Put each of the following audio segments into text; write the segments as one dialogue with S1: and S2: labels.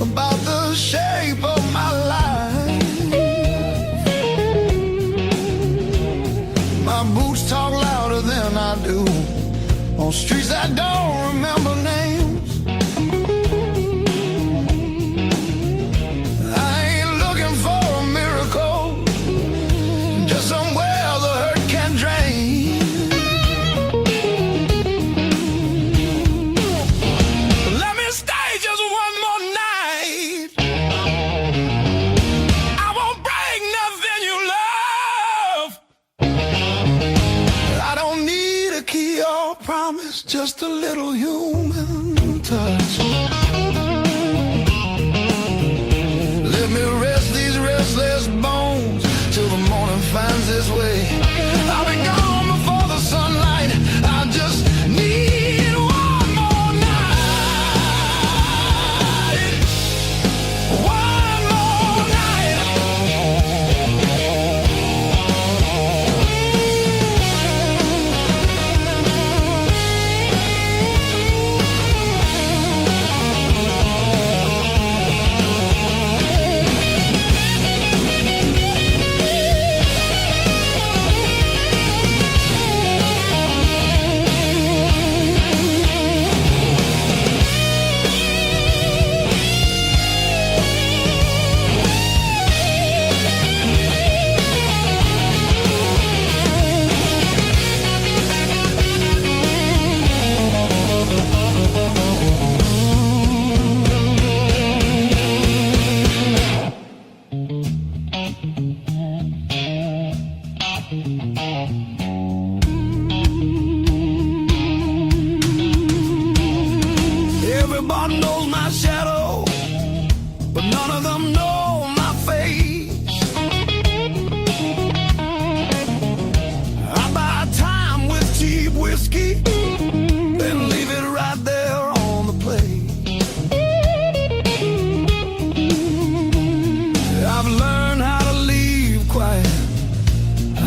S1: about the shape of my life. My boots talk louder than I do on streets I don't remember names. I ain't looking for a miracle, just somewhere the hurt can drain. Let me stay just one more night. I won't break nothing you love. I don't need a key or promise, just a little human touch. Let me rest these restless bones till the morning finds its way. I'll be gone before the sunlight. I just need one more night. One more night. Everybody knows my shadow, but none of them know my face. I buy time with cheap whiskey, then leave it right there on the plate. I've learned how to leave quiet,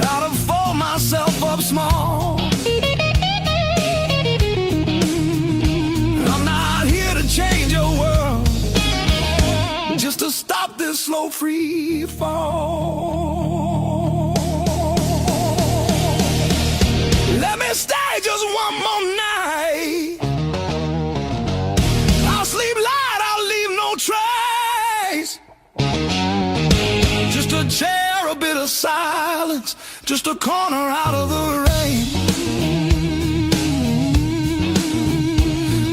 S1: how to fold myself up small. I'm not here to change your world, just to stop this slow free fall. Let me stay just one more night. I'll sleep light, I'll leave no trace. Just a chair, a bit of silence, just a corner out of the rain.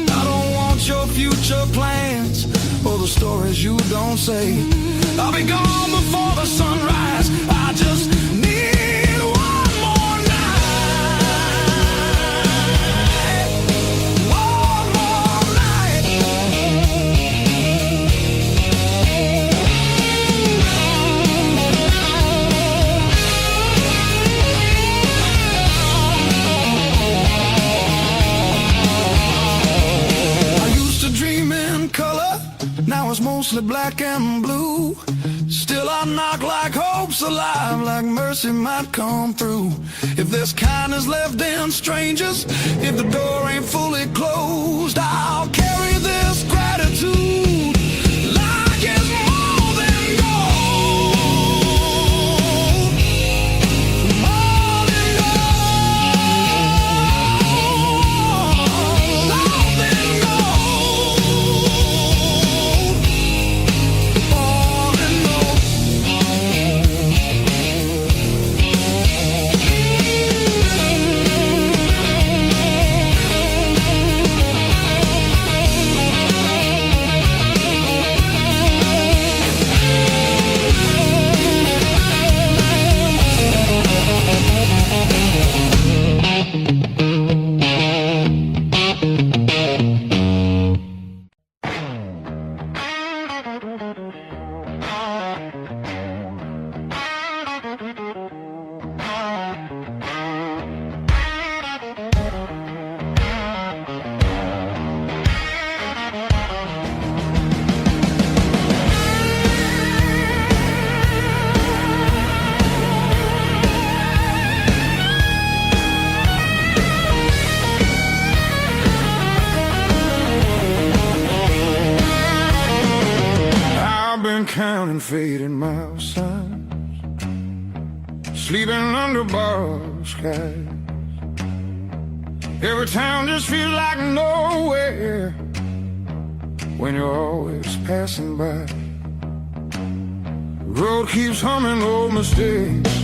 S1: I don't want your future plans or the stories you don't say. I'll be gone before the sunrise. I just need one more night. One more night. I used to dream in color, now it's mostly black and blue. Still I knock like hope's alive, like mercy might come through. If there's kindness left in strangers, if the door ain't fully closed, I'll carry this gratitude like it's more than gold. More than gold. More than gold. More than gold. counting faded mile signs, sleeping under borrowed skies. Every town just feels like nowhere when you're always passing by. The road keeps humming old mistakes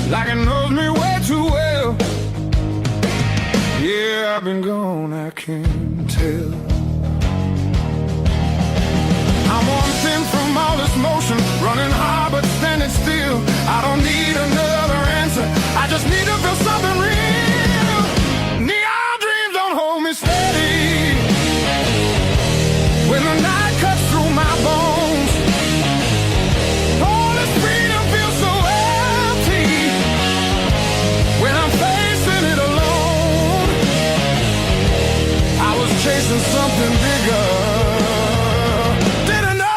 S1: like it knows me way too well. Yeah, I've been gone, I can't tell. I'm one thing from all this motion, running hard but standing still. I don't need another answer, I just need to feel something real. Neon dreams don't hold me steady when the night cuts through my bones. All this freedom feels so empty when I'm facing it alone. I was chasing something bigger, didn't know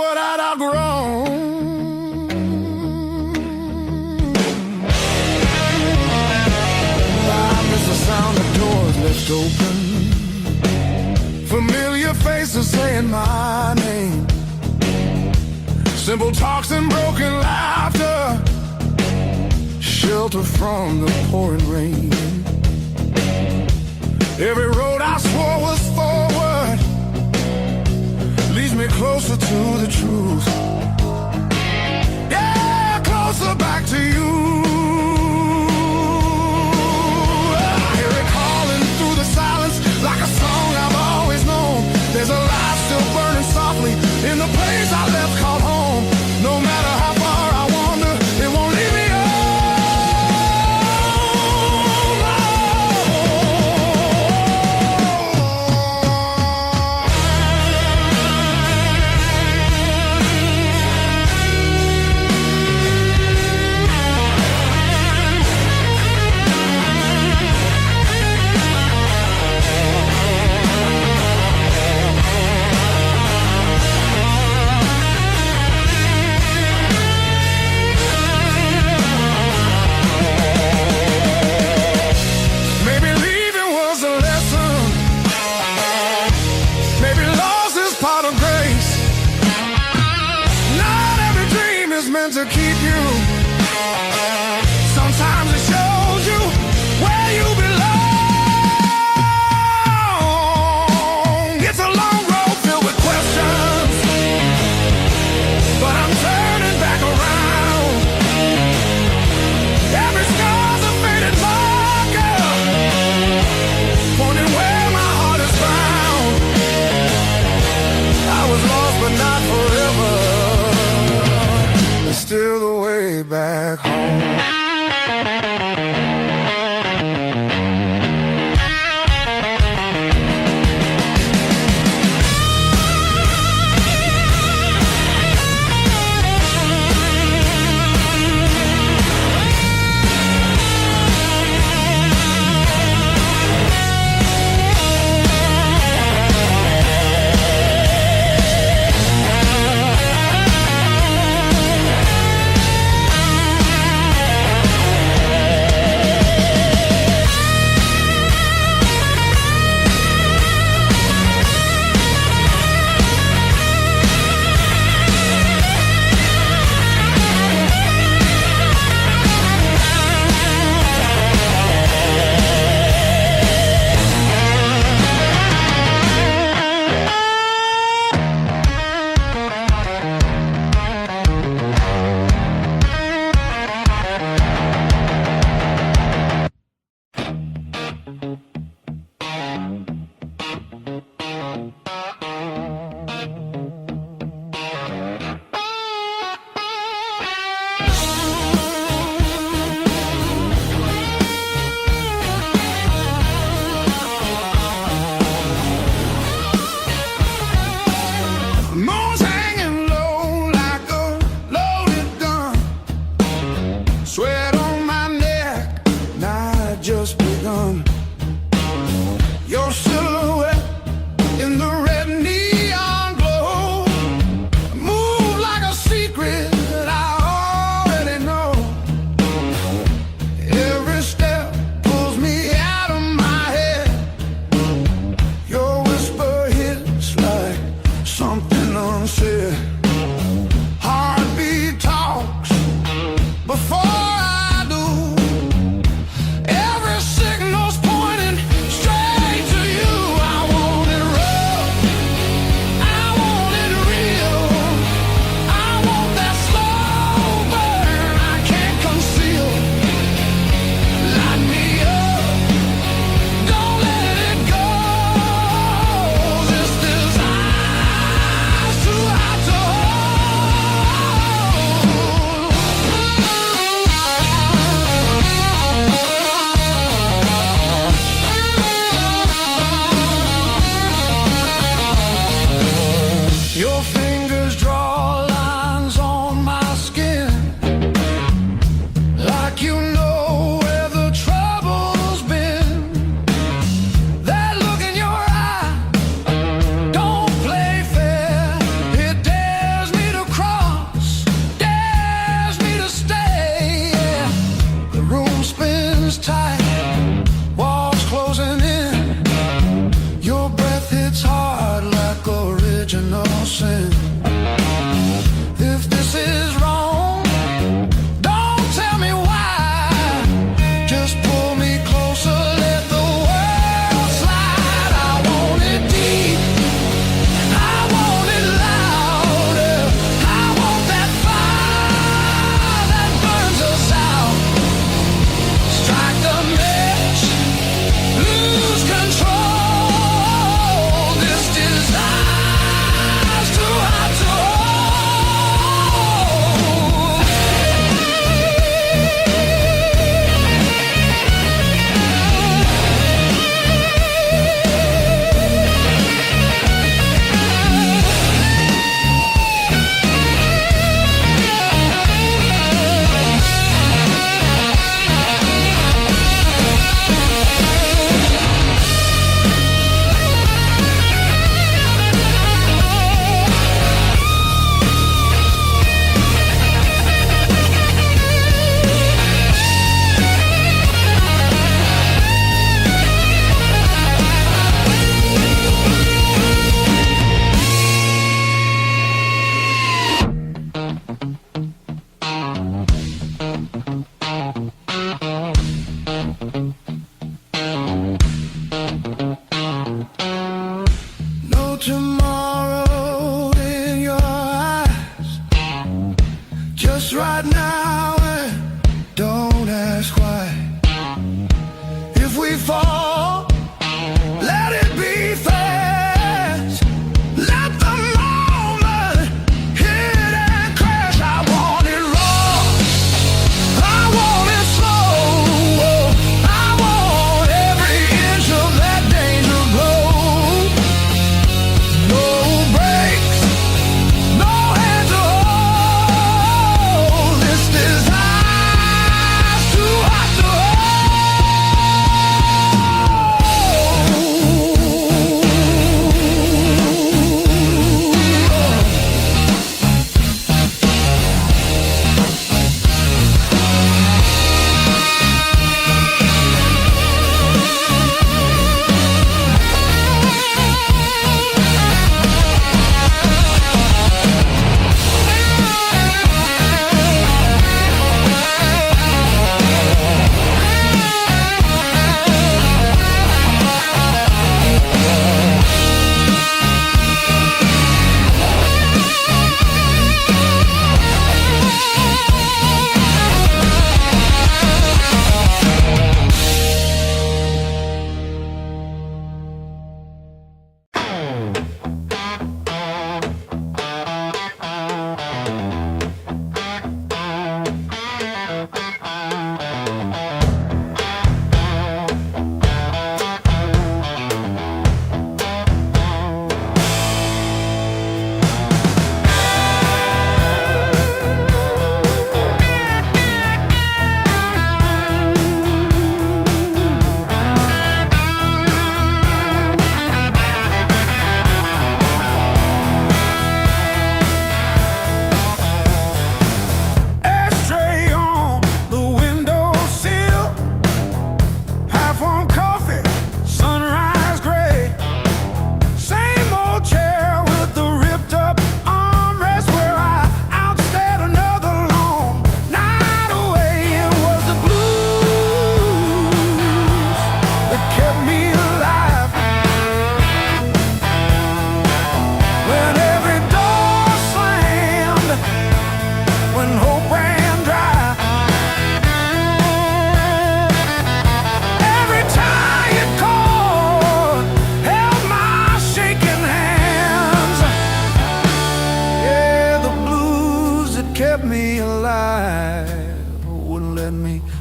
S1: what I'd outgrown. I miss the sound of doors left open, familiar faces saying my name, simple talks and broken laughter, shelter from the pouring rain. Every road I swore was forward leads me closer to the truth. Yeah, closer back to you. I hear it calling through the silence like a song I've always known. There's a light still burning softly in the place I left called home. No matter how far I wander, it won't leave me alone. Maybe leaving was a lesson, maybe loss is part of grace. Not every dream is meant to keep you. Sometimes it shows you where you belong. It's a long road filled with questions, but I'm turning back around. Every scar's a faded marker, pointing where my heart is found. I was lost but not forever, there's still the Your fingers draw lines on my skin, like you know where the trouble's been. That look in your eye don't play fair. It dares me to cross, dares me to stay. Yeah. The room spins tight, walls closing in. Your breath hits hard like original sin. If this is wrong, don't tell me why. Just pull me closer, let the world slide. I want it deep, I want it louder. I want that fire that burns us out. Strike the match, lose control. This desire's too hot to hold. No tomorrow in your eyes, just right now, and don't ask why. If we fall, let it be fast. Let the moment hit and crash. I want it raw, I want it slow. I want every inch of that danger glow. No brakes, no hand to hold. This desire's too hot to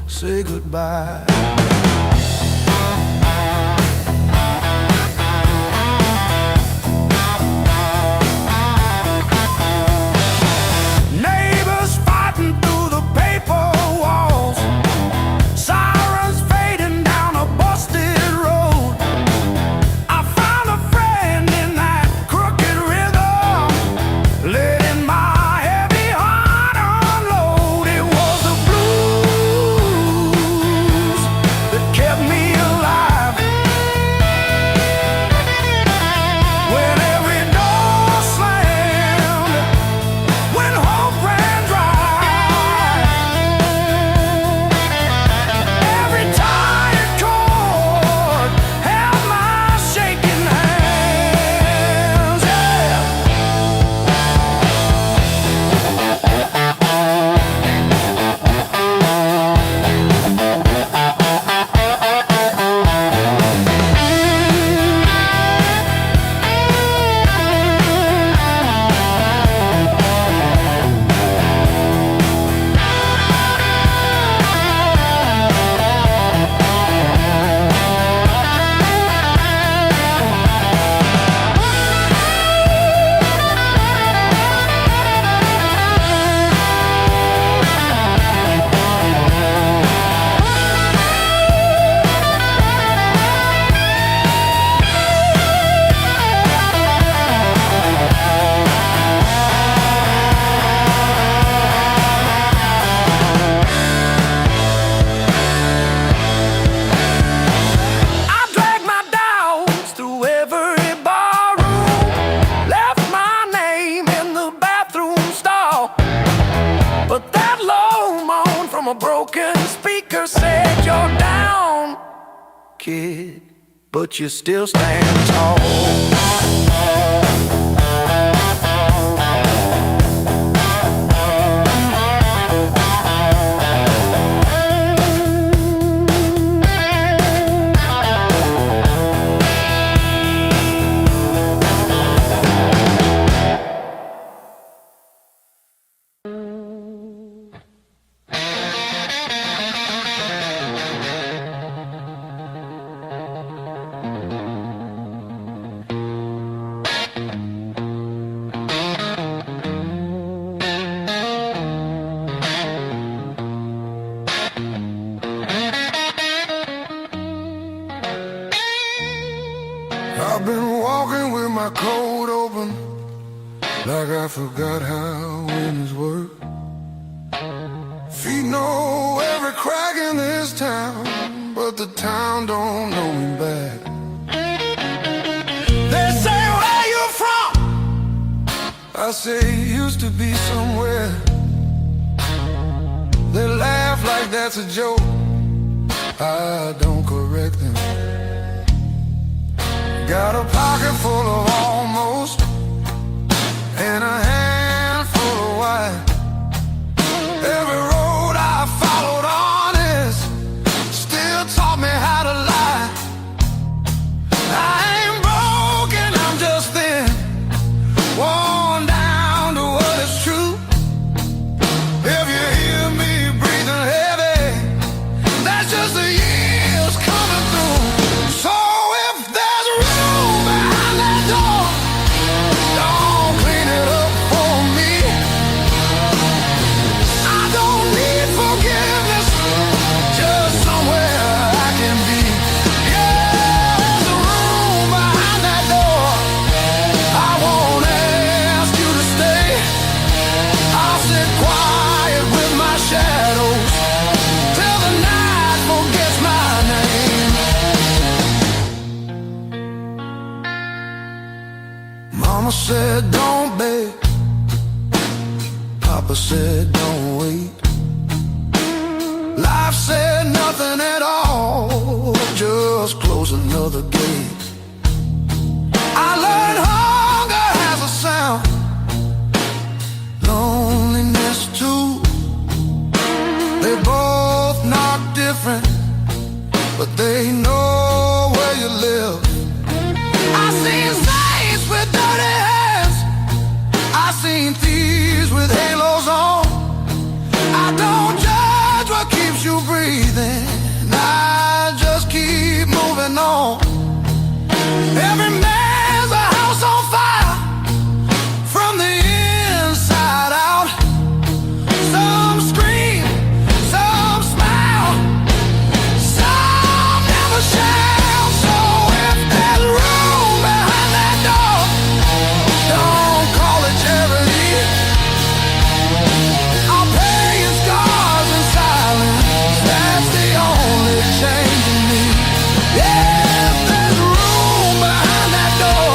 S1: say goodbye. kid, but you still stand tall. I've been walking with my coat open, like I forgot how windows work. Feet know every crack in this town, but the town don't know me back. They say, where you from? I say, used to be somewhere. They laugh like that's a joke. I don't correct them. Got a pocket full of almost, and a handful of white. Every road I followed honest still taught me how to lie. I ain't broken, I'm just thin, worn down to what is true. If you hear me breathing heavy, that's just the years coming through. So if there's room behind that door, don't clean it up for me. I don't need forgiveness, just somewhere I can be. Yeah, there's a room behind that door. I won't ask you to stay. I'll sit quiet with my shadows till the night forgets my name. Mama said don't beg, Papa said don't wait. Life said nothing at all, just close another gate. I learned hunger has a sound, loneliness too. They both knock different, but they know where you live. I seen saints with dirty hands, I seen thieves with halos on. I don't judge what keeps you breathing, I just keep moving on. Every man's a house on fire, from the inside out. Some scream, some smile, some never shout. So if there's room behind that door, don't call it charity. I'll pay in scars and silence, that's the only change in me. Yeah, if there's room behind that door,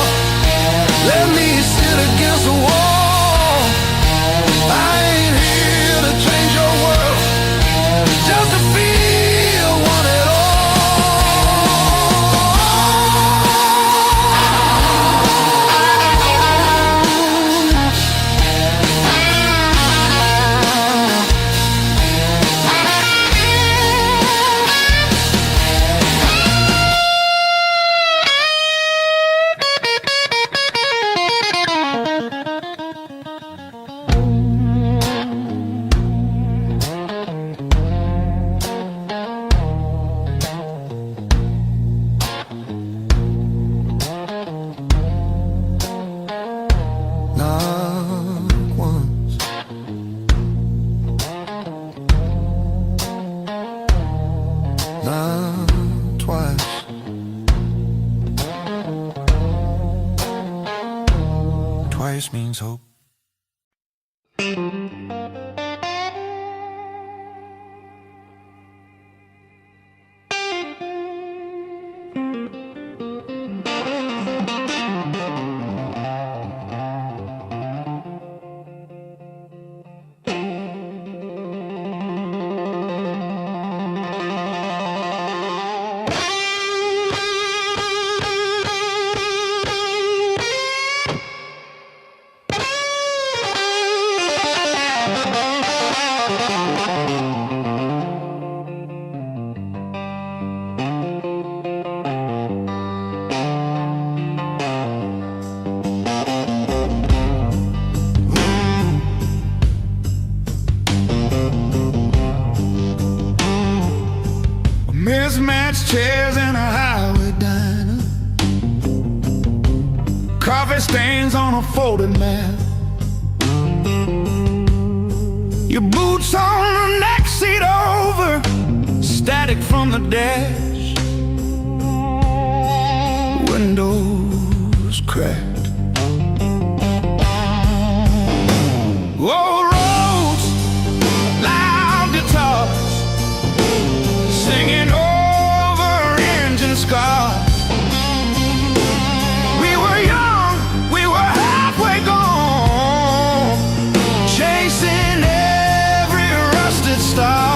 S1: let me sit against the wall. I ain't here to change your world, just to feel one at all. Not once, not twice. Twice means hope. a folded mat. Your boots on the neck seat over, static from the dash. Windows cracked. Old roads, loud guitars, singing over engine scars. We were young, we were halfway gone, chasing every rusted star.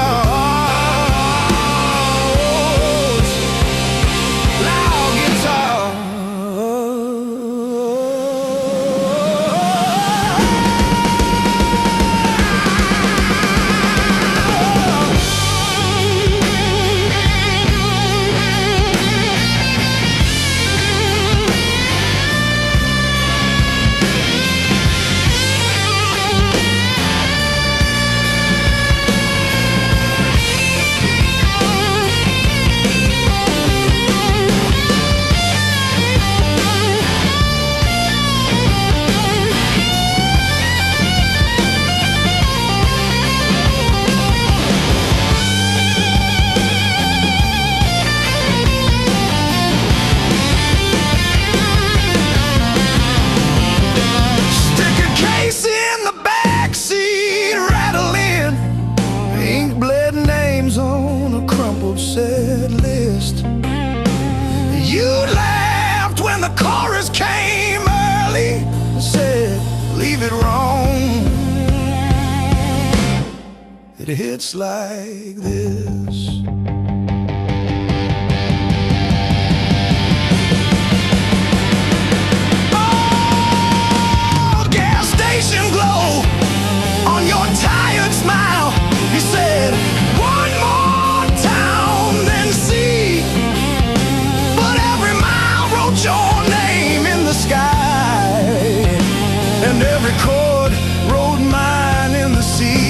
S1: Set list. You laughed when the chorus came early and said, leave it wrong. It hits like this. Oh, gas station glow on your tired smile. He said, one more see, but every mile wrote your name in the sky, and every chord wrote mine in the sea.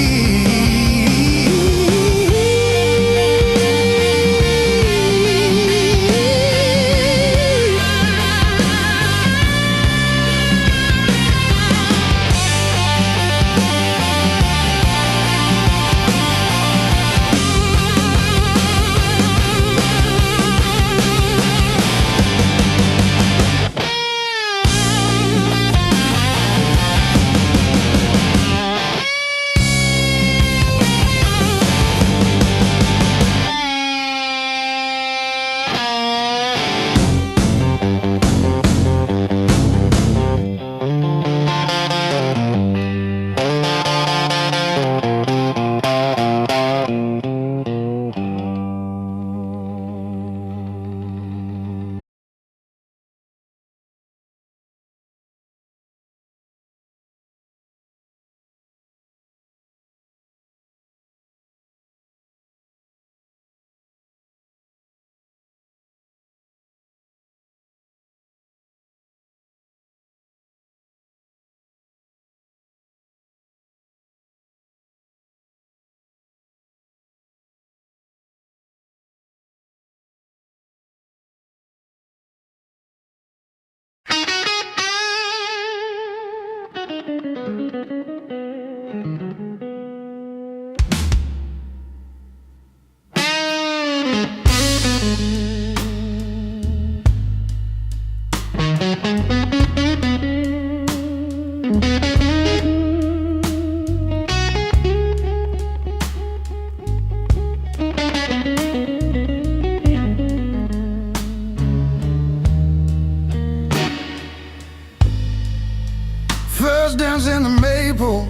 S1: First dance in the maple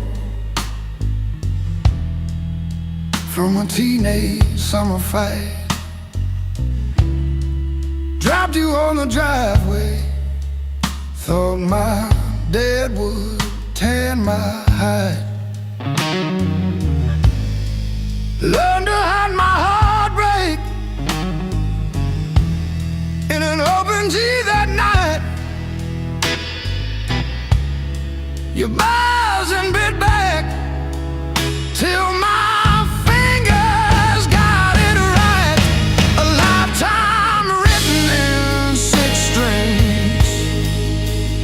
S1: from a teenage summer fight. Dropped you on the driveway, thought my dad would tan my hide. Learned to hide my heartbreak in an open G that night. Your bars and bit back till my fingers got it right. A lifetime written in 6 strings.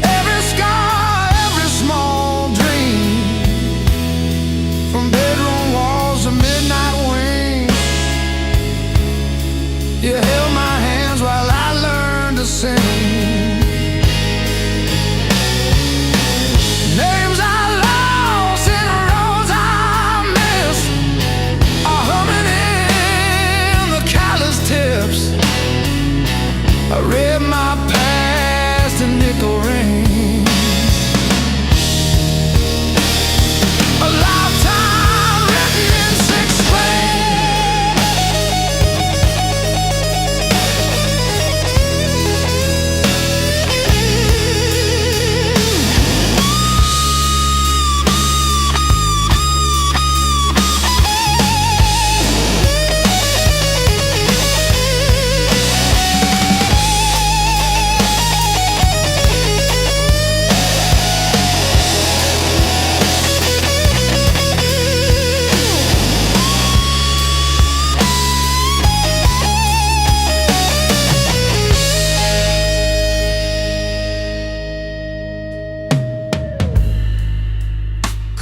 S1: Every scar,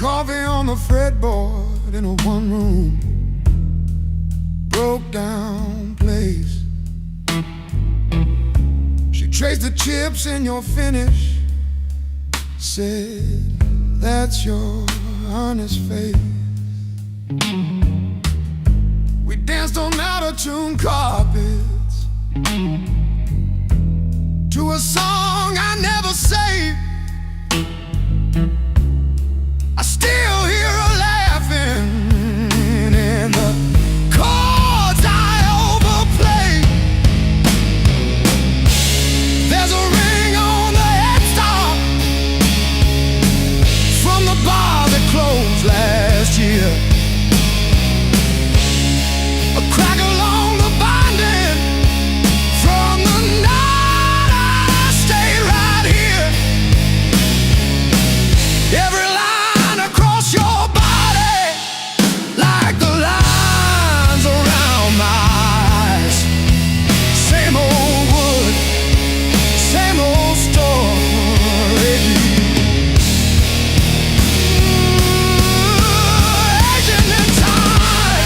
S1: Coffee on the fretboard in a one-room broke down place. She traced the chips in your finish, said, that's your honest face. We danced on out-of-tune carpets to a song I never saved. I still hear her laughing in the chords I overplay. There's a ring on the headstock from the bar that closed last year. A crack along the binding from the night I stayed right here. Every line across your body, like the lines around my eyes. Same old wood, same old story. Aging in time.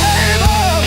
S1: Hey, love.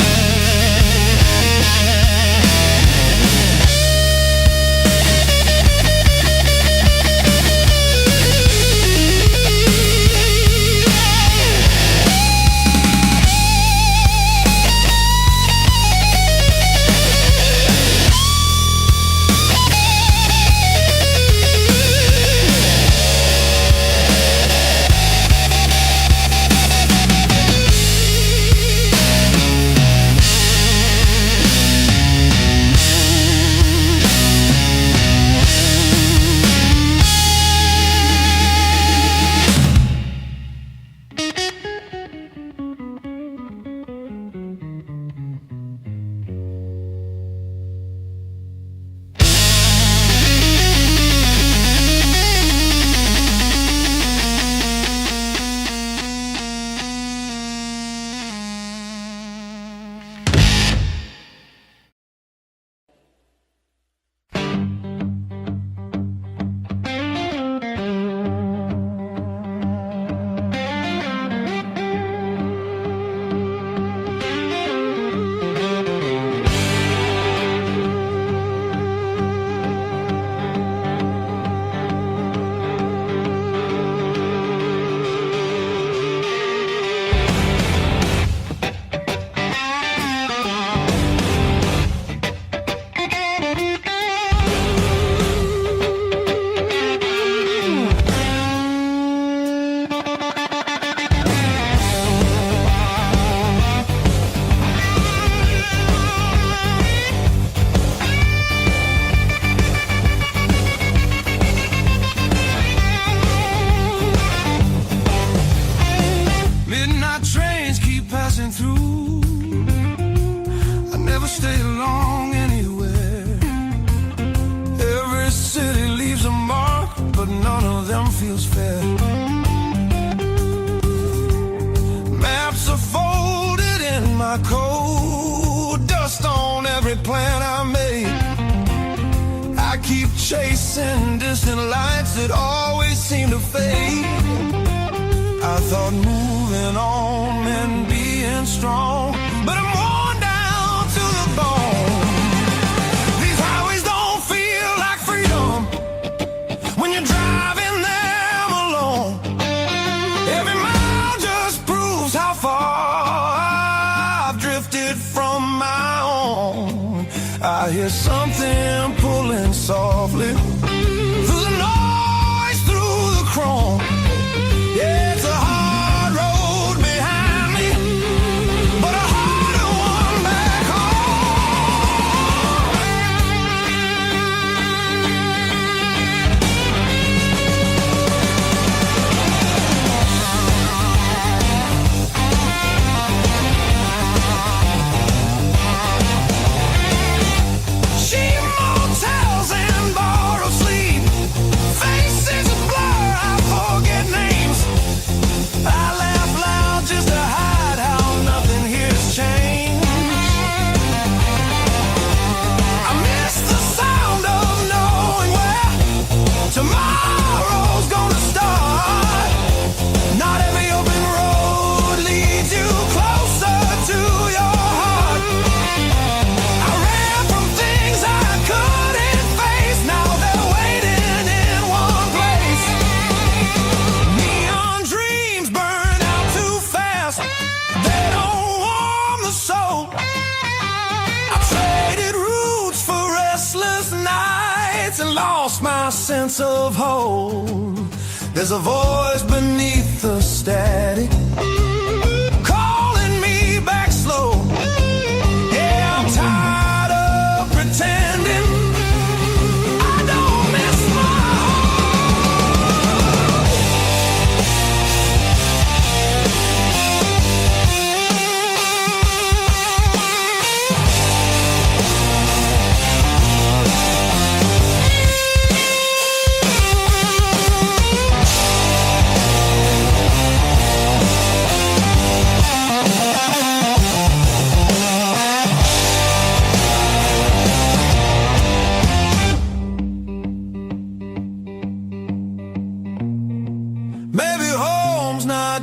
S1: Midnight trains keep passing through. I never stay long anywhere. Every city leaves a mark, but none of them feels fair. Maps are folded in my coat, dust on every plan I made. I keep chasing distant lights that always seem to fade. I thought moving on meant being strong, but I'm worn down to the bone. These highways don't feel like freedom when you're driving them alone. Every mile just proves how far I've drifted from my own. I hear something pulling softly through the noise, through the chrome. Yeah, it's a hard road behind me, but a harder one back She motels and borrows sleep. gates and lost my sense of hold. There's a voice beneath the static calling me back slow. Yeah, I'm tired of pretending I don't miss my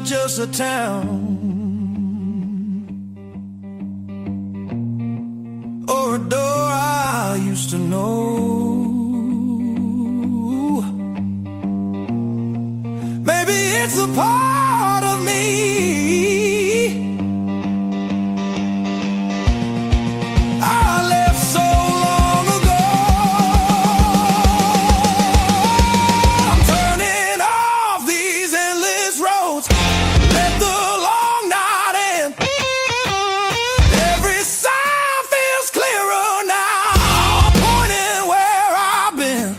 S1: just a town or a door I used to know. Maybe it's a part of me I left so long ago. I'm turning off these endless roads. Let the long night end. Every sign feels clearer now, pointing where I've been.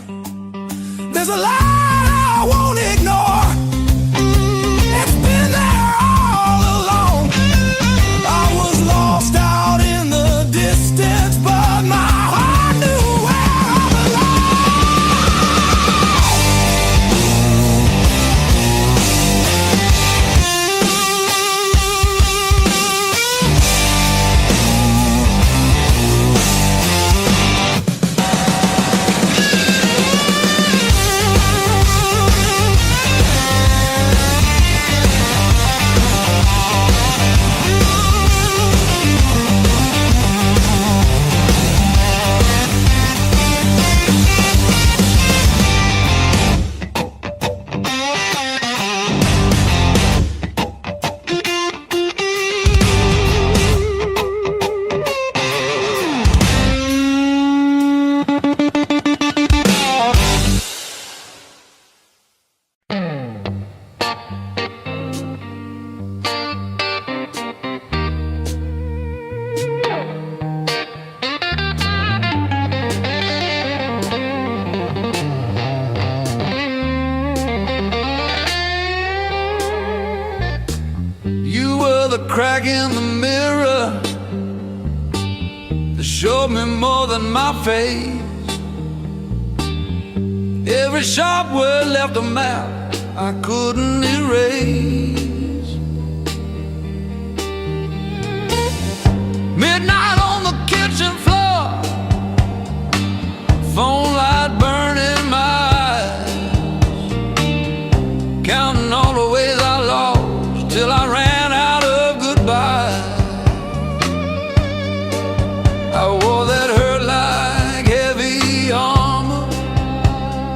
S1: There's a light I won't ignore. It's been there all along. I was lost out in the distance, but my heart knew where I the crack in the mirror that showed me more than my face. Every sharp word left a map I couldn't erase. Midnight on the kitchen floor, phone light burning my eyes, counting all the ways I lost till I ran out of goodbye. I wore that hurt like heavy armor,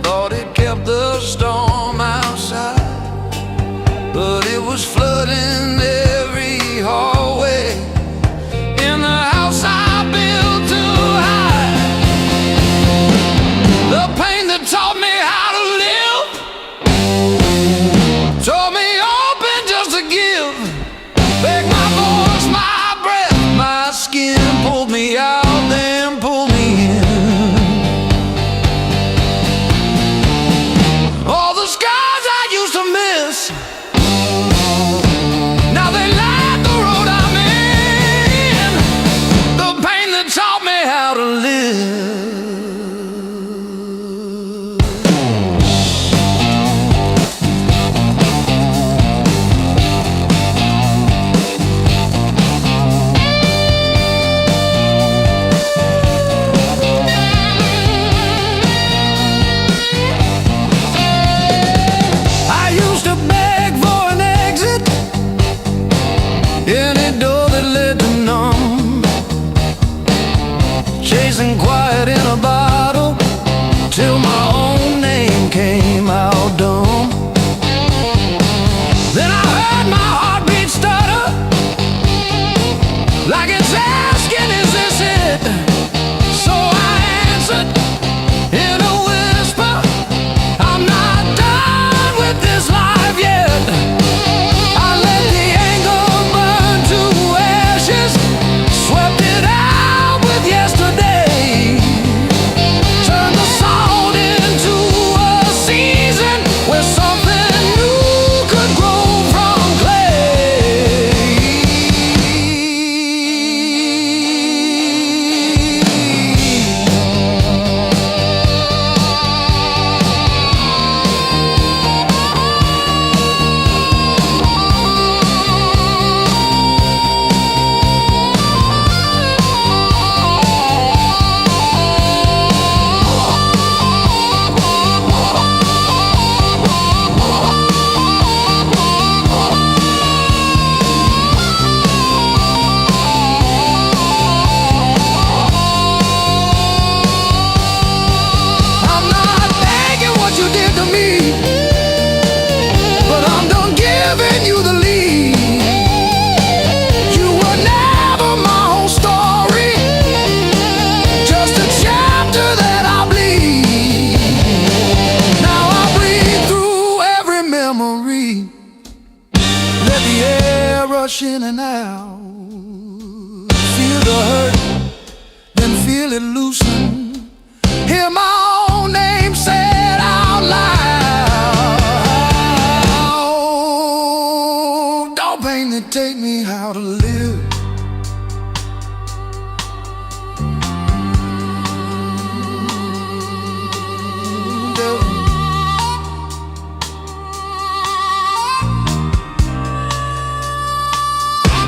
S1: thought it kept the storm outside, but it was flooding every hallway in the house I built to hide. The pain that taught me how to live taught me open just to give. Back my voice, my breath, my skin pulled me out, then pulled me in. All the scars I used to miss, now they light the road I'm in. The pain that taught me how to live. Chasing quiet in a bottle till my own name came out dumb. Then I heard my heartbeat stutter, like it's asking, is this it? So I answered in a whisper. rush in and out. Feel the hurt, then feel it loosen. Hear my own name said out loud. Don't pain that take me how to live.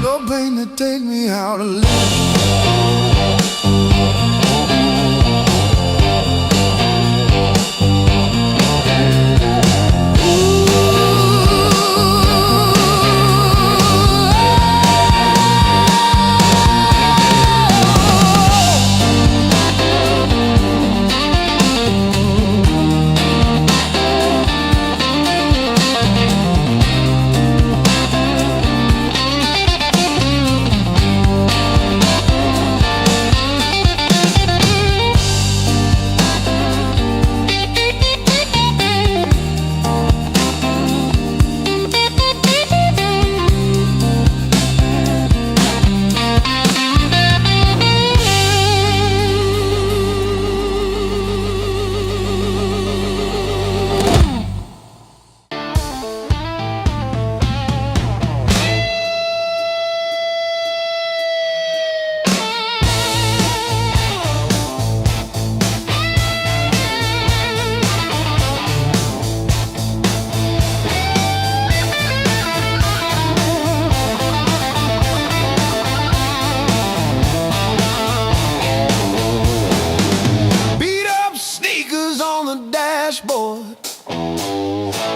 S1: No pain to take me how to live.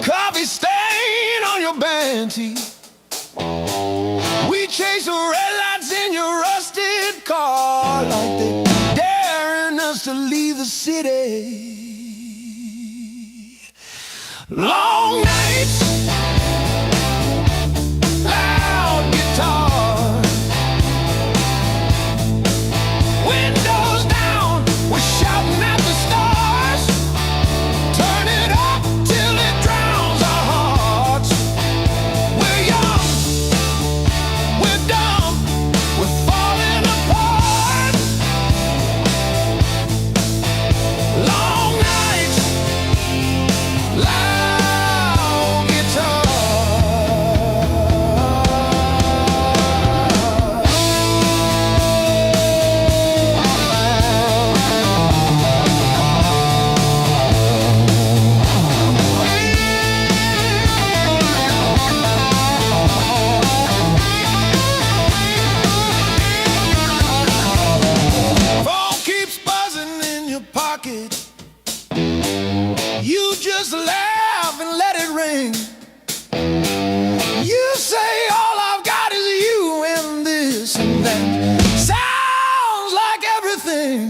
S1: Coffee stain on your band tee. We chase the red lights in your rusted car like they daring us to leave the city. Long nights, loud guitar, windows down, we're shouting at the stars. Turn it up till it drowns our hearts. We're young, we're dumb, we're falling apart. Long nights, loud guitar. Phone keeps buzzing in your pocket. You just laugh and let it ring. You say all I've got is you and this and that. Sounds like everything.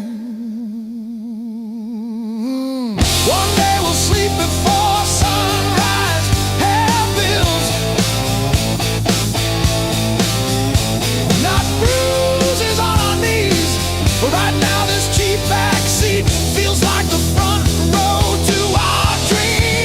S1: One day we'll sleep before sunrise. Have bills, not bruises on our knees. But right now this cheap backseat feels like the front row to our dreams.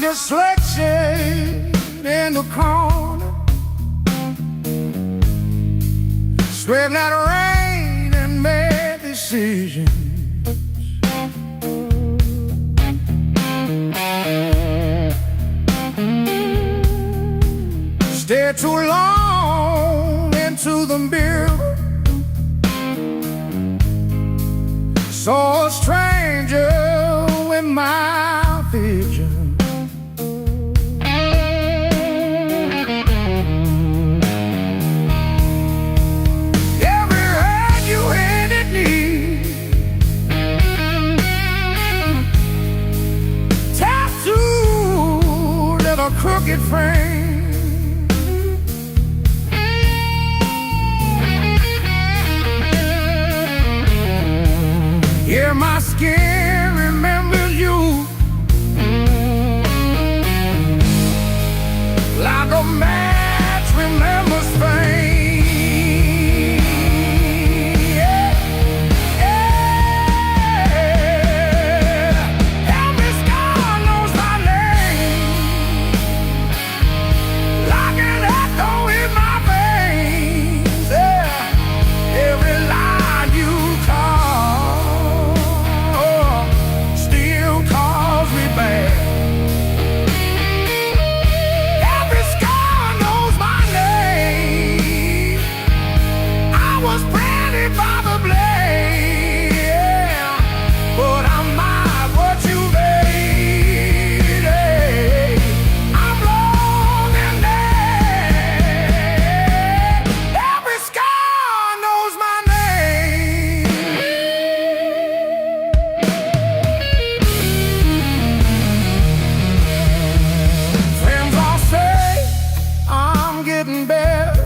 S1: just slouching in the corner, sweating that rain and bad decisions. Stare too long into the mirror, saw a stranger with my vision. Every hand you handed me, tattooed in a crooked frame. Yeah, my skin remembers you like a match remembers fame. Yeah, yeah. Every scar knows my name, like an echo in my veins. Yeah, every line you call still calls me back. Every scar knows my name. I was branded by the blade, yeah, but I'm not what you made. I'm long and dead. Every scar knows my name. Friends all say I'm getting better.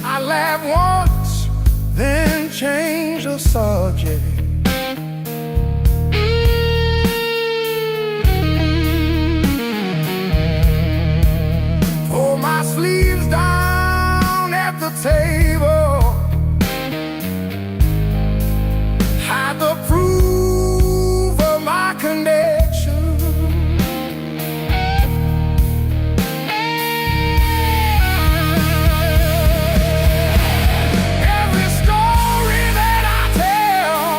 S1: I laugh once, then change the subject. Pull my sleeves down at the table, hide the proof of my connection. Every story that I tell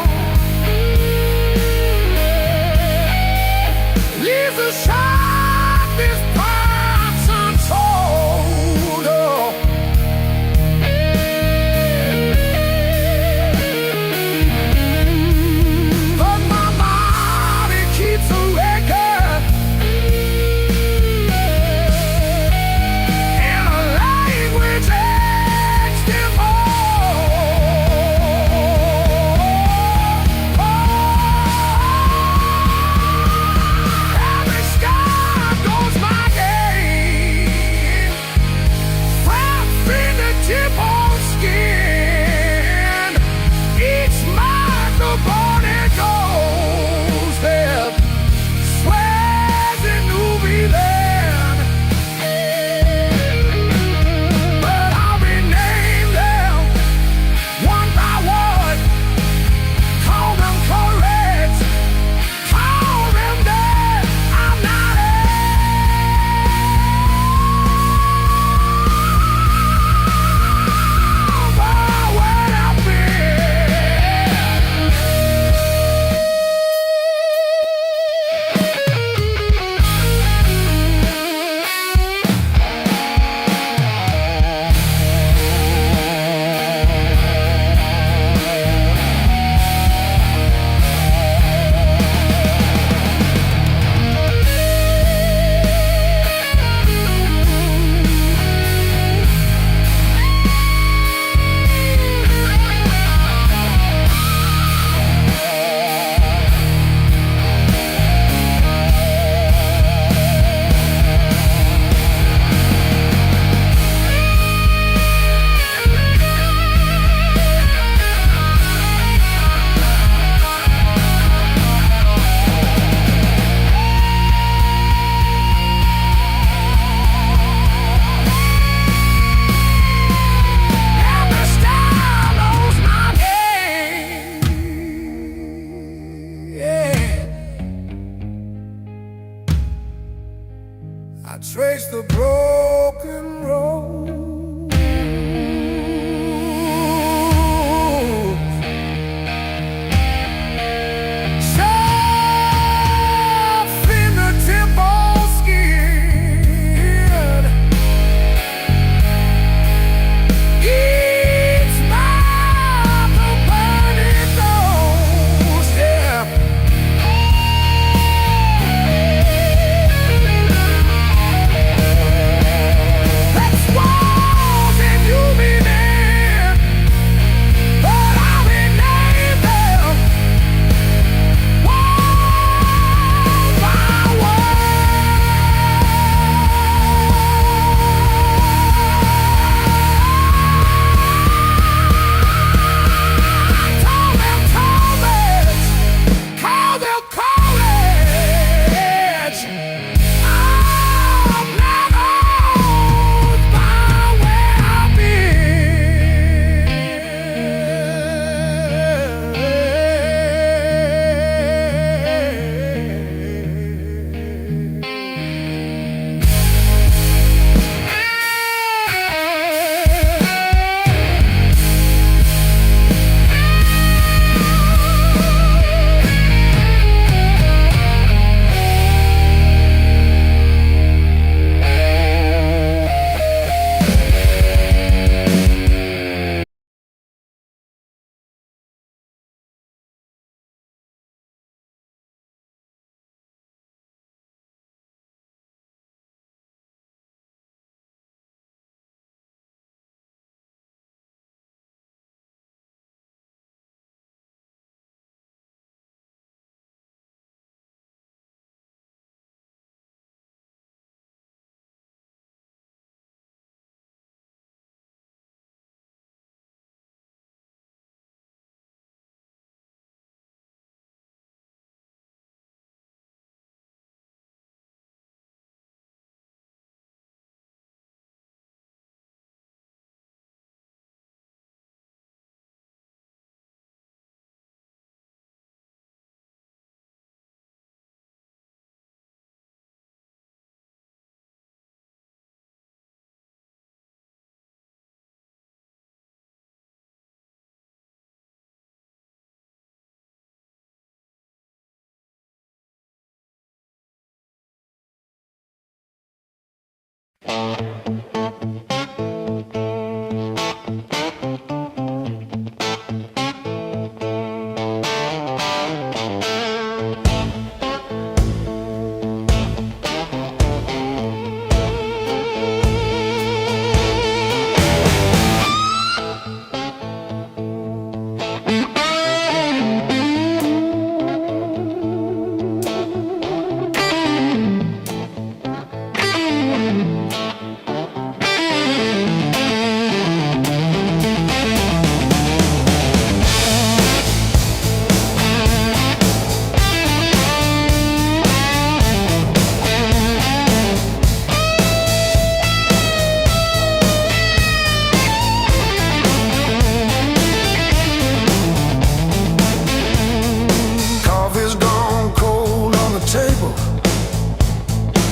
S1: Coffee's gone cold on the table.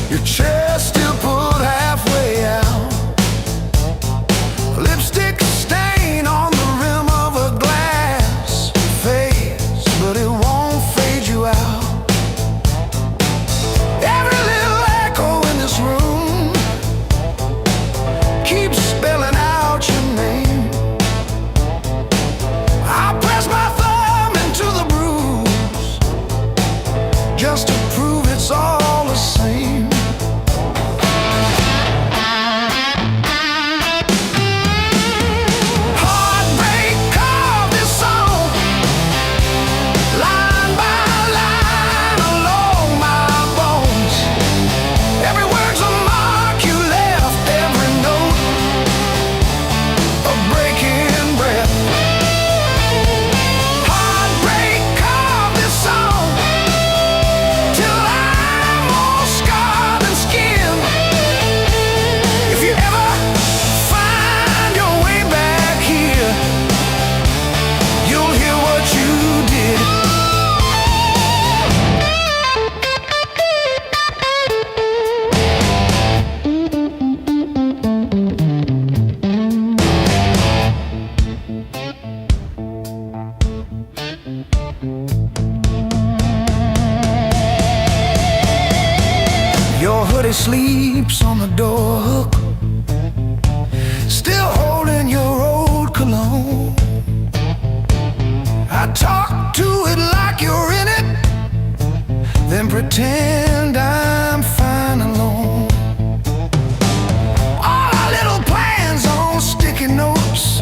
S1: Your chair still pulled halfway out. Lipstick stain on the rim of a glass fades, but it won't fade you out. Every little echo in this room keeps spelling out your name. I press my thumb into the bruise just to prove it's all the same. Heartbreak carved this song, line by line along my bones. Every word's a mark you left, every note a breaking breath. Heartbreak carved this song till I'm all scarred and skinned. If you ever find your way back here, you'll hear what you did. Your hoodie sleeps on the door hook, still holding your old cologne. I talk to it like you're in it, then pretend I'm fine alone. All our little plans on sticky notes,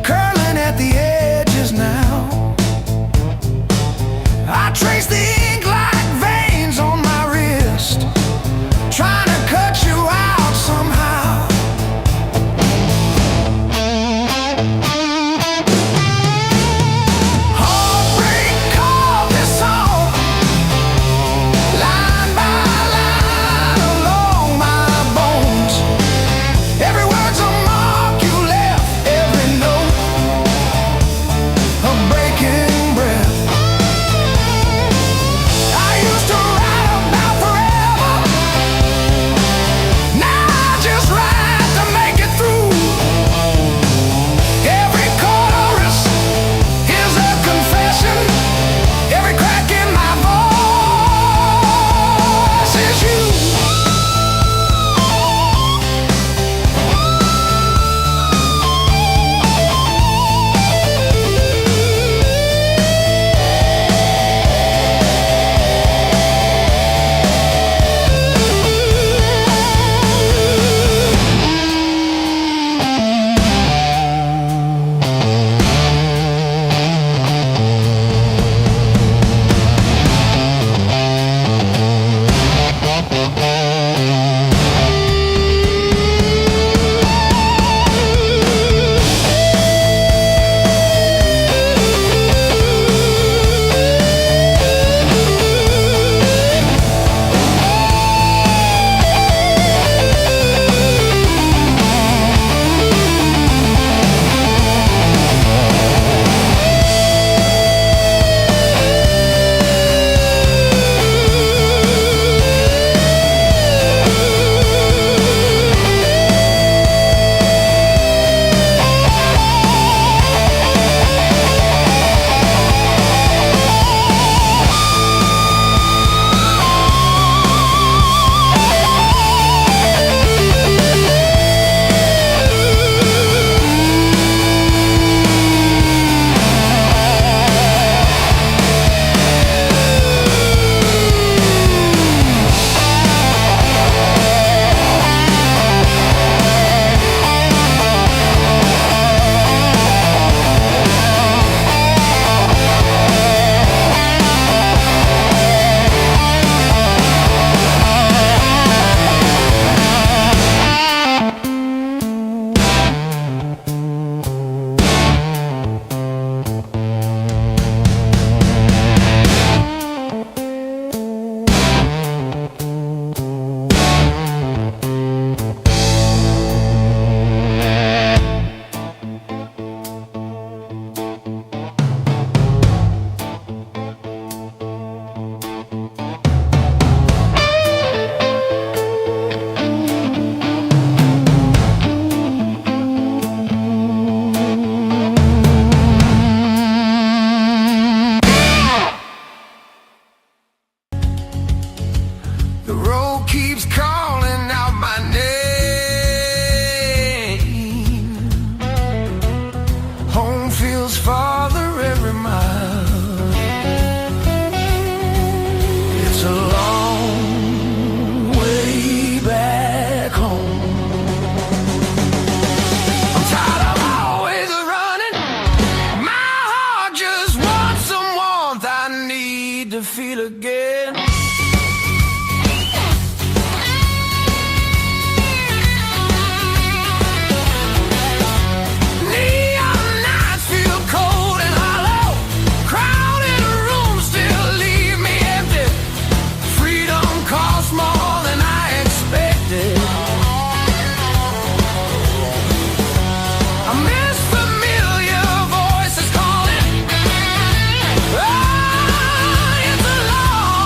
S1: curling at the edges now. I trace the ink like veins on my wrist, trying to cut you again. Neon nights feel cold and hollow. Crowded rooms still leave me empty. Freedom costs more than I expected. I miss familiar voices calling. Oh, it's a long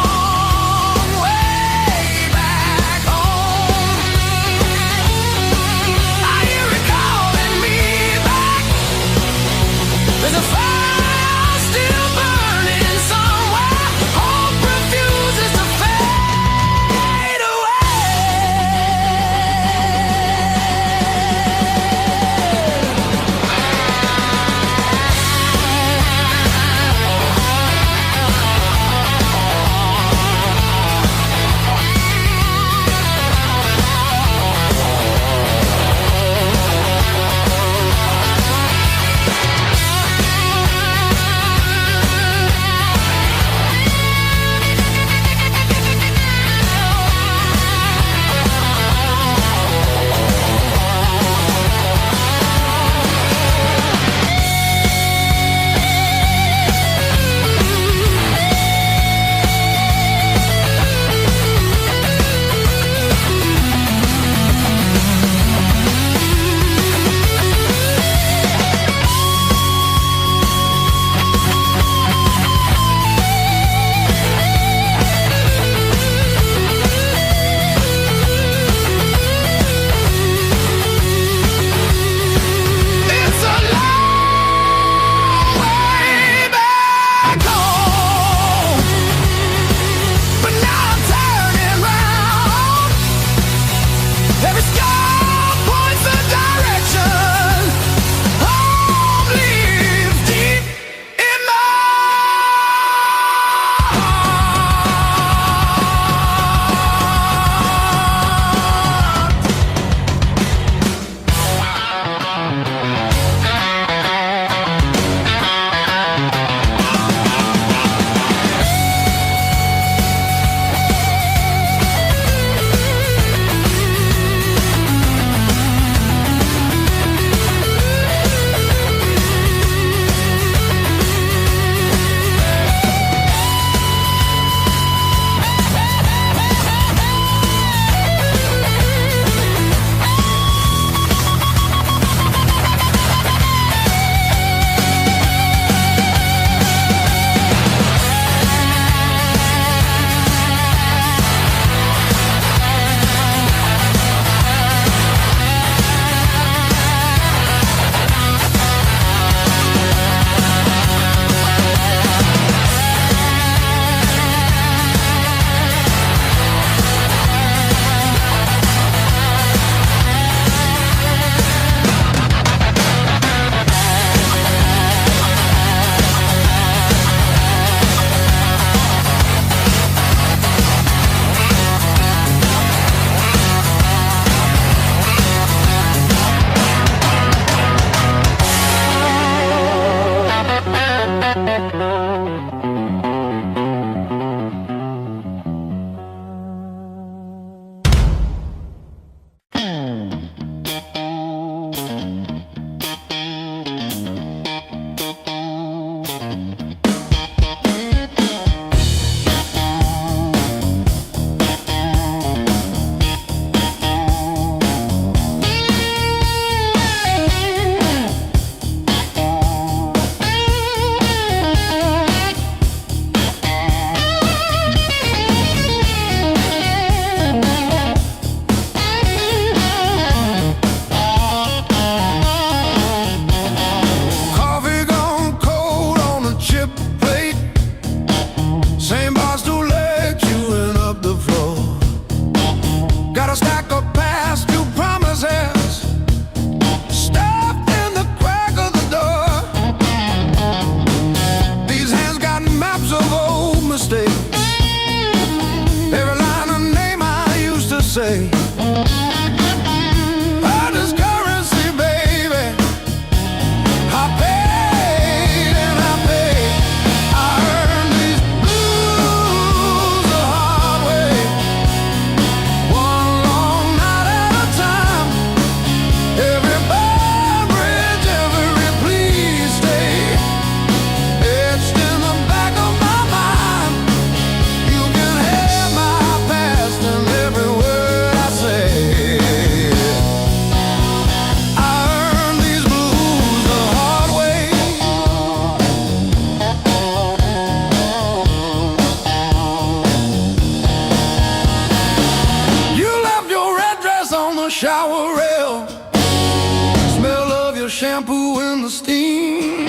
S1: the shampoo and the steam.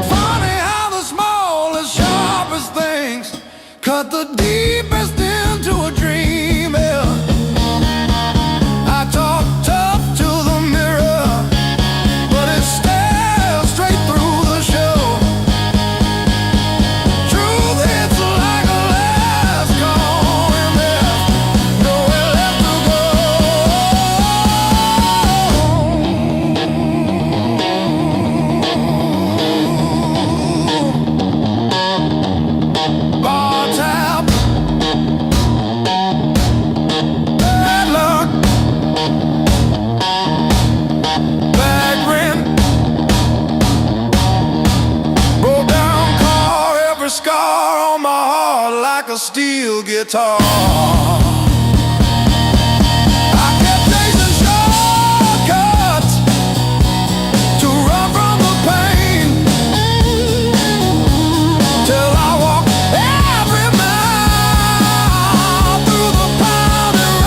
S1: Funny how the smallest, sharpest things cut the deepest into a dream. Yeah. I talk tough to the mirror, but it stares straight through the show. Truth hits like a last call, and there's nowhere left to go. Bar tab, bad luck, bad rent, broke down car, every scar on my heart like a steel guitar. I kept chasing shortcuts to run from the pain, till I walked every mile through the pounding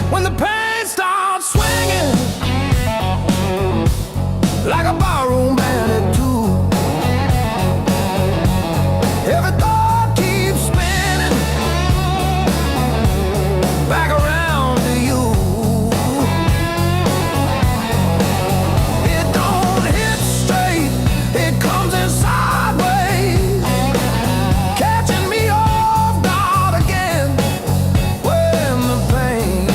S1: when the pain starts swinging like a barroom band at two. Every thought keeps spinning back around to you. It don't hit straight, it comes in sideways, catching me off guard again. When the pain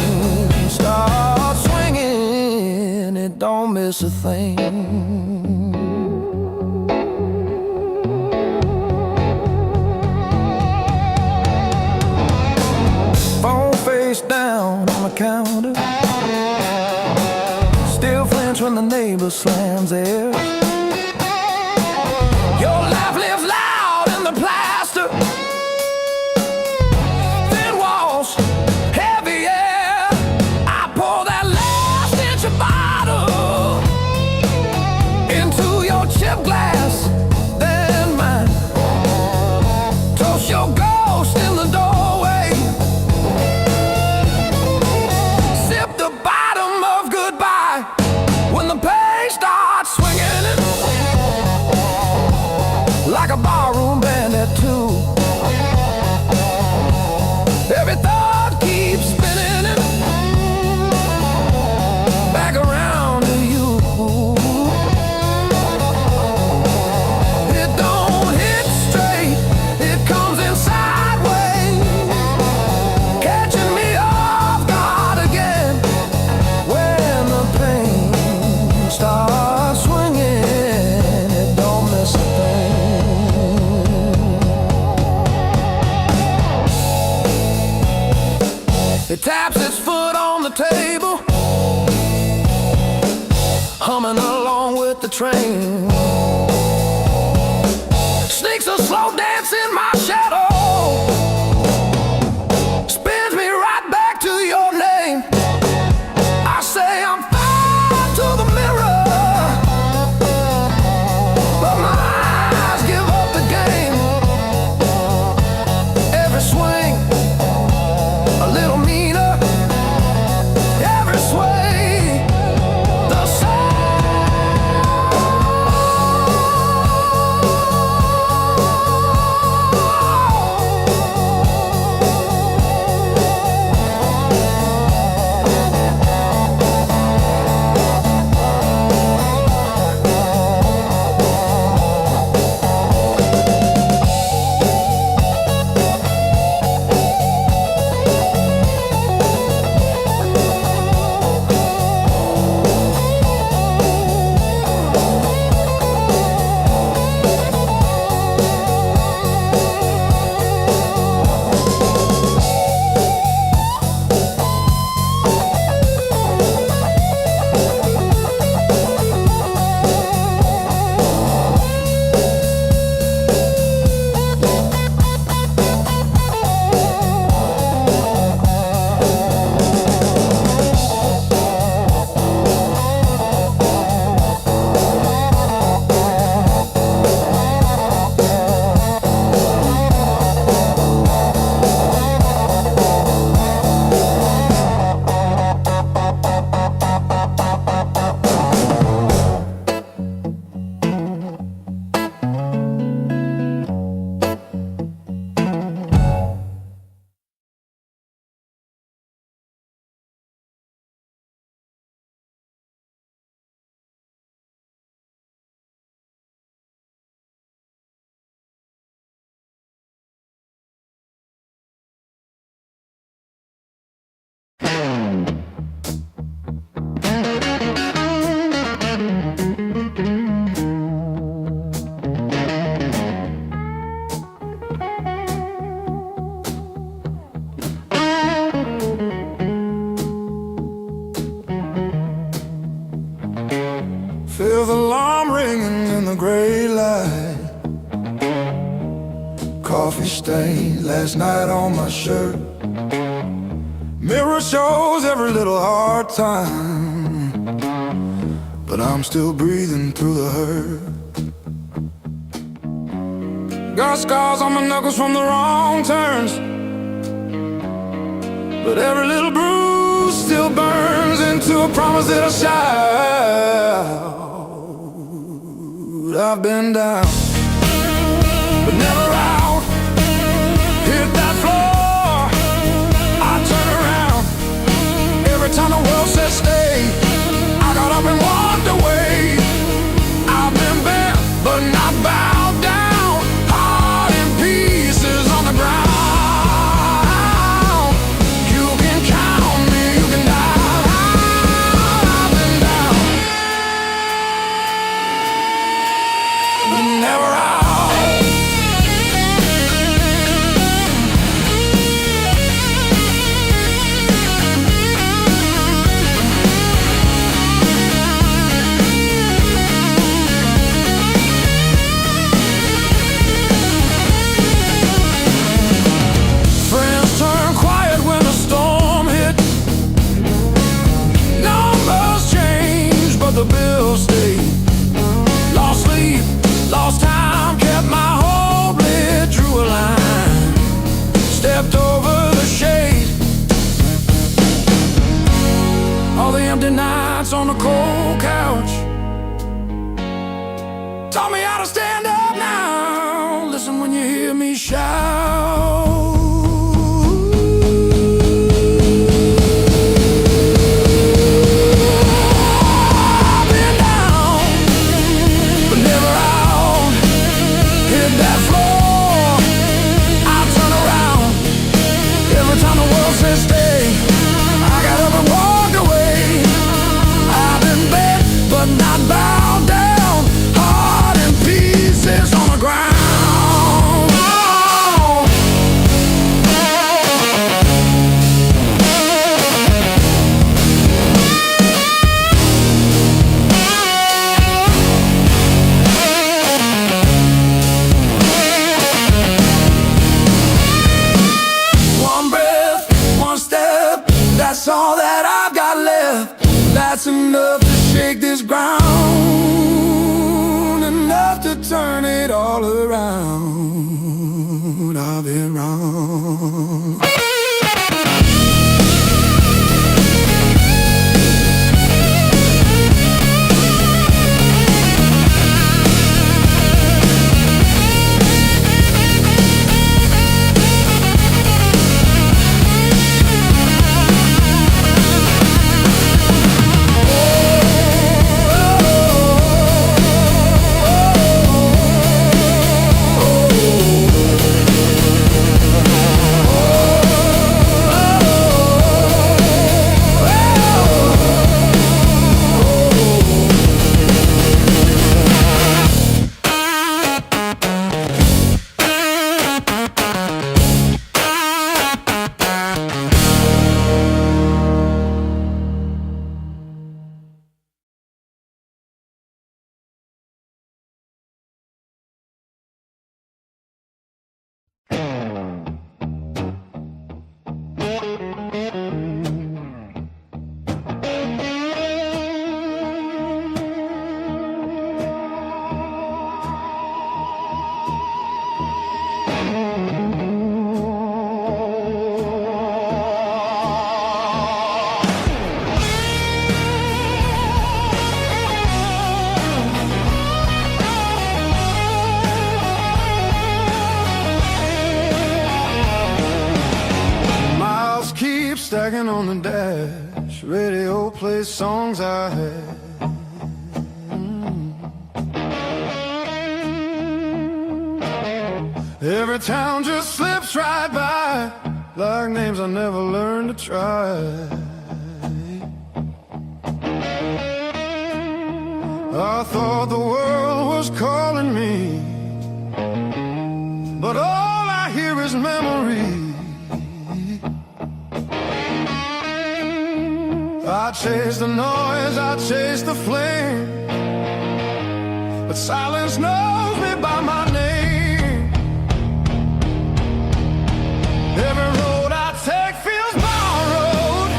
S1: starts swinging, it don't miss a thing. Phone face down on the counter, still flinch when the neighbor slams theirs. Your laugh lives loud in the plaster, thin walls, heavy air. I pour that last inch of bottle into your chip glass, then mine. Toast your ghost in the doorway, sip the bottom of goodbye when the pain starts swinging humming along with the train. Sneaks a slow dance in my shadow, spins me right back to your name. I say I'm fine to the mirror, but my eyes give up the game. Every swing a little meaner, every sway the same. Feel the alarm ringing in the gray light. Coffee stain last night on my shirt. Mirror shows every little hard time, but I'm still breathing through the hurt. Got scars on my knuckles from the wrong turns, but every little bruise still burns into a promise that I'll shout. I've been down, but never out. Hit that floor, I turn around. Every time the world says stay, I got up and walked away. I've been bent, but not bowed down. Heart in pieces on the ground. You can count me, you can die. I've been down, but never out. The bills stay. Lost sleep, lost time, kept my hope lit, drew a line, stepped over the shade. All the empty nights on the cold couch taught me how to stand up now. Listen when you hear me shout. Stay. I got up and walked away. I've been bent, but not bowed down. Heart in pieces on the ground. Oh. wrong, enough to turn it all around. I've been wrong. Stacking on the dash, radio plays songs I had. Every town just slips right by, like names I never learned to try. I thought the world was calling me, but all I hear is memory. I chase the noise, I chase the flame, but silence knows me by my name. Every road I take feels borrowed,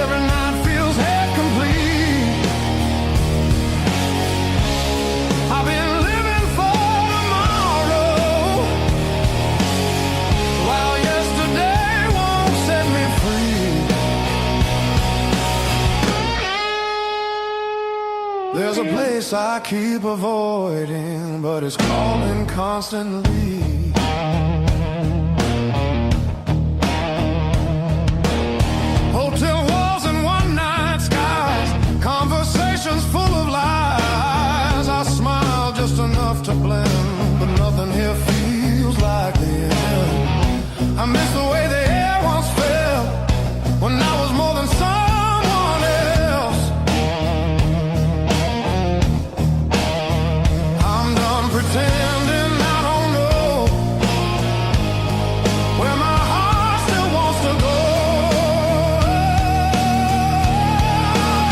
S1: every night feels half complete. I've been living for tomorrow, while yesterday won't set me free. There's a place I keep avoiding, but it's calling constantly. Hotel walls and one-night skies, conversations full of lies. I smile just enough to blend, but nothing here feels like the end. I miss the way the air once felt, when I was more than someone else. I'm done pretending I don't know where my heart still wants to go.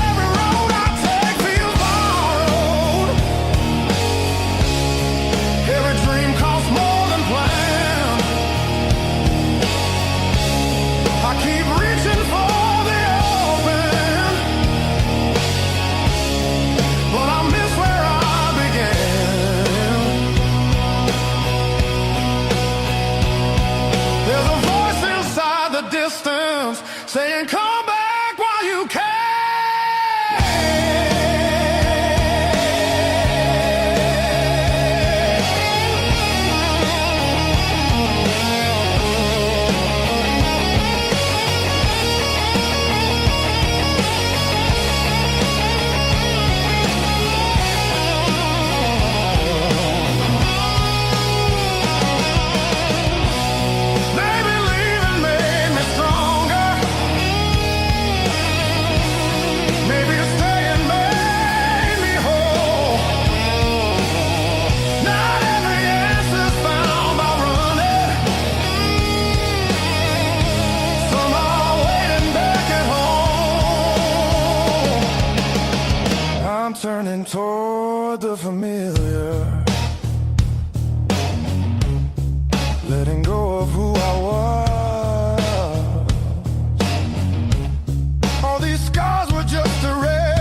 S1: Every road I take feels borrowed, every dream costs more than planned. I keep reaching for the open, but I miss where I began. There's a voice inside the distance saying, come back while you can. Baby, leaving made me stronger. Maybe staying made me whole. Not every answer's found by running. Some are waiting back at home. I'm turning toward the familiar, letting go of who I was. All these scars were just a red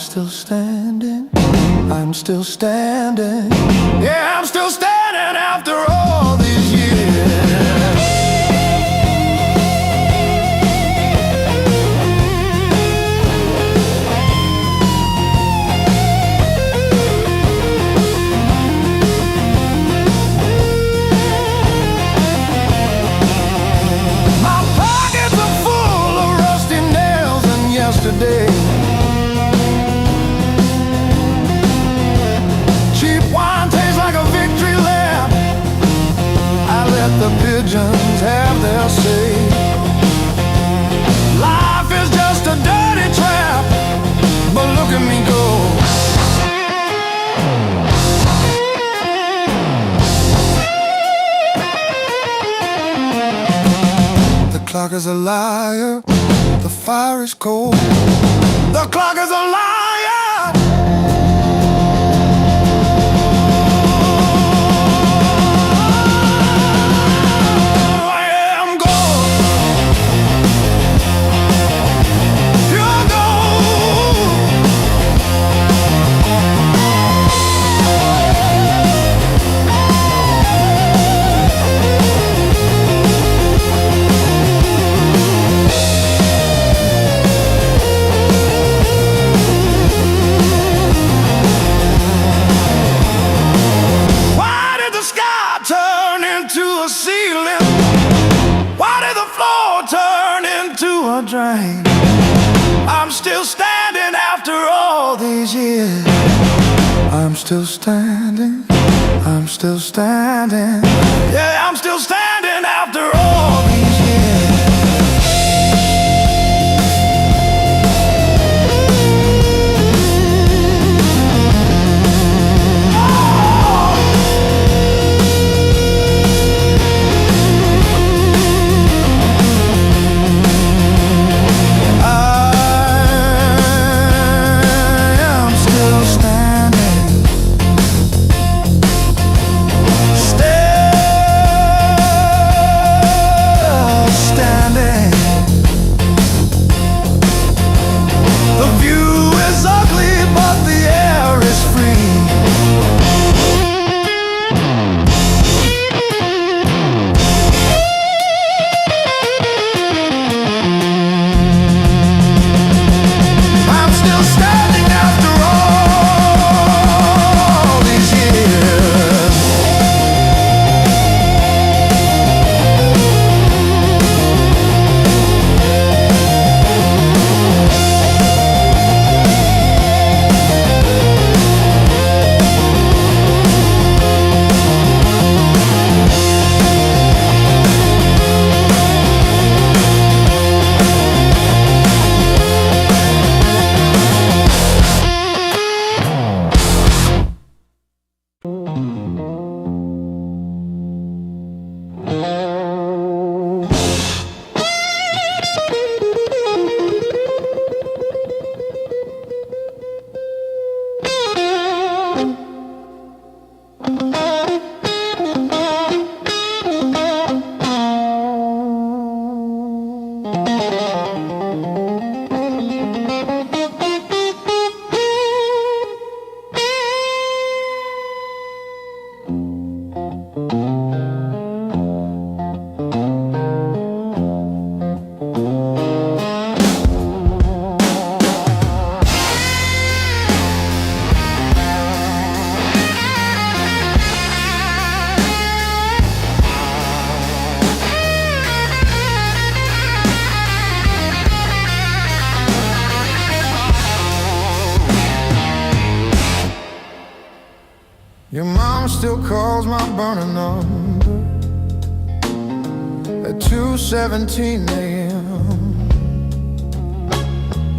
S1: still standing, I'm still standing. Yeah, I'm still standing after all these years. My pockets are full of rusty nails and yesterday. The pigeons have their say. Life is just a dirty trap, but look at me go. The clock is a liar, the fire is cold. The clock is a liar. Drain. I'm still standing after all these years. I'm still standing, I'm still standing. Yeah, I'm still standing after all these years. Your mom still calls my burner number at 2:17 a.m.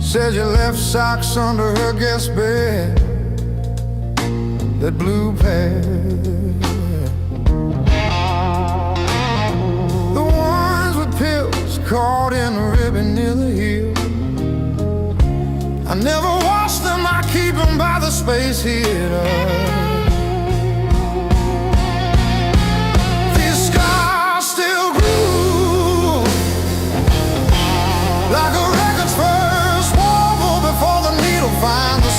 S1: Said you left socks under her guest bed, that blue pair, the ones with pills caught in a ribbon near the heel. I never wash them, I keep them by the space heater. Like a record's first wobble before the needle finds the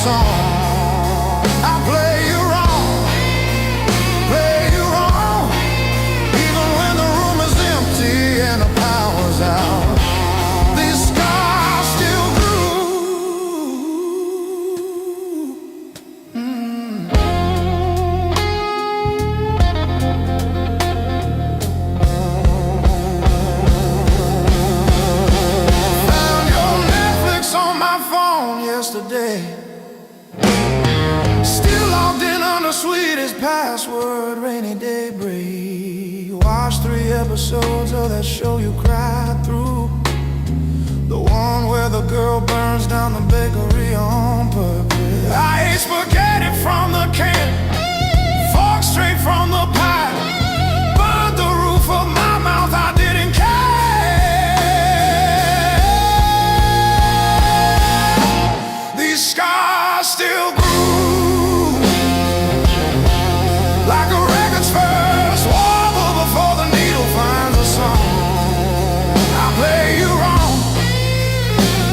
S1: password, rainy day break. Watch 3 episodes of that show you cried through. The one where the girl burns down the bakery on purpose. I ate spaghetti from the can, fork straight from the pie. Burned the roof of my mouth, I didn't care. These scars still grew, like a record's first wobble before the needle finds a song. I play you wrong,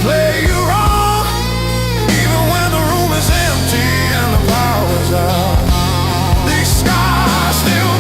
S1: play you wrong, even when the room is empty and the power's out. These scars still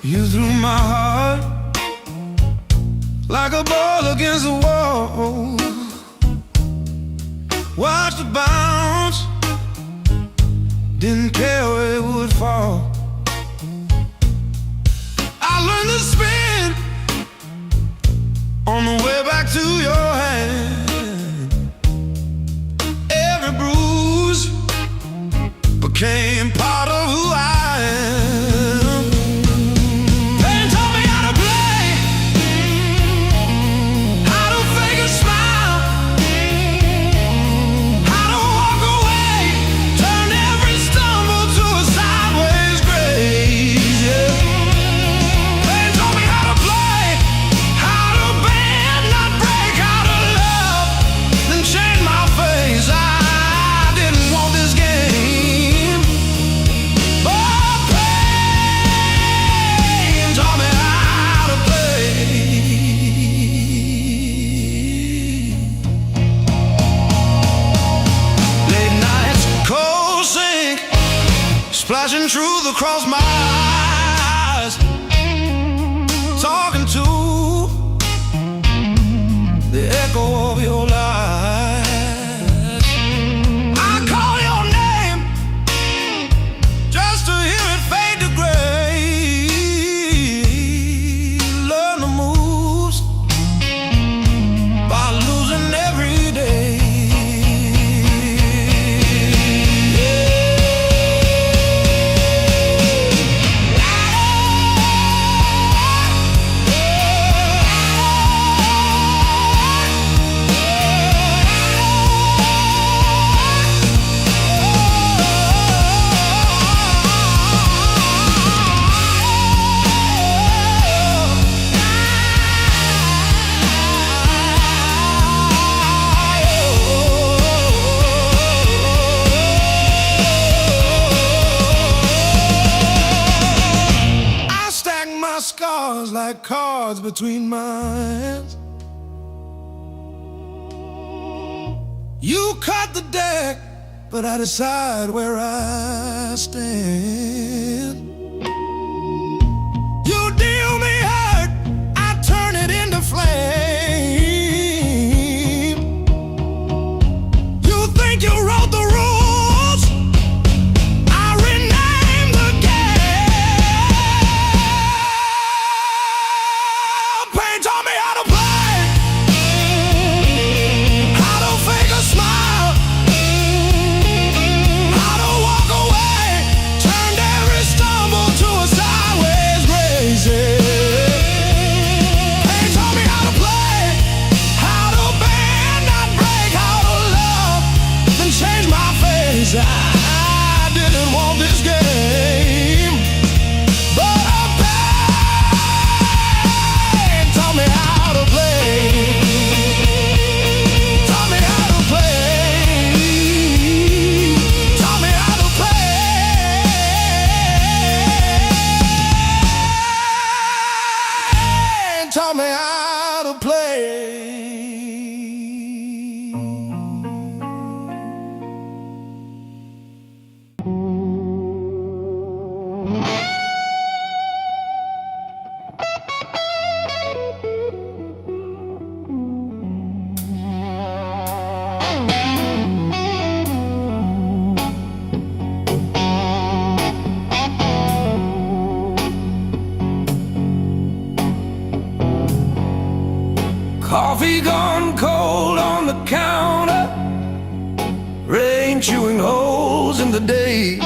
S1: you threw my heart like a ball against the wall. Watched it bounce, didn't care where it would fall. I learned to spin on the way back to your hand. Every bruise became part of who I am. Flashing truth across my eyes, talking to the echo of your lies. I call your name just to hear it fade to gray. Learn the moves by losing every day. cards between my hands. You cut the deck, but I decide where I stand. You deal me hurt, I turn it into flame. You think you wrote the rules, I rename the game. Pain taught me how to play, how to fake a smile, how to walk away, turned every stumble to a sideways grace. Pain taught me how to play, how to bend, not break, how to love, then change my face. I didn't want this game, but pain taught me how to play. Taught me how to play. Taught me how to play. Taught me how to play. Coffee gone cold on the counter, rain chewing holes in the day.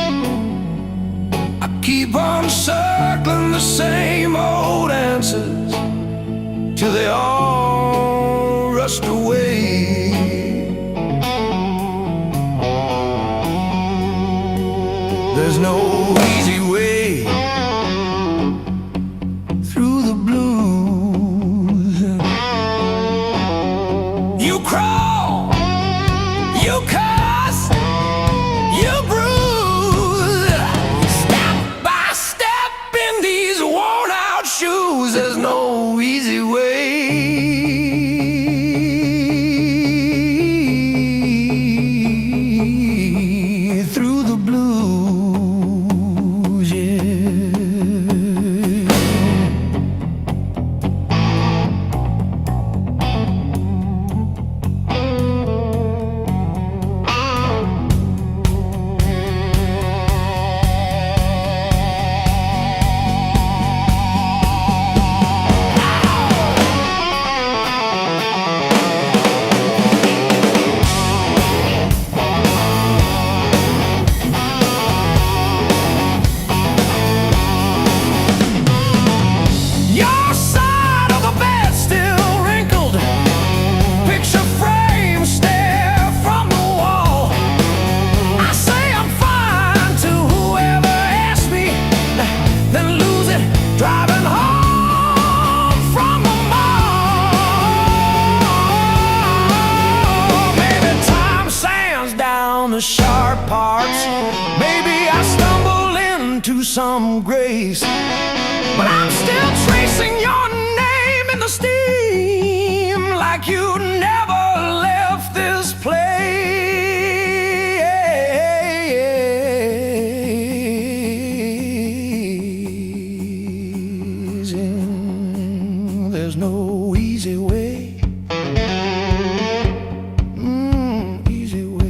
S1: I keep on circling the same old answers till they all rust away. There's no easy way through the blues. You crawl, you cuss, you bruise, step by step in these worn out shoes. There's no easy way through the blues, yeah. Your side of the bed still wrinkled, picture frame stare from the wall. I say I'm fine to whoever asks me, then lose it driving home from the mall. Maybe time sands down the sharp parts, maybe I stumble into some grace, but I'm still tracing your name in the steam like you never left this place. And there's no easy way. Easy way.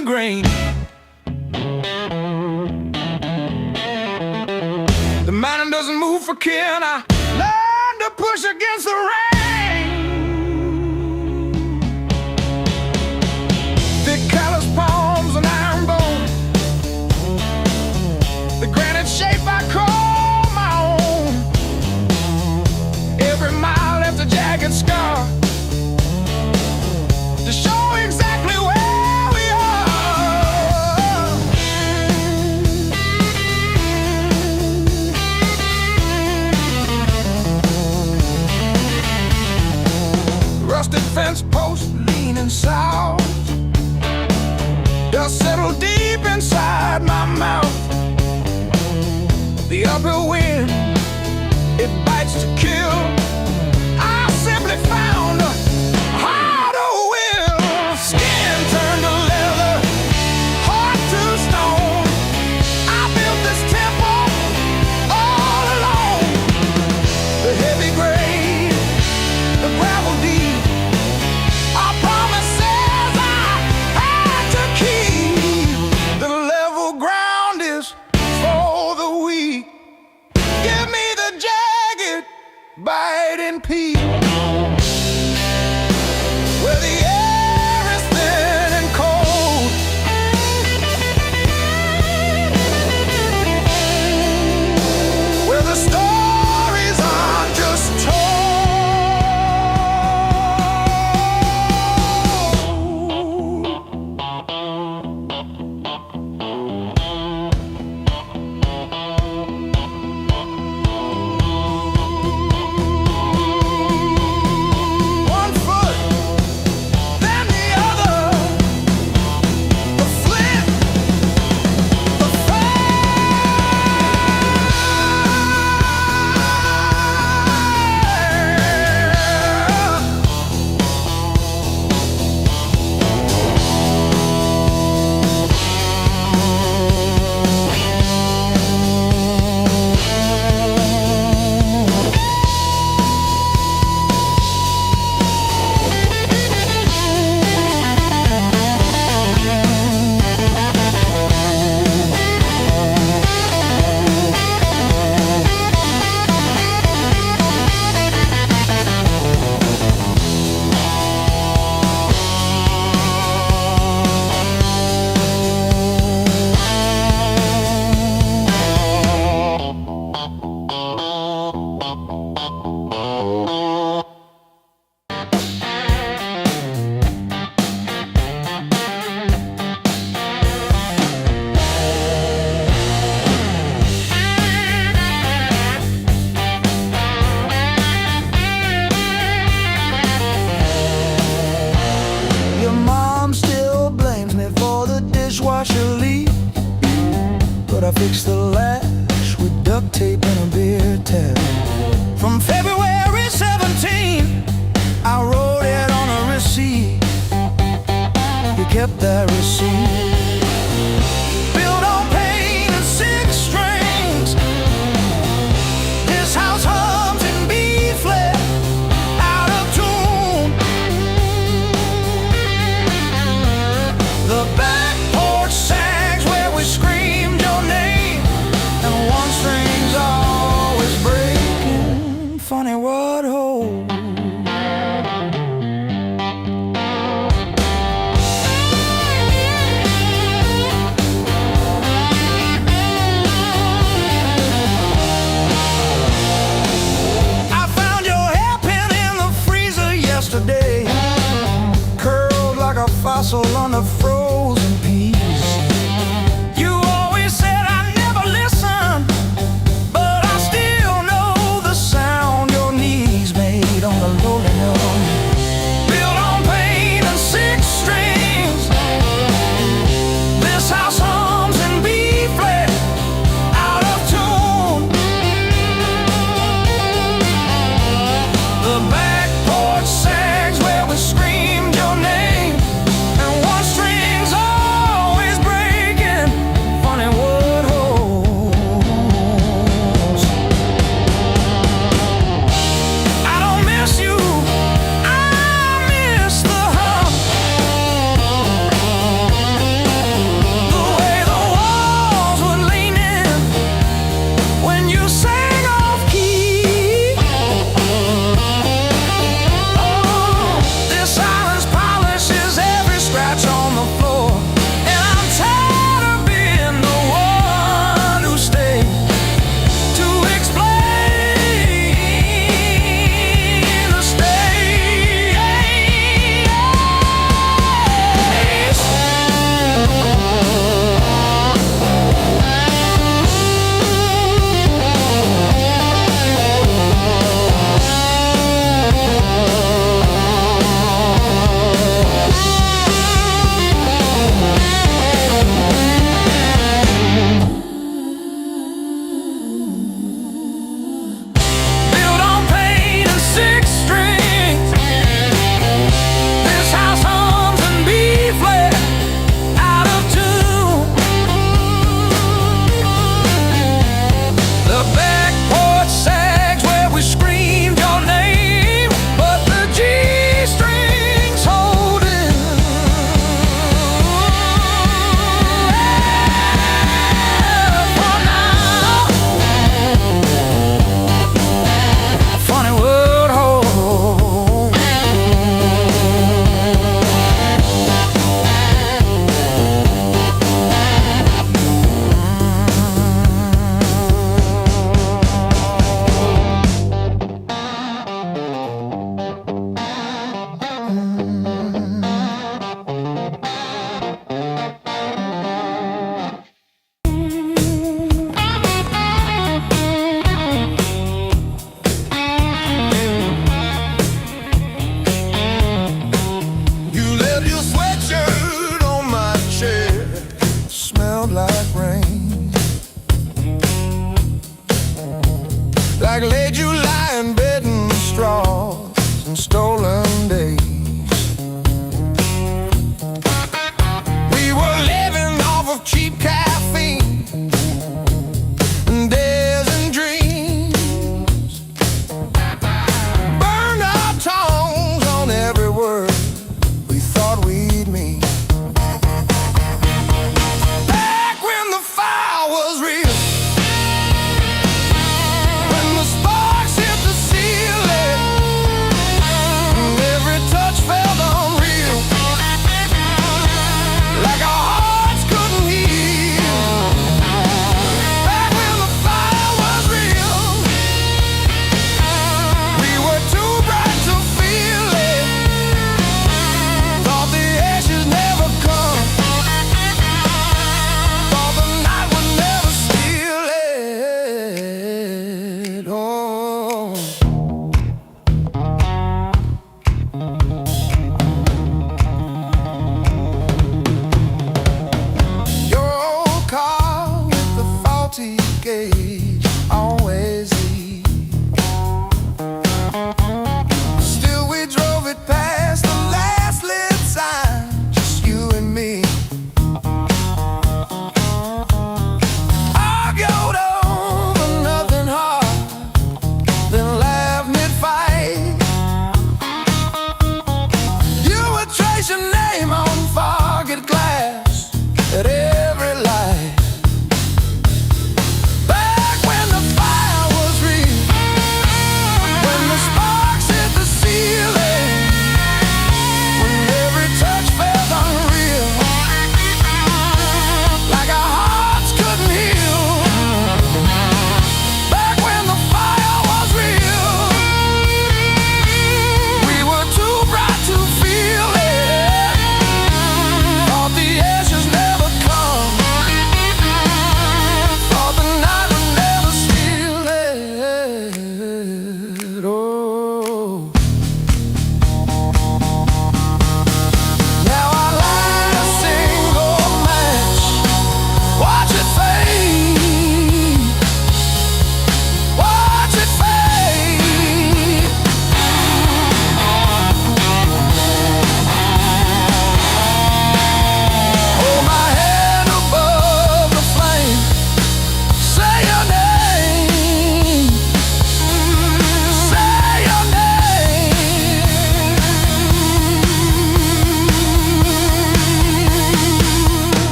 S1: the grain. The mountain doesn't move for kin. I learned to push against the rain. Thick callous palms and iron bone, the granite shape I call my own. Every mile left a jagged scar to show exactly where we are. Rusted fence post leaning south, dust settled deep inside my mouth. The uphill wind, it bites to kill. I simply found a harder will. Skin turned to leather, heart to stone. I built this temple all alone. The heavy grade, the gravel deep, our promises I had to keep. The level ground is for the weak. Give me the jagged, biting peak, where the air is thin and cold, where the stories aren't just told. One foot, then the other, the flint, the Your mom still blames me for the dishwasher leak, but I fixed the latch with duct tape and a beer tap. From February 17, I wrote it on a receipt. You kept that receipt. Built on pain and six strings. This house hums in B flat, out of tune. The back porch sags where we screamed your name, and one string's always breaking. Funny what holds. I found your hairpin in the freezer yesterday, curled like a fossil on the frozen peas. You always said I never listened, but I still know the sound your knees made on the lowly note. Built on pain and six strings. This house hums in B flat, out of tune. The back porch sags where we screamed your name, and one string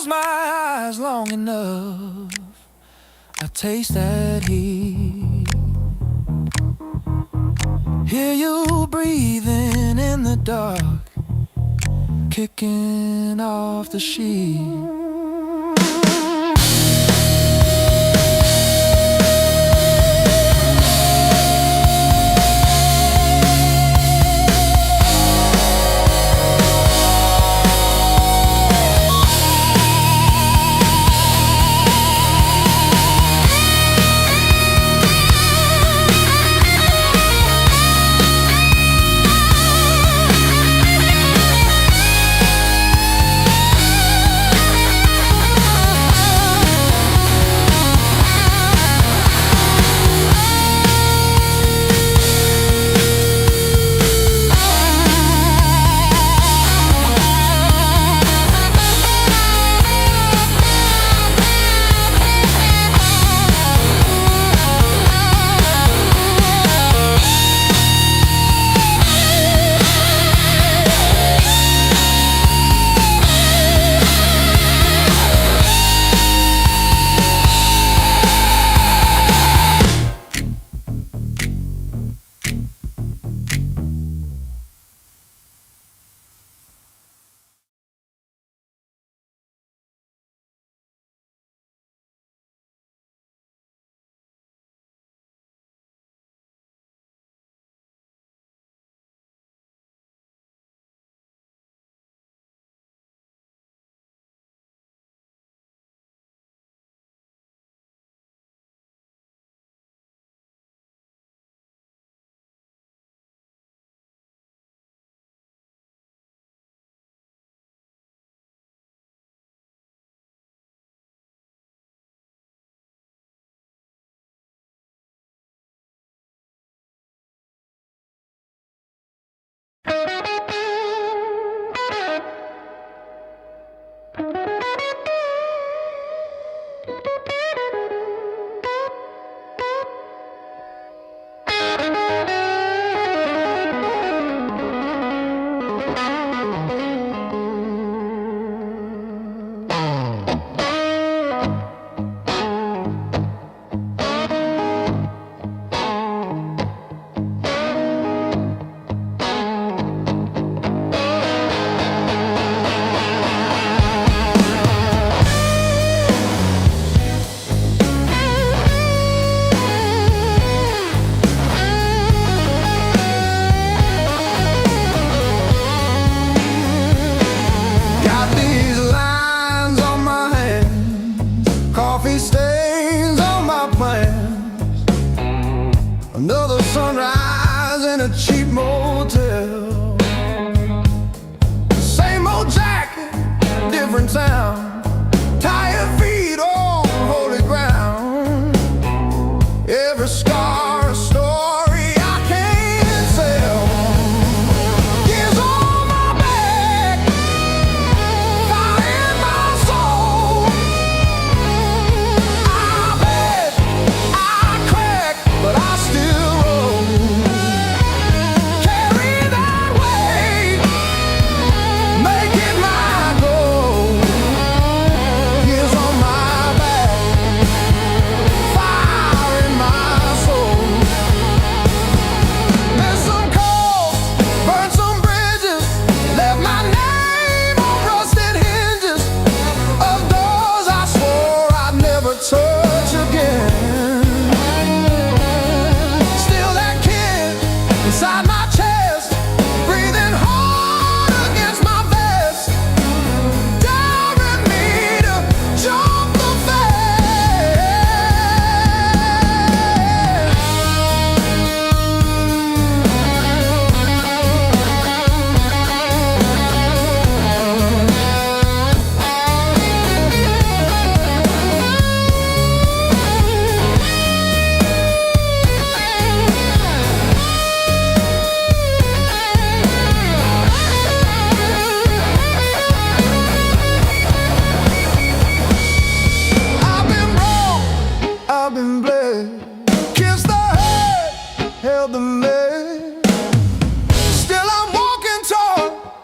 S1: close my eyes long enough, I taste that heat. Hear you breathing in the dark, kicking off the sheet.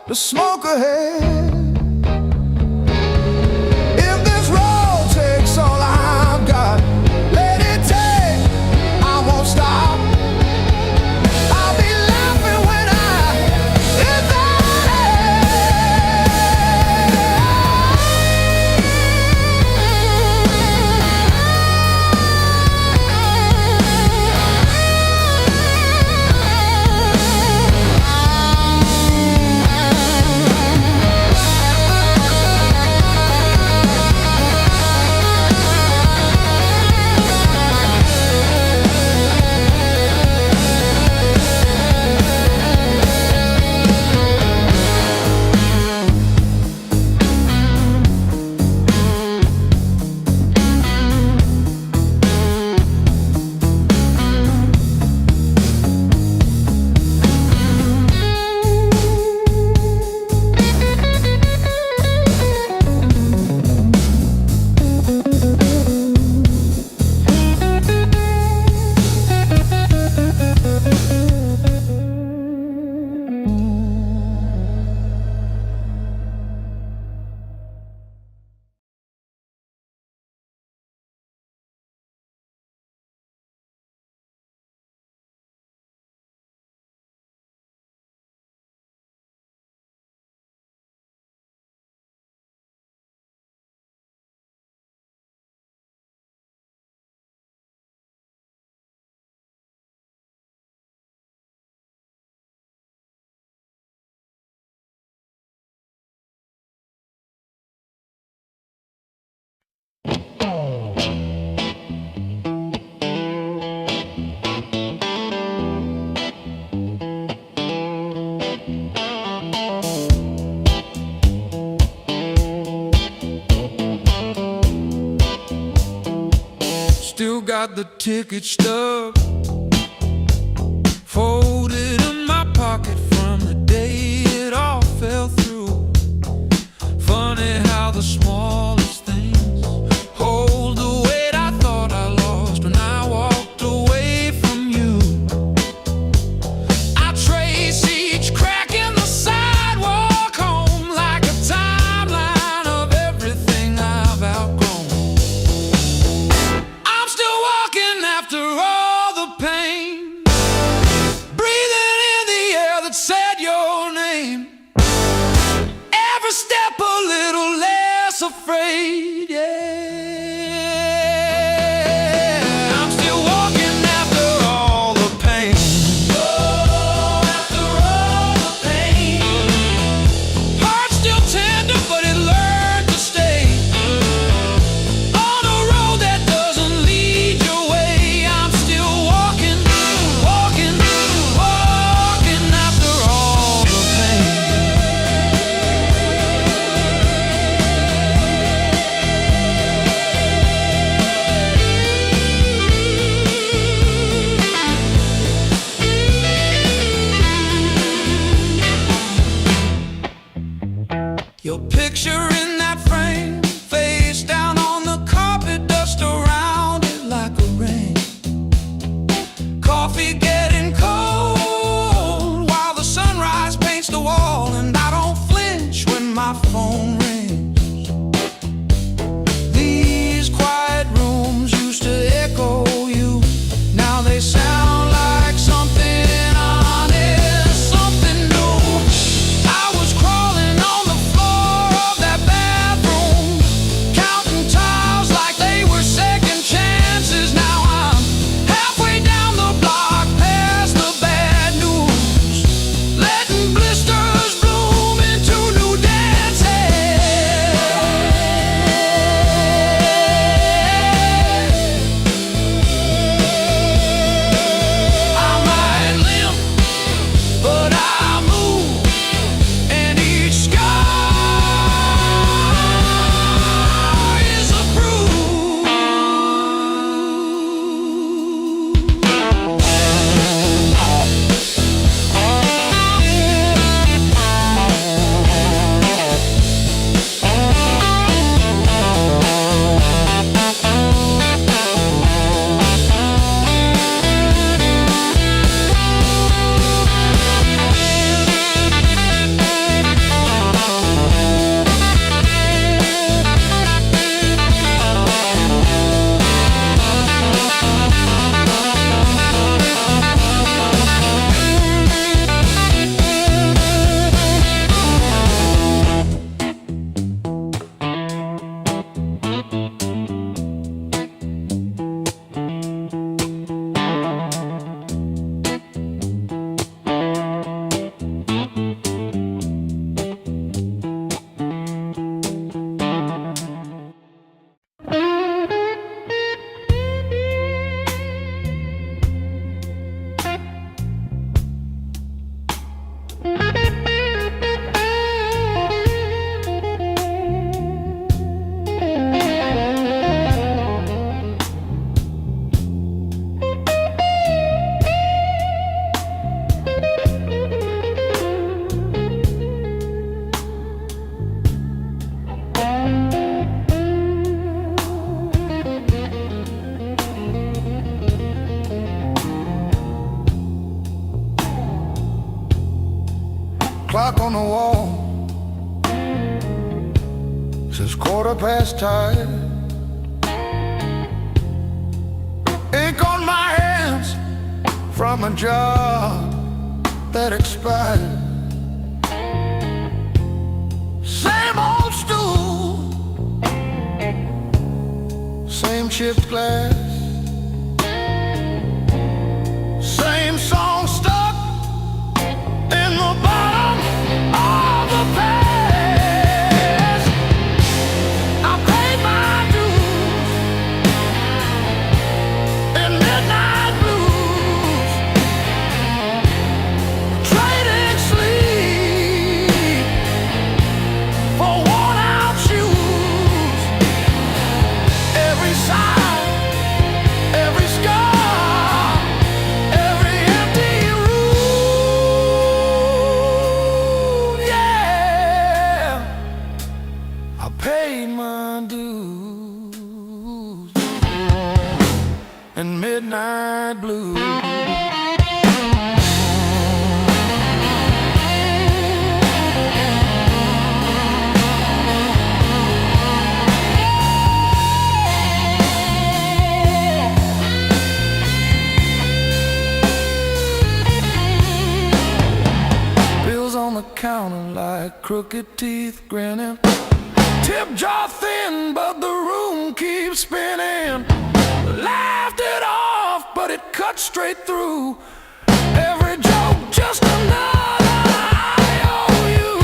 S2: the smoke ahead.
S1: ticket stub folded in my pocket from the day it all fell through. Funny how the smallest things hold the weight I thought I lost when I walked away from you. I trace each crack in the sidewalk home like a timeline of everything I've outgrown. I'm still walking after all the pain, breathing in the air that said your name. Every step a little less afraid, yeah. I'm still walking after all the pain. Oh, after all the pain. Heart still tender, but it learned to stay on a road that doesn't lead your way. I'm still walking, walking, walking after all the pain. Your picture in that frame, face down on the carpet, dust around it like a rain. Coffee getting cold while the sunrise paints the wall, and I don't flinch when my phone rings. These quiet rooms used to echo you, now they sound like something honest, something new. I was crawling on the floor of that bathroom, counting tiles like they were second chances. Now I'm halfway down the block, past the bad news, letting blisters bloom into new dances. I might limp, but I move, and each scar is a bruise. Clock on the wall says 10:15. Ink on my hands from a job that expired. Same old stool, same chipped glass, same song stuck in the bottom of the past. I paid my dues in midnight blues, trading sleep for worn out shoes. Every sigh midnight blue. Bills on the counter like crooked teeth grinning. Tip jar thin, but the room keeps spinning. Laughed it off, but it cut straight through. Every joke just another IOU.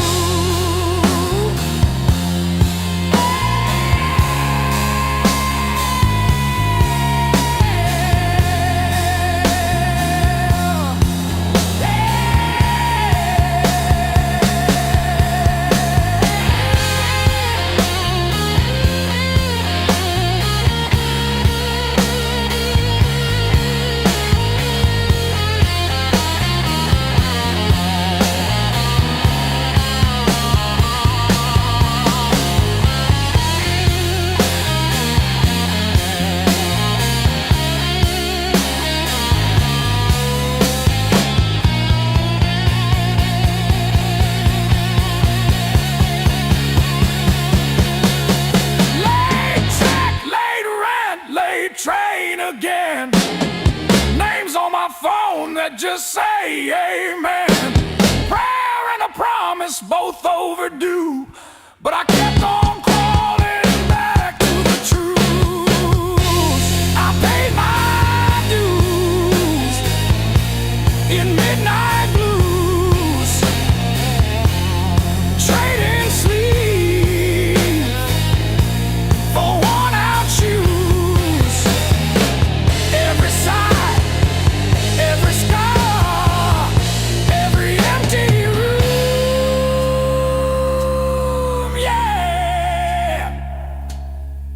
S1: Train again. Names on my phone that just say amen. Prayer and a promise, both overdue, but I kept on crawling back to the truth. I paid my dues in midnight blues, trading sleep for worn-out shoes. Every sigh, every scar, every empty room, yeah.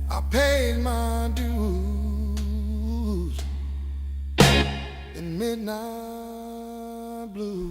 S1: I paid my dues in midnight blue.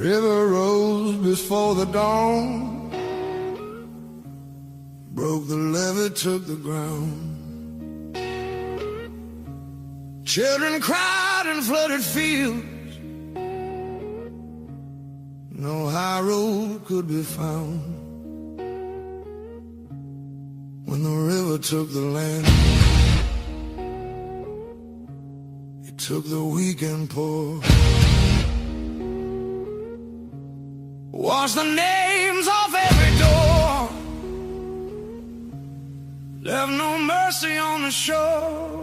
S1: River rose before the dawn, broke the levee, took the ground. Children cried in flooded fields, no high road could be found. When the river took the land, it took the weak and poor. Wash the names off every door, left no mercy on the shore.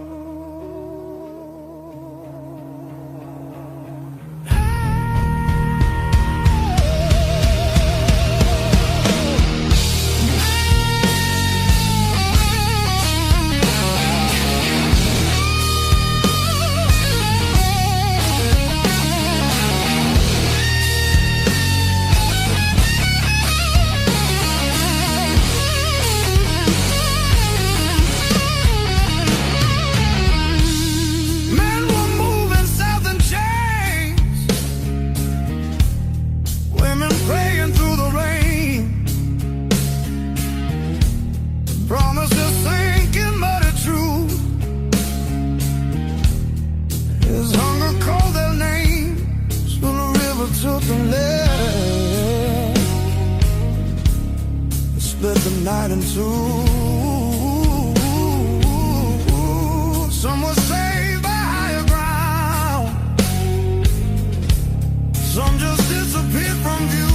S1: took the lead and split the night in two. Some were saved by higher ground, some just disappeared from view.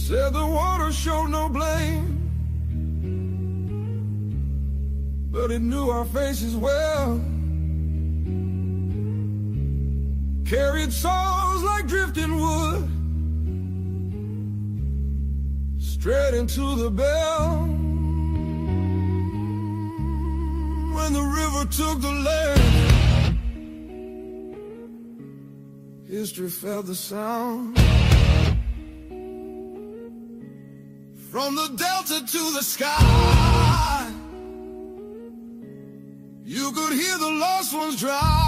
S1: Said the water showed no blame, but it knew our faces well. Carried souls like drifting wood straight into the bell. When the river took the land, history felt the sound. From the delta to the sky, you could hear the lost ones drown.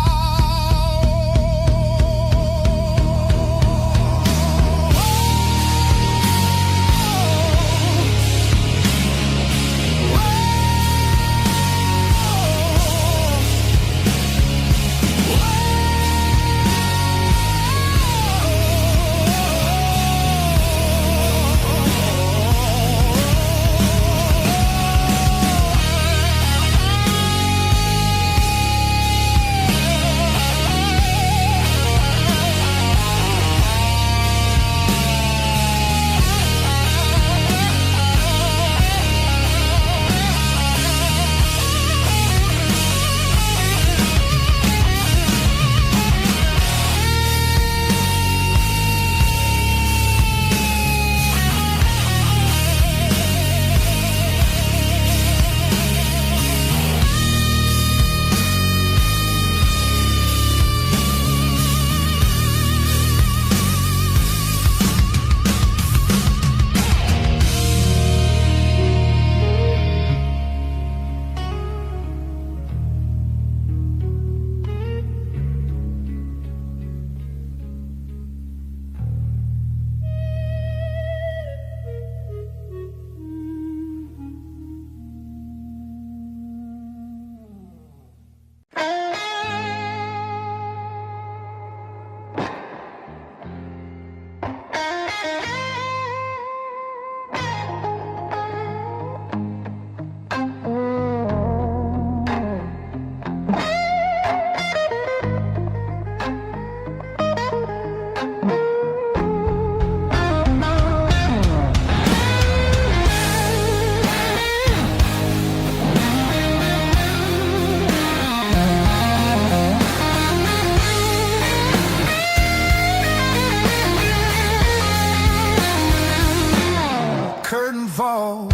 S1: Fall,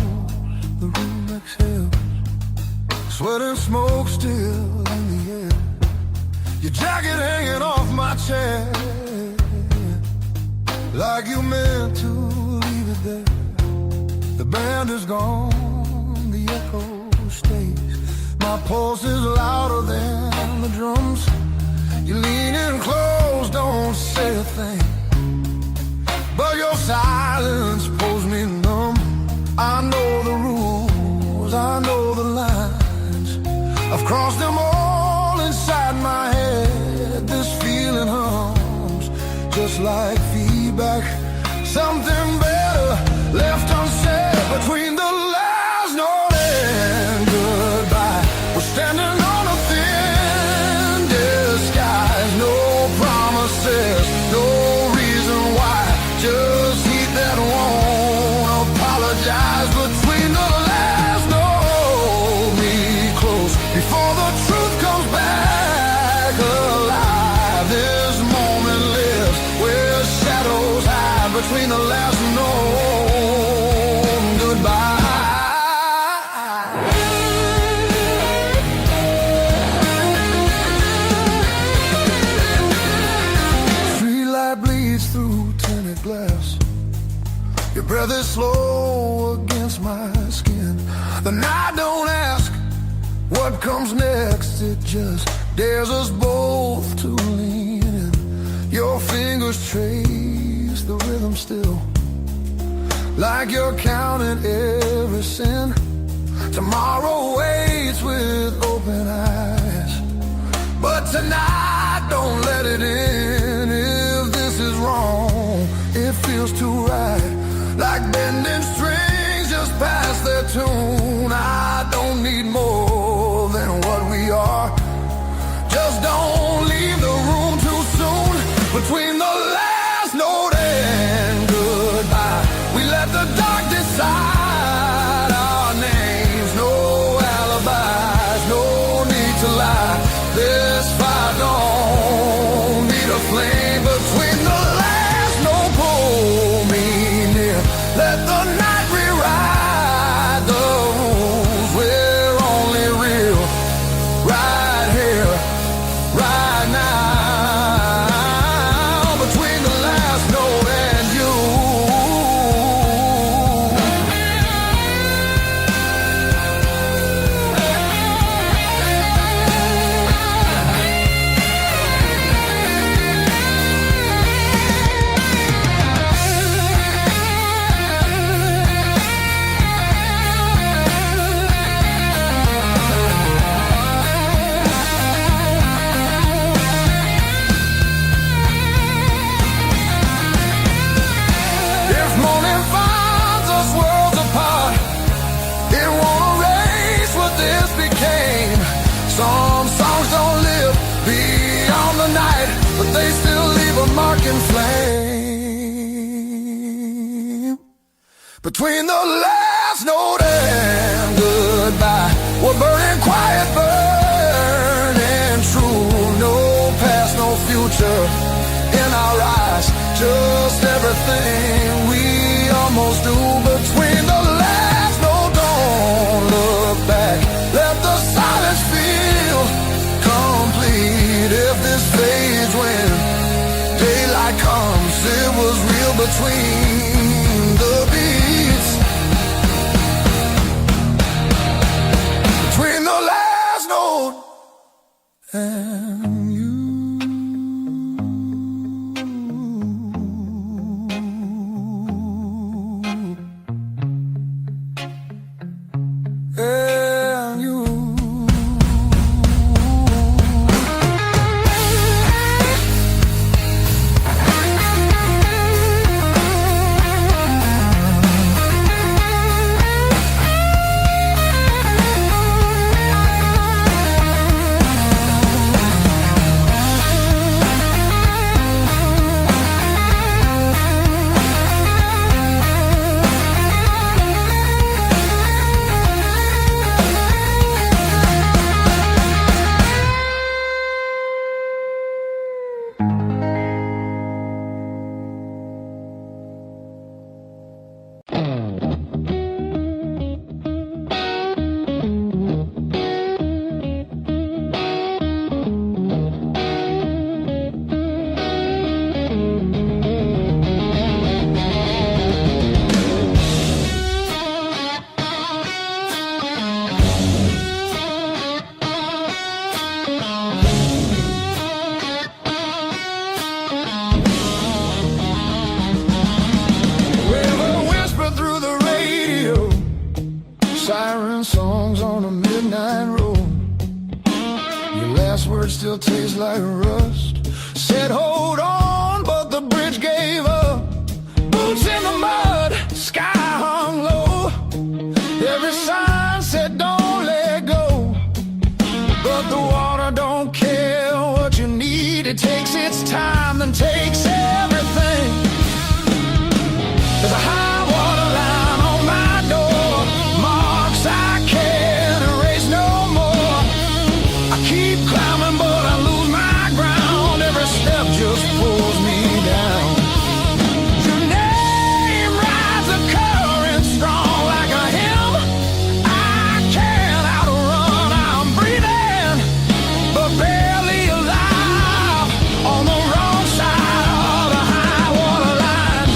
S1: the room exhales, sweat and smoke still in the air. Your jacket hanging off my chair, like you meant to leave it there. The band is gone, the echo stays. My pulse is louder than the drums. You lean in close, don't say a thing, but your silence pulls me numb. crossed them all inside my head. This feeling hums just like feedback. Something better left unsaid between the last note and goodbye. We're standing on a thin disguise. No promises, no reason why. Just heat that won't apologize. Between the last note, me close before the truth comes back alive. This moment lives where shadows hide. Between the last note and goodbye. Street light bleeds through tinted glass. Your breath is slow against my skin. The night don't ask what comes next. It just dares us both to lean in. Your fingers trace the rhythm still, like you're counting every sin. Tomorrow waits with open eyes, but tonight don't let it in. If this is wrong, it feels too right, like bending strings just past their tune. I don't need more than what we are. Just don't leave the room too soon. Between the last note and goodbye, we let the dark decide our names. No alibis, no need to lie. This fire don't need a flame. Between the last note, pull me near. Let the night rewrite the rules. We're only real right here, right now. Between the last note and you. If morning finds us worlds apart, it won't erase what this became. Some songs don't live beyond the night, but they still leave a mark in flame. Between the last note and goodbye, we're burning quiet, burning true. No past, no future in our eyes. Just everything we almost do. Between the last note, don't look back. Let the silence feel complete. If this fades when daylight comes, it was real between the beats. Between the last note and you. And you. bridge still tastes like rust. Said hold on, but the bridge gave up. Boots in the mud, sky hung low. Every sign said don't let go, but the water don't care what you need. It takes its time, then takes everything. There's a high water line on my door, marks I can't erase no more. I keep climbing but I lose my ground. Every step just pulls me down. Your name rides a current strong like a hymn. I can't outrun, I'm breathing but barely alive on the wrong side of the high water line.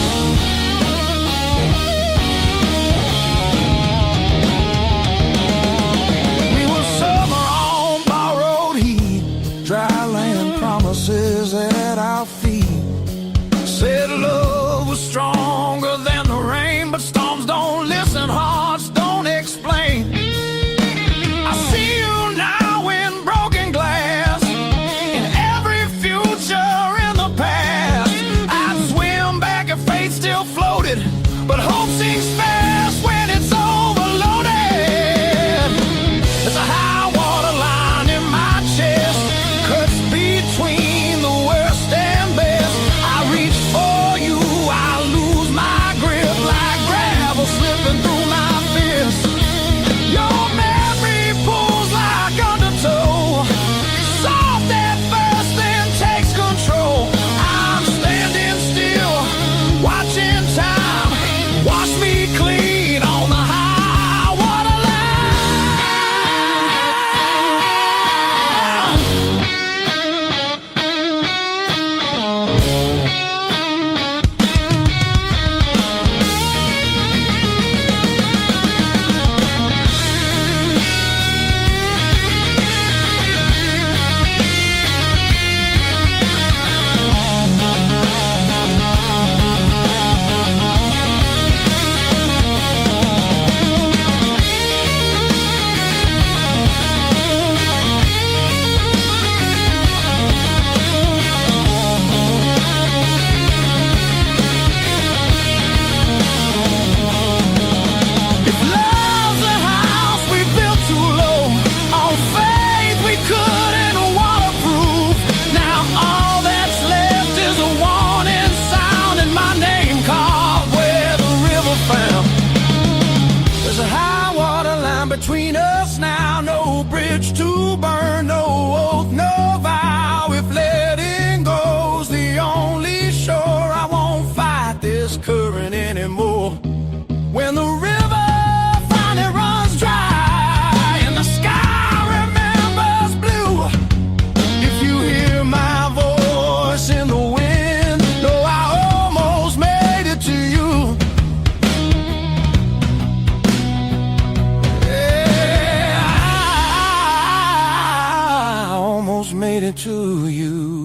S1: We were summer on borrowed heat, dry land promises at our feet. Said love was stronger than the rain, but storms don't listen, hearts don't explain. I see you now in broken glass, in every future in the past. I'd swim back if fate still floated, but hope sinks fast when it's overloaded. There's a high water line in my chest, cuts between the worst and best. I reach for you, I lose my grip like gravel slipping through my fist. Your memory pulls like undertow, soft at first then takes control. I'm standing still, watching time wash me clean on the high water line. If love's a house we built too low, on faith we couldn't waterproof. Now all that's left is a warning sound and my name carved where the river found. There's a high water line between us now, no bridge to burn, no oath, no vow. If letting go's the only shore, I won't fight this current anymore. When the river finally runs dry and the sky remembers blue, if you hear my voice in the wind, know I almost made it to you. Yeah, I almost made it to you.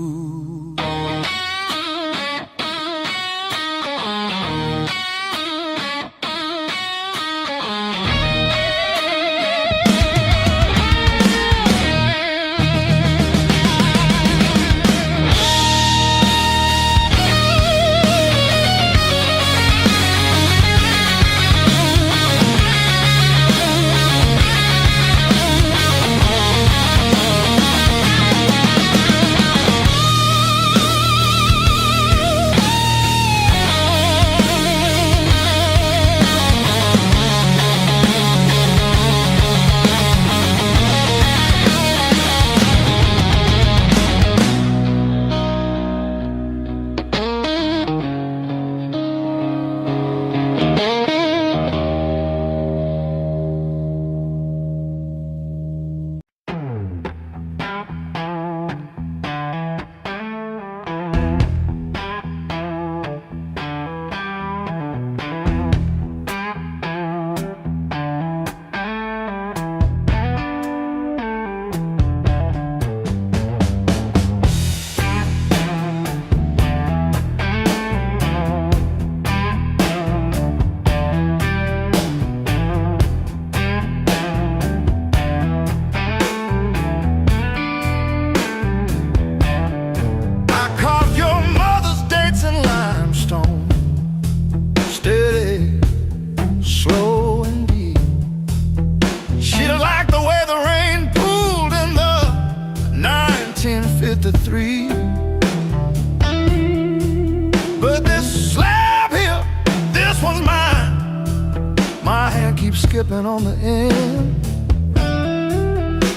S1: keep skipping on the end.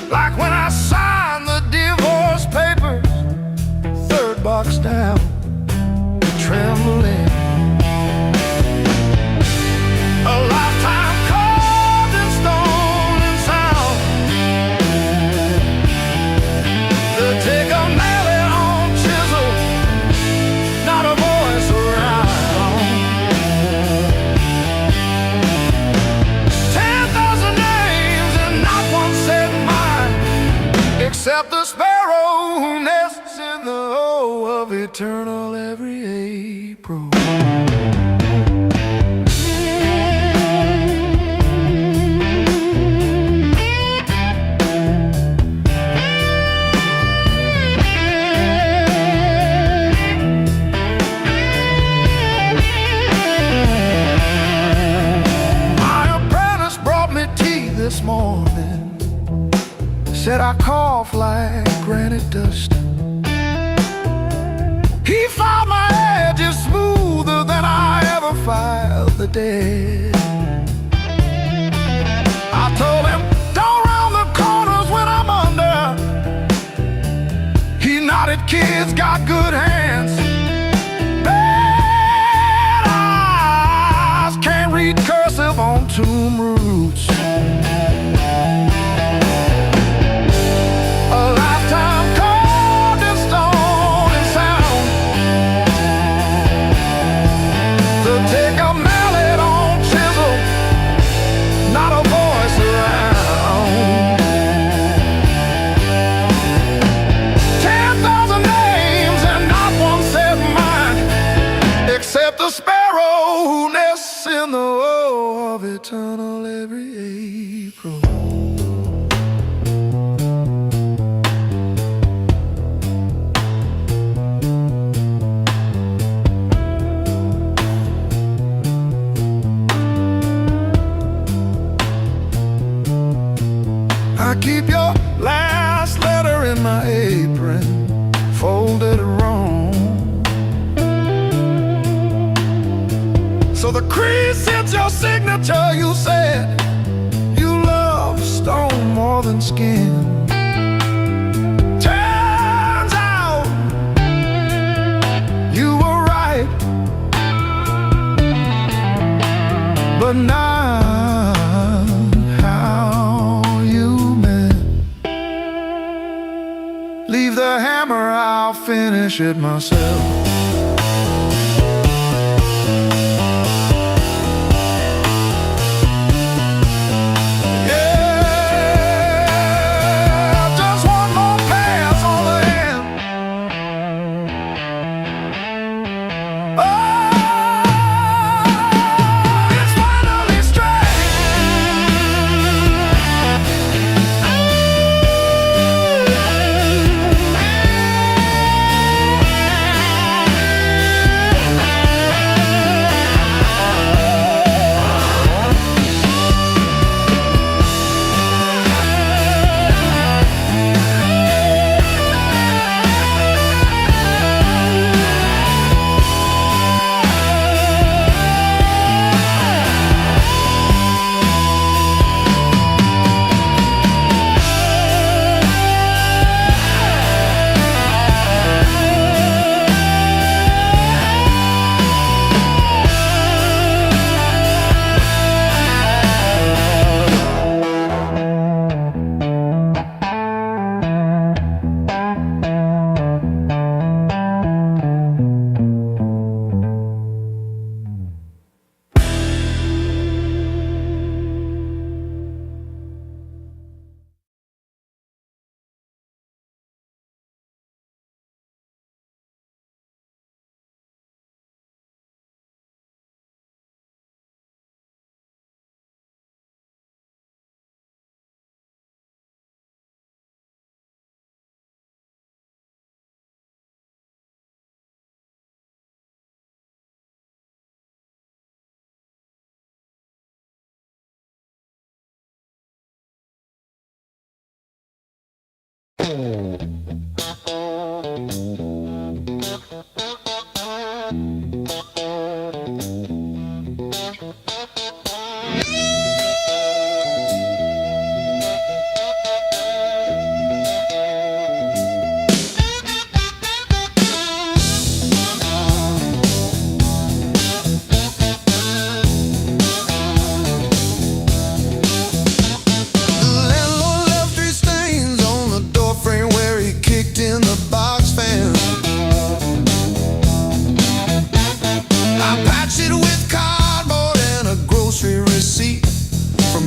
S1: Like when I signed the divorce papers, third box down, trembling. A lifetime carved in stone and sound. They take a mallet on chisel, not a voice around. 10,000 names and not one said mine, except the sparrow who nests in the O of eternal every April. This morning said I cough like granite dust. He filed my edges smoother than I ever filed the dead. I told him, don't round the corners when I'm under. He nodded, kids got good hands. Bad eyes can't read cursive on tomb roots. The sparrow who nests in the O of eternal every April. I keep your last letter in my apron, folded wrong. So the crease hits your signature. You said you love stone more than skin. Turns out you were right, but not how you meant. Leave the hammer, I'll finish it myself.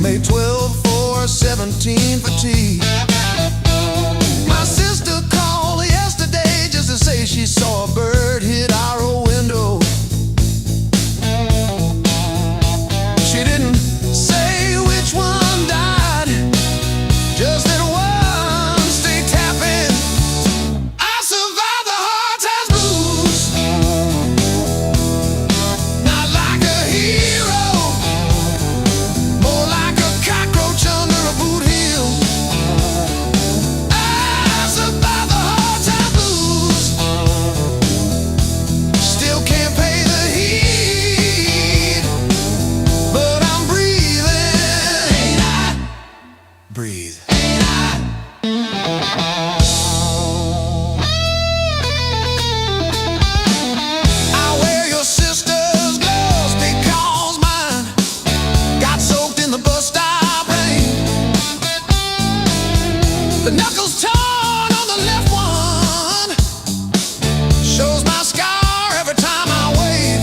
S1: May 12 for 17 for tea. My sister called yesterday just to say she saw a bird hit our old window. She didn't say which one died, just that one stayed tapping. I survived the hard times blues, not like a hero, more like a cockroach under a boot heel. I survived the hard times blues, still can't pay the heat, but I'm breathing. Ain't I? Breathe. I wear your sister's gloves because mine got soaked in the bus stop rain. The knuckles torn on the left one shows my scar every time I wave.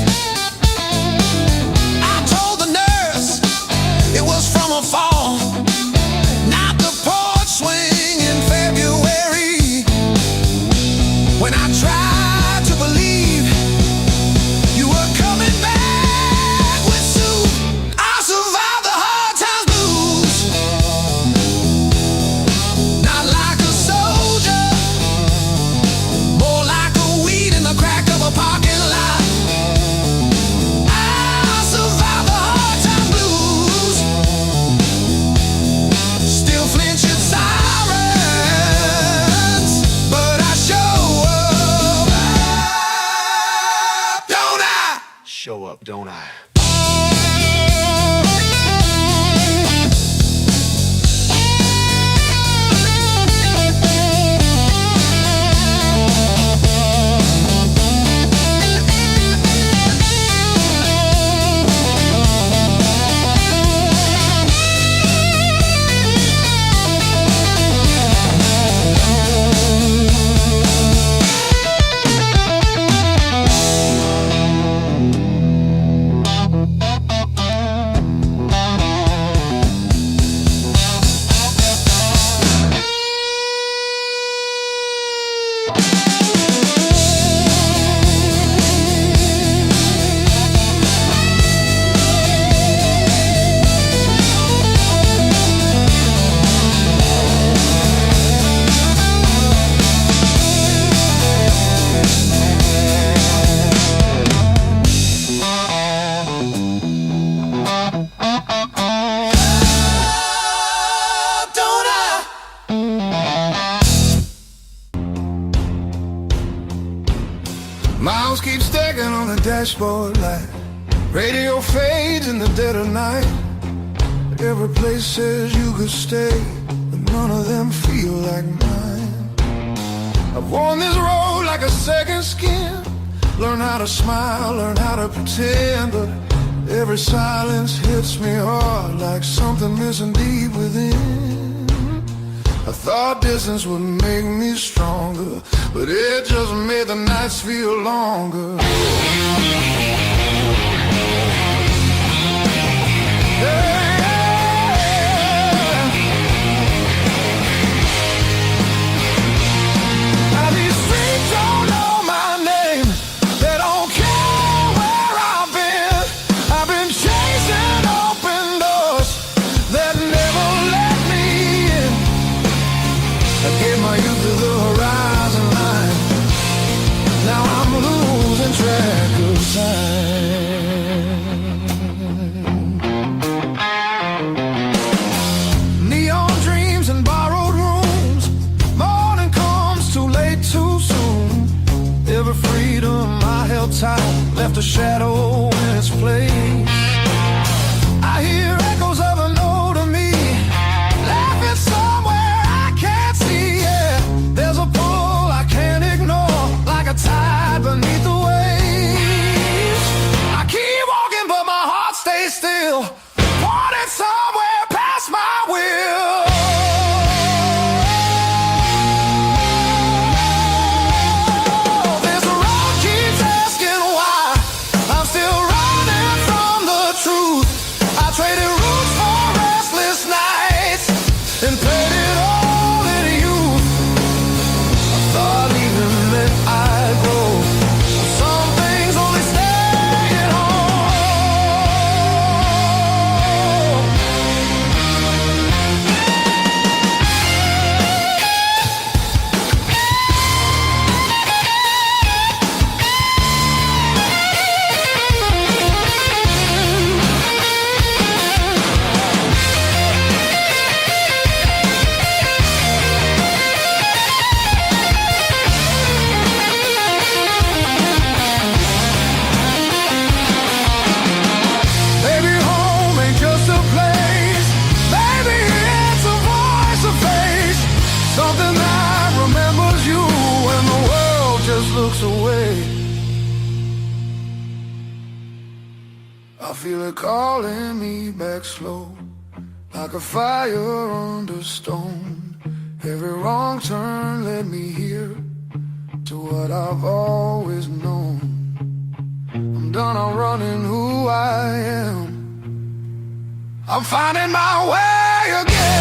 S1: I told the nurse it was from a fall, not the porch swing in February. When I tried to believe you were coming back with soup, I survived the hard times blues, not like a soldier, more like a weed in the crack of a parking lot. I survived the hard times blues, still flinch at sirens, but I show up, don't I? Show up, don't I? Don't I? Miles keep stacking on the dashboard light. Radio fades in the dead of night. Every place says you could stay, but none of them feel like mine. I've worn this road like a second skin. Learn how to smile, learn how to pretend, but every silence hits me hard like something missing deep within. I thought distance would make me stronger, but it just made the nights feel longer. Now these streets don't know my name, they don't care where I've been. I've been chasing open doors that never let me in. I gave my youth to the horizon line, now I'm losing track of time. Neon dreams and borrowed rooms, morning comes too late too soon. Every freedom I held tight left a shadow in its place. I hear echoes of an older me laughing somewhere I can't see. Yeah, there's a pull I can't ignore, like a tide beneath the waves. I keep walking, but my heart stays still, wanting somewhere past my will. This road keeps asking why I'm still running from the truth. I traded roots for restless feel it calling me back slow, like a fire under stone. Every wrong turn led me here to what I've always known. I'm done, I'm running who I am. I'm finding my way again.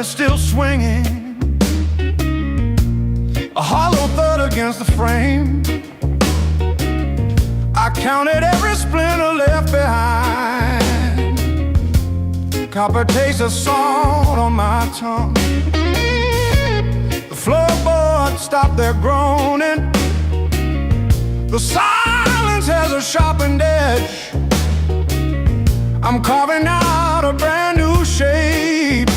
S1: Still swinging, a hollow thud against the frame. I counted every splinter left behind. Copper taste of salt on my tongue. The floorboards stopped their groaning. The silence has a sharpened edge. I'm carving out a brand new shape,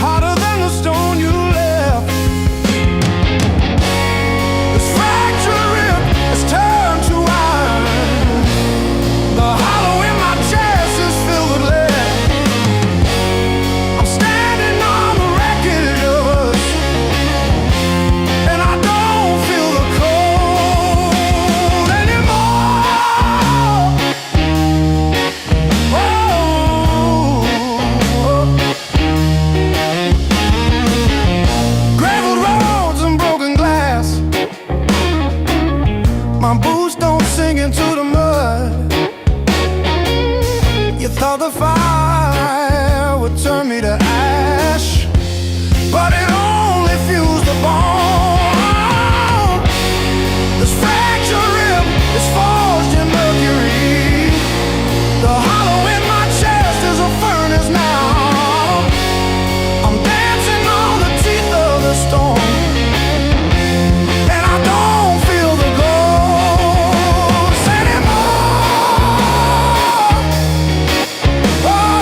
S1: harder than the stone you left. This fractured rib has turned to iron. The hollow in my chest is filled with lead. I'm standing on the wreckage of us, and I don't feel the cold anymore. Graveled roads and broken glass. My boots don't sink into the mud. You thought the fire would turn me to ash, but it only fused the bone. This fractured rib is forged in mercury. The hollow in my chest is a furnace now. I'm dancing on the teeth of the storm, and I don't feel the ghost anymore. Oh,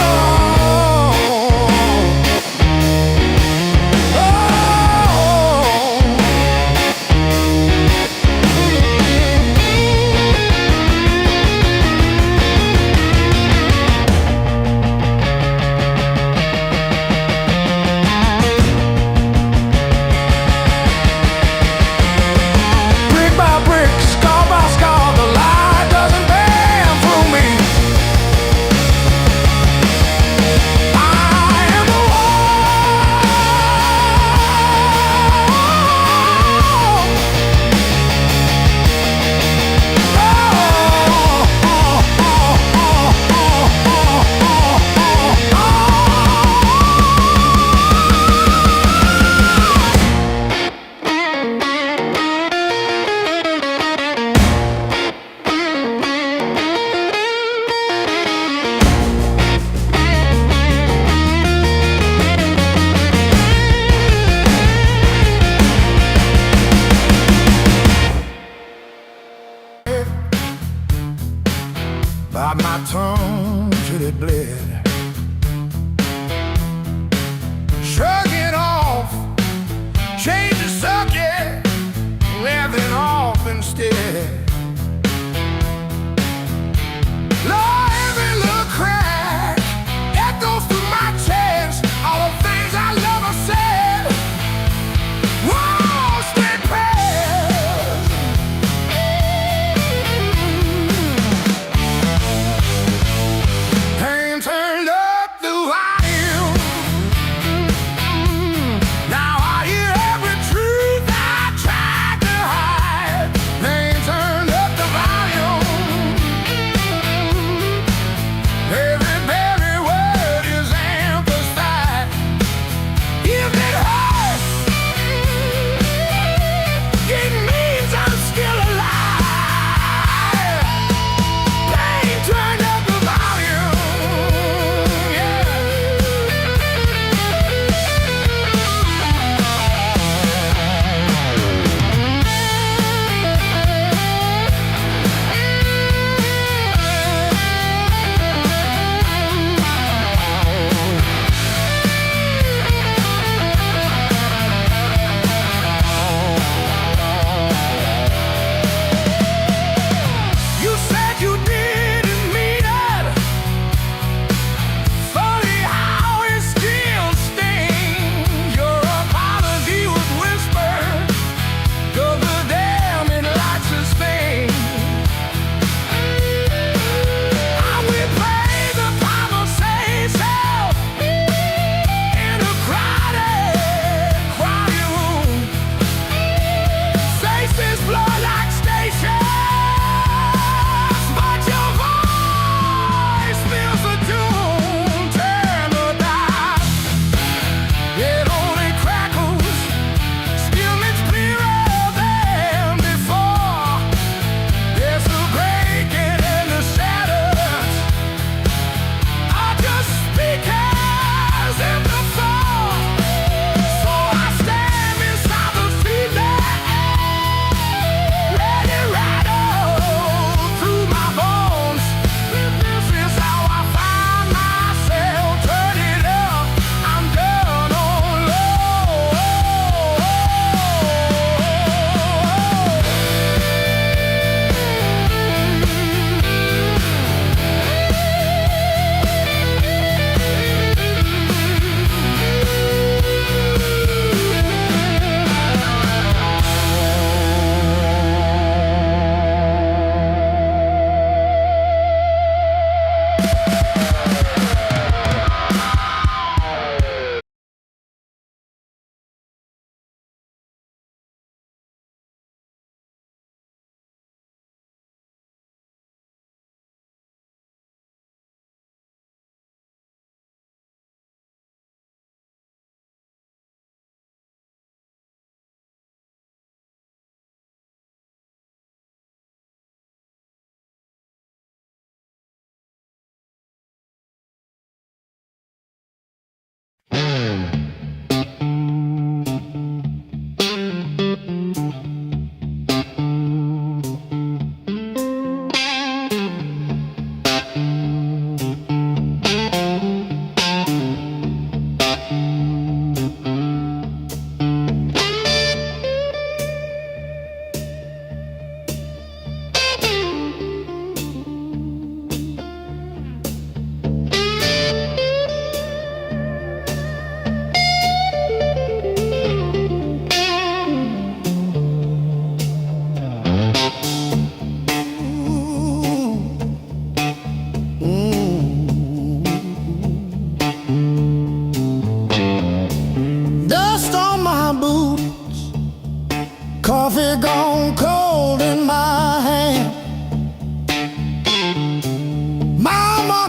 S1: brick by brick, scar by scar, the light doesn't bend through me. I am the by my tongue till it bled. Shrug it off, change the subject, laughing off instead. Lord, every little crack echoes through my chest. All the things I love I said. Whoa, stay past.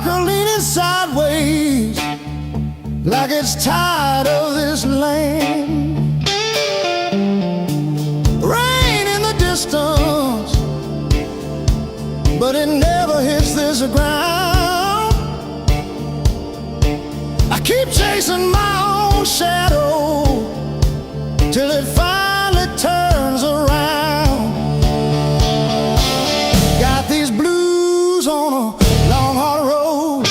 S1: car leaning sideways, like it's tired of this land. Rain in the distance, but it never hits this ground. I keep chasing my own shadow till it finally turns around. Got these blues on a long hard road.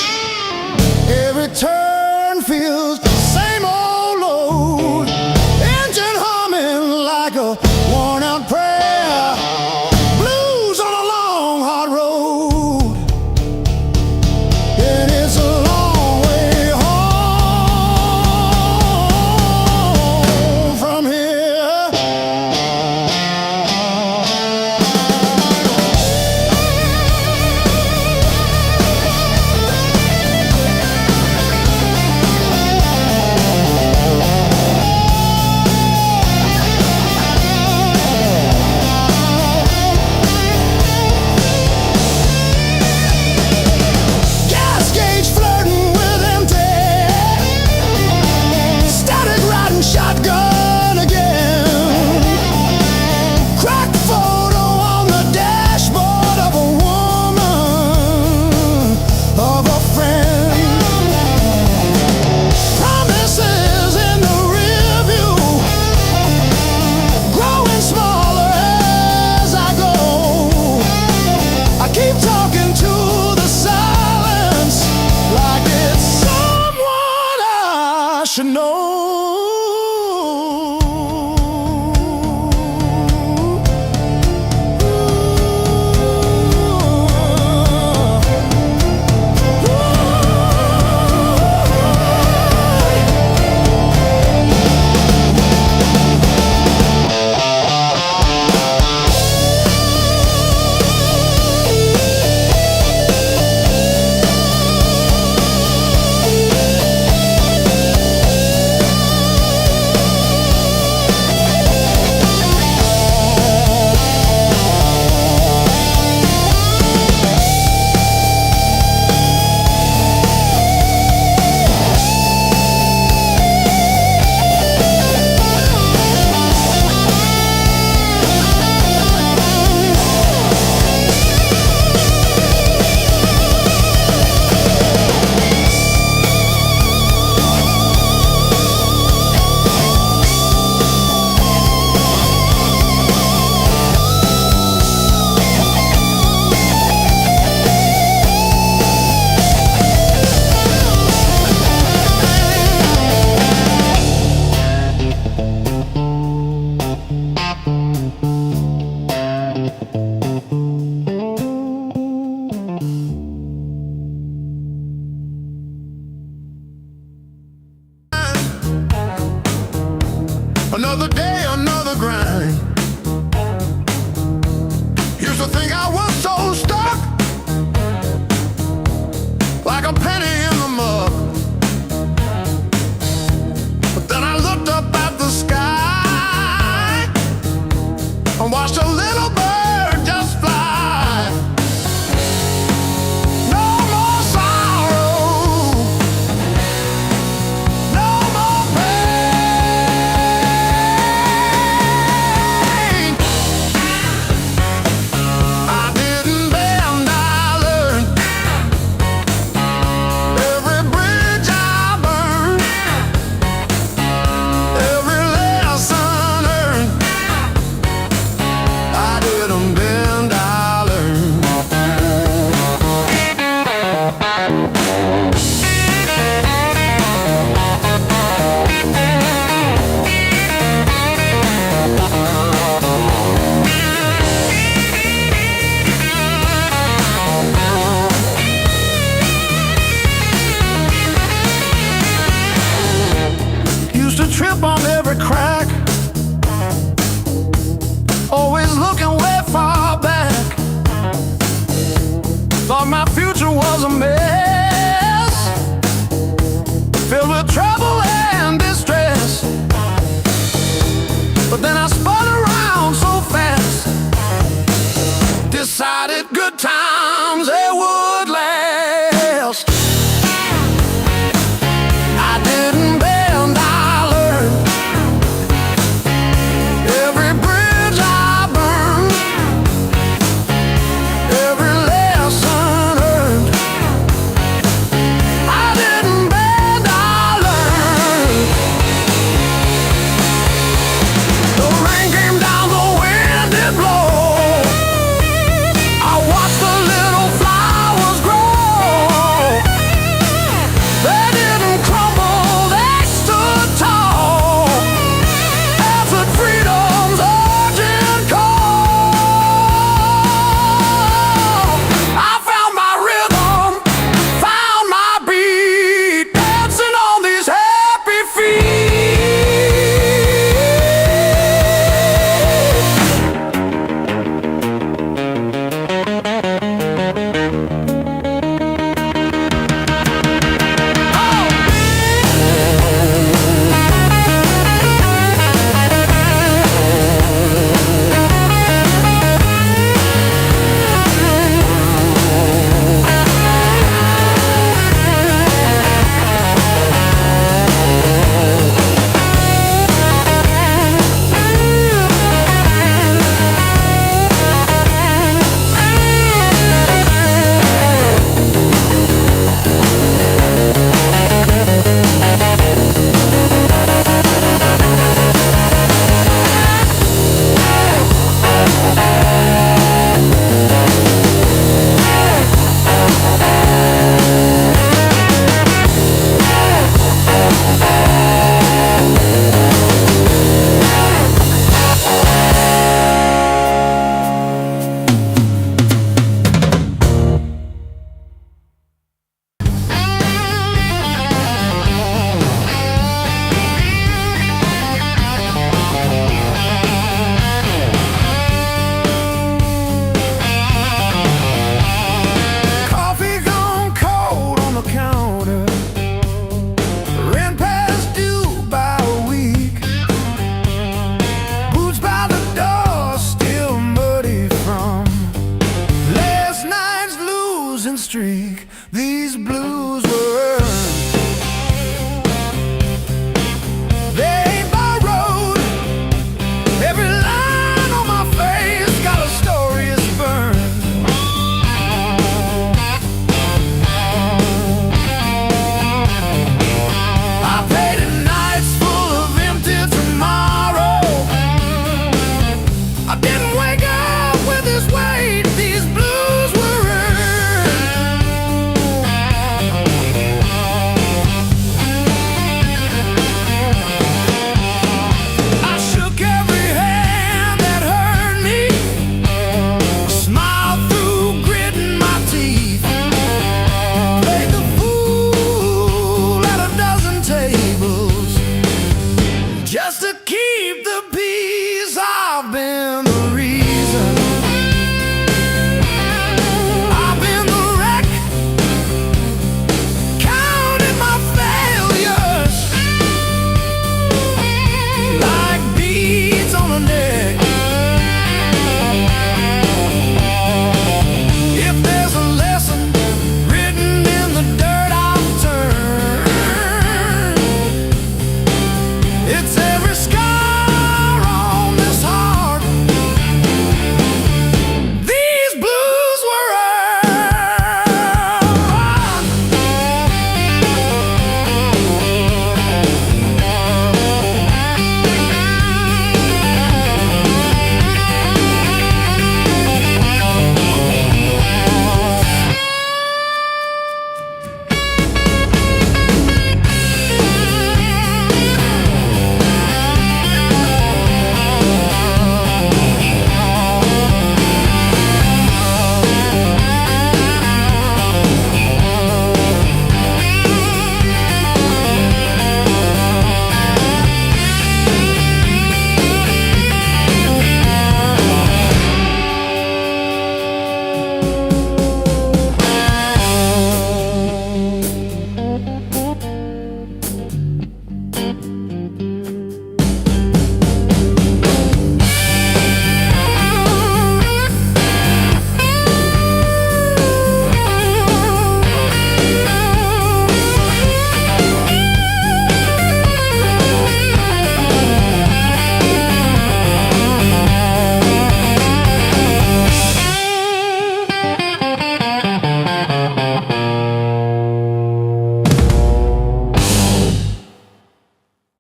S1: Every turn feels the same old load. Engine humming like a worn out prayer. Blues on a long hard road. And it's a long way home from here. Gas gauge flirting with empty. Started riding shotgun again. Cracked photo on the dashboard of a woman, of a friend. Promises in the rear view, growing smaller as I go. I keep talking to the silence like it's someone I should know. Another day, another grind. Used to think I was so stuck, like a penny in the mug. But then I looked up at the sky and watched a little bird just fly. No more sorrow, no more pain. I didn't bend, I learned. Every bridge I burned, every lesson earned. I didn't bend, I learned. Used to trip on every crack, always looking way far back. Thought my future was a mess, filled with trouble and distress. But then I spun around so fast, decided good times they would last. losing streak. These blues were earned. They ain't borrowed. Every line on my face got a story it's burned. I painted nights full of empty tomorrow. I didn't wake up with this weight. These blues were I shook every hand that hurt me. Smiled through gritting my teeth. Played the fool at a dozen tables just to keep the peace. I've been the reason. I've been the wreck. Counting my failures like beads on a neck. If there's a lesson written in the dirt I've turned, it's every scar on this heart. These blues were earned.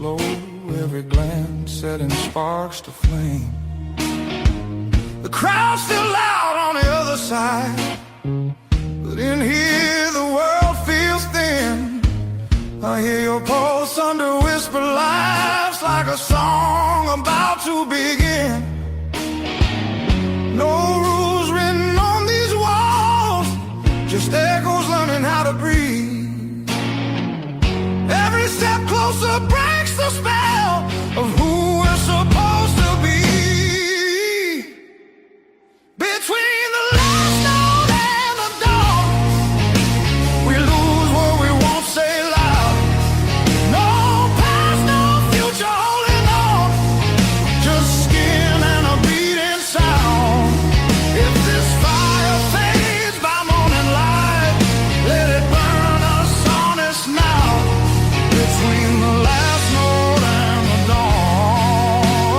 S1: Slow, every glance setting sparks to flame. The crowd's still loud on the other side, but in here the world feels thin. I hear your pulse under whispered laughs, like a song about to begin. No rules written on these walls, just echoes learning how to breathe. Every step closer breaks the spell of who we're supposed to be. Between the last note and the dawn, we lose what we won't say loud. No past, no future holding on, just skin and a beating sound. If this fire fades by morning light, let it burn us honest now. Between the last note and the dawn.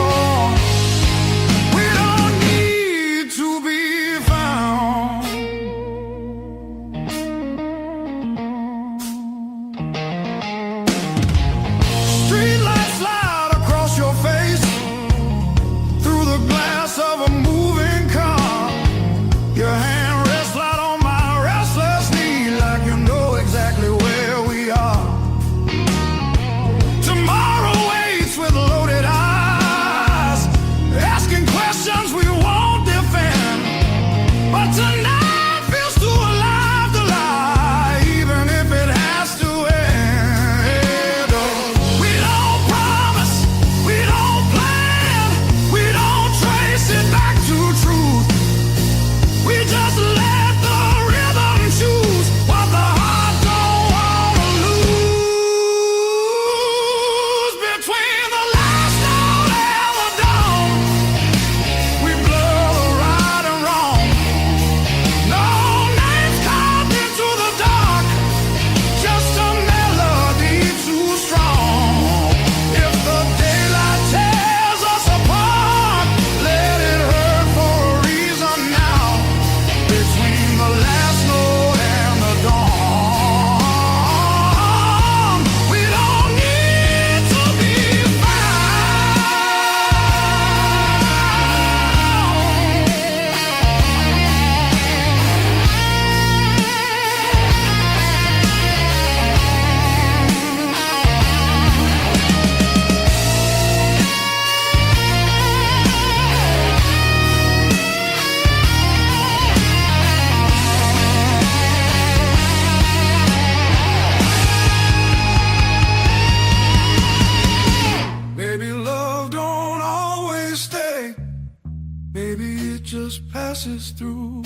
S1: races through.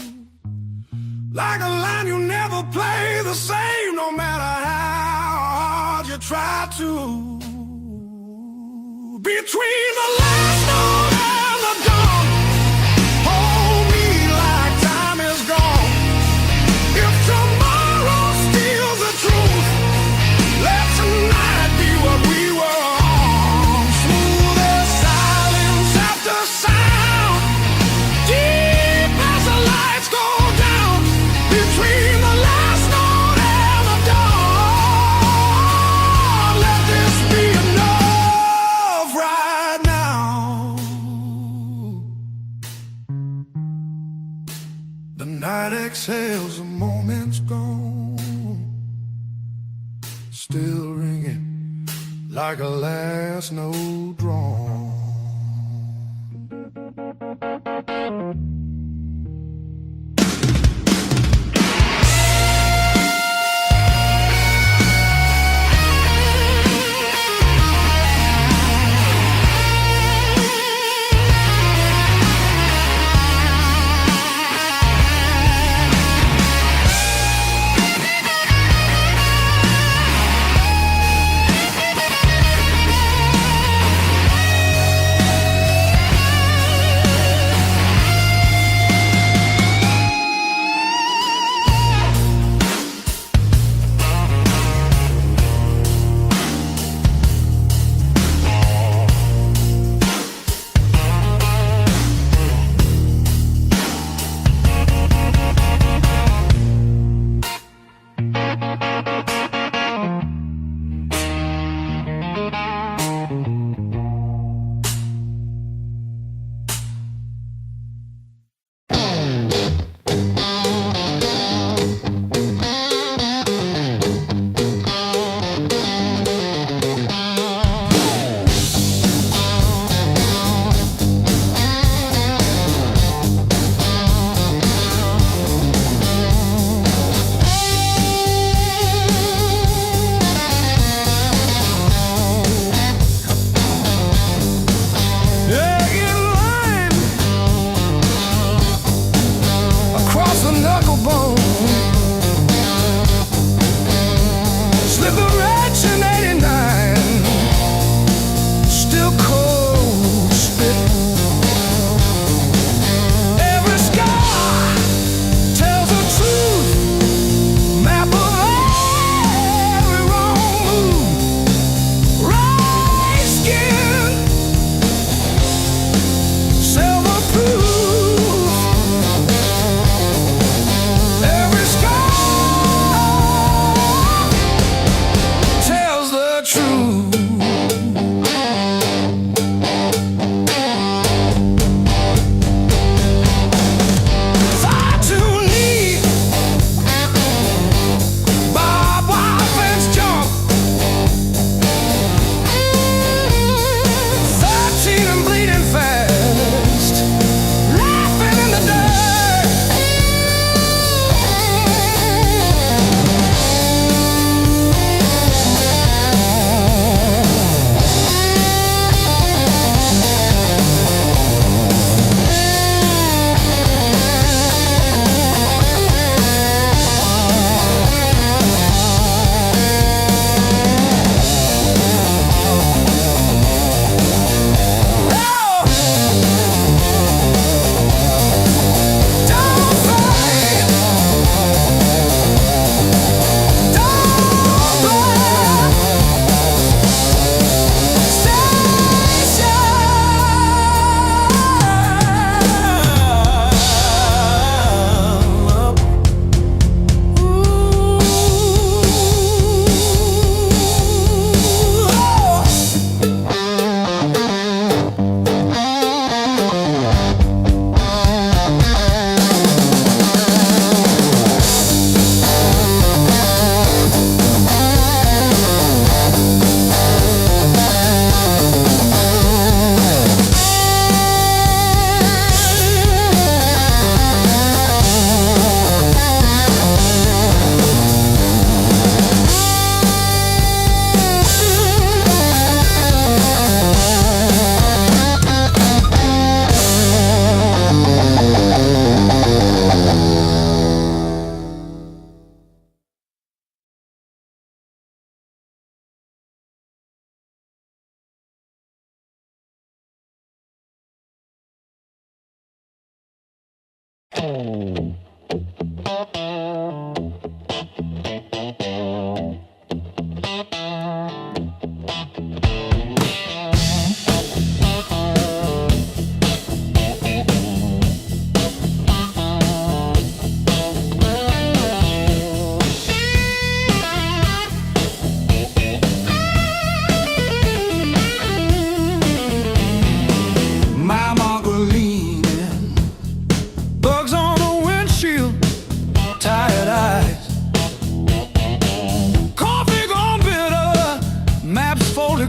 S1: Like a line you never play the same, no matter how hard you try to. Between the last note and the dawn, hold me like time is gone. If tomorrow steals the truth, let tonight be what we were on. Smooth as silence after sound, deep as the lights go down. Between the last note and the dawn, let this be enough right now. The night exhales, the moment's gone, still ringing like a last note drawn.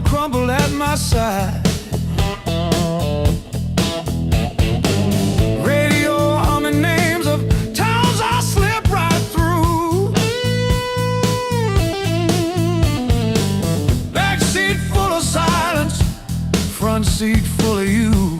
S1: Crumble at my side. Radio humming names of towns I slip right through. Back seat full of silence, front seat full of you.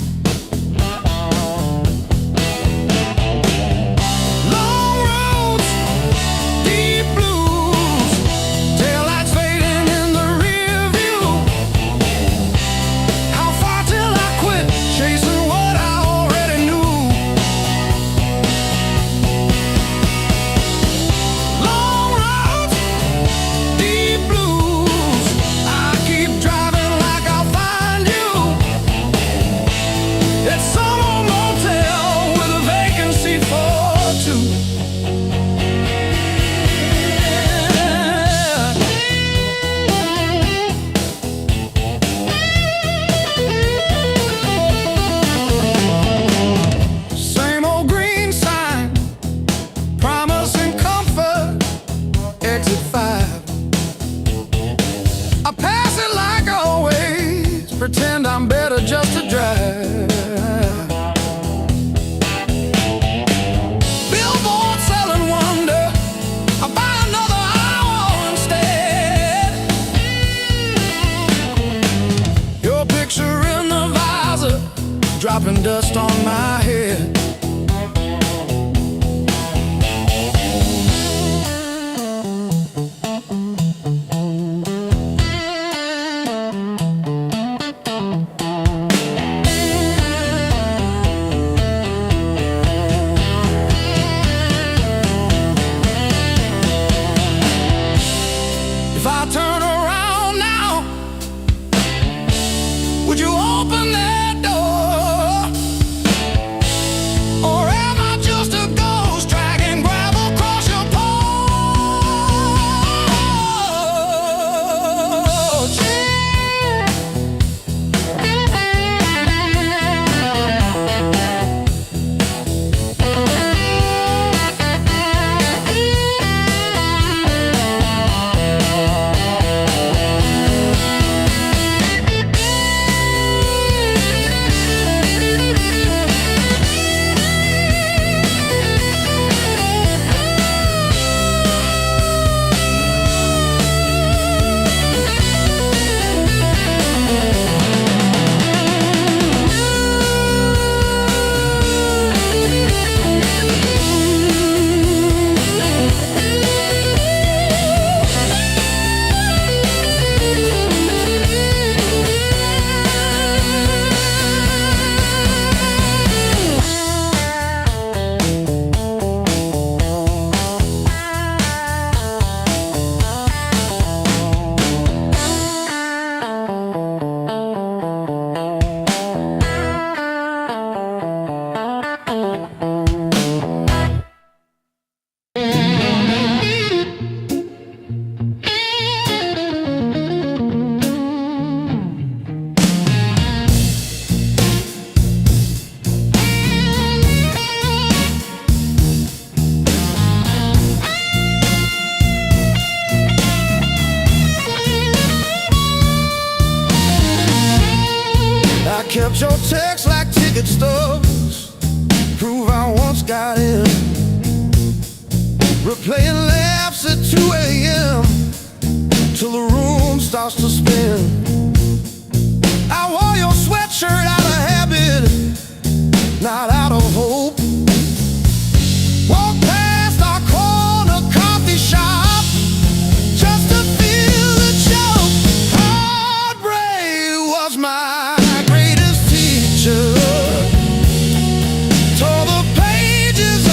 S1: Pretend I'm better just to drive. Billboard selling wonder, I'll buy another hour instead. Your picture in the visor, dropping dust on my head. If I turn around now, would you open that door? Or am I just a ghost dragging gravel across your kept your text like ticket stubs, prove I once got in. Replaying laughs at 2 a.m. till the room starts to spin. I wore your sweatshirt out of habit, not out of hope. Walk past our corner coffee shop just to feel the joke. Heartbreak was my greatest teacher. Tore the pages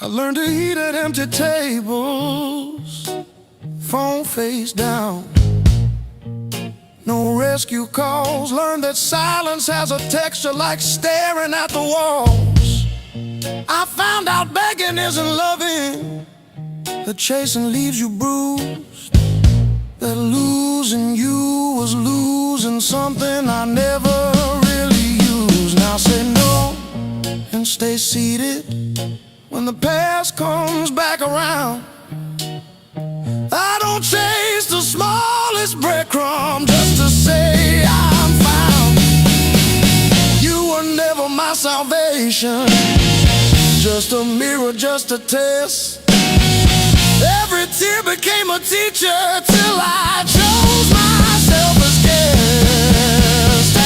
S1: I learned to eat at empty tables, phone face down. No rescue calls. Learned that silence has a texture like staring at the walls. I found out begging isn't loving, that chasing leaves you bruised, that losing you was losing something I never really used. Now say no and stay seated when the past comes back around. I don't chase the smallest breadcrumb just to say I'm found. You were never my salvation, just a mirror, just a test. Every tear became a teacher till I chose myself as guest.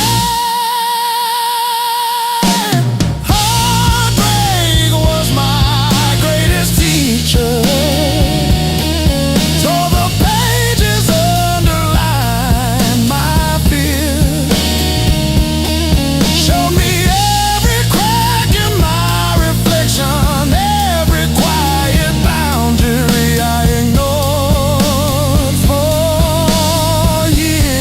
S1: Heartbreak was my greatest teacher. Tore the pages, underlined my fear. Showed me every crack in my reflection, every quiet boundary I ignored for years.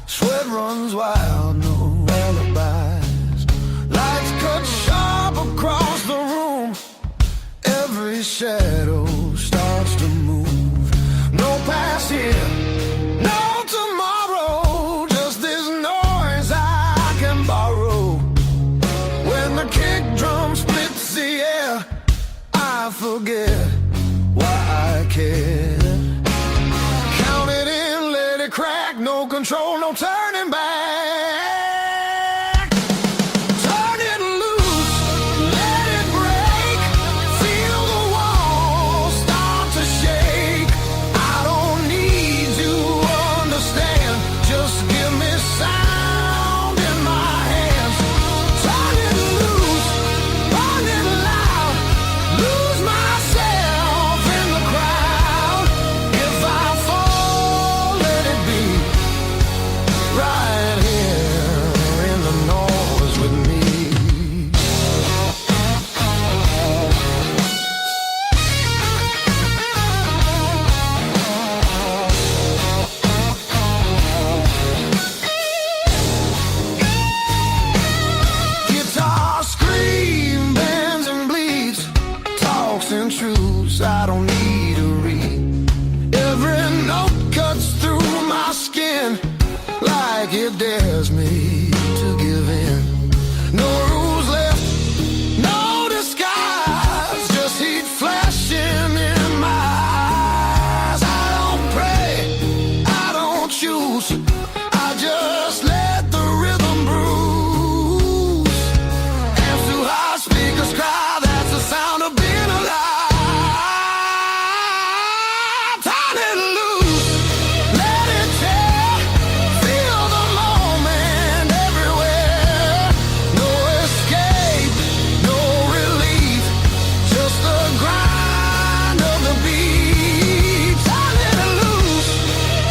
S1: Sweat runs wild, no alibis. Lights cut sharp across the room. Every shadow starts to move. No past here, no tomorrow. Just this noise I can borrow. When the kick drum splits the air, I forget why I care. Crack, no control, no turning back. Turn it loose, let it break. Feel the walls start to shake. truths I don't need to read. Every note cuts through my skin like it dares me to give in. No rules left, no disguise, just heat flashing in my eyes. I don't pray, I don't choose, I just let the rhythm bruise. Amps too high, speakers cry, that's the sound of being alive. Turn it loose, let it tear, feel the moment everywhere. No escape, no relief, just the grind of the beat. Turn it loose,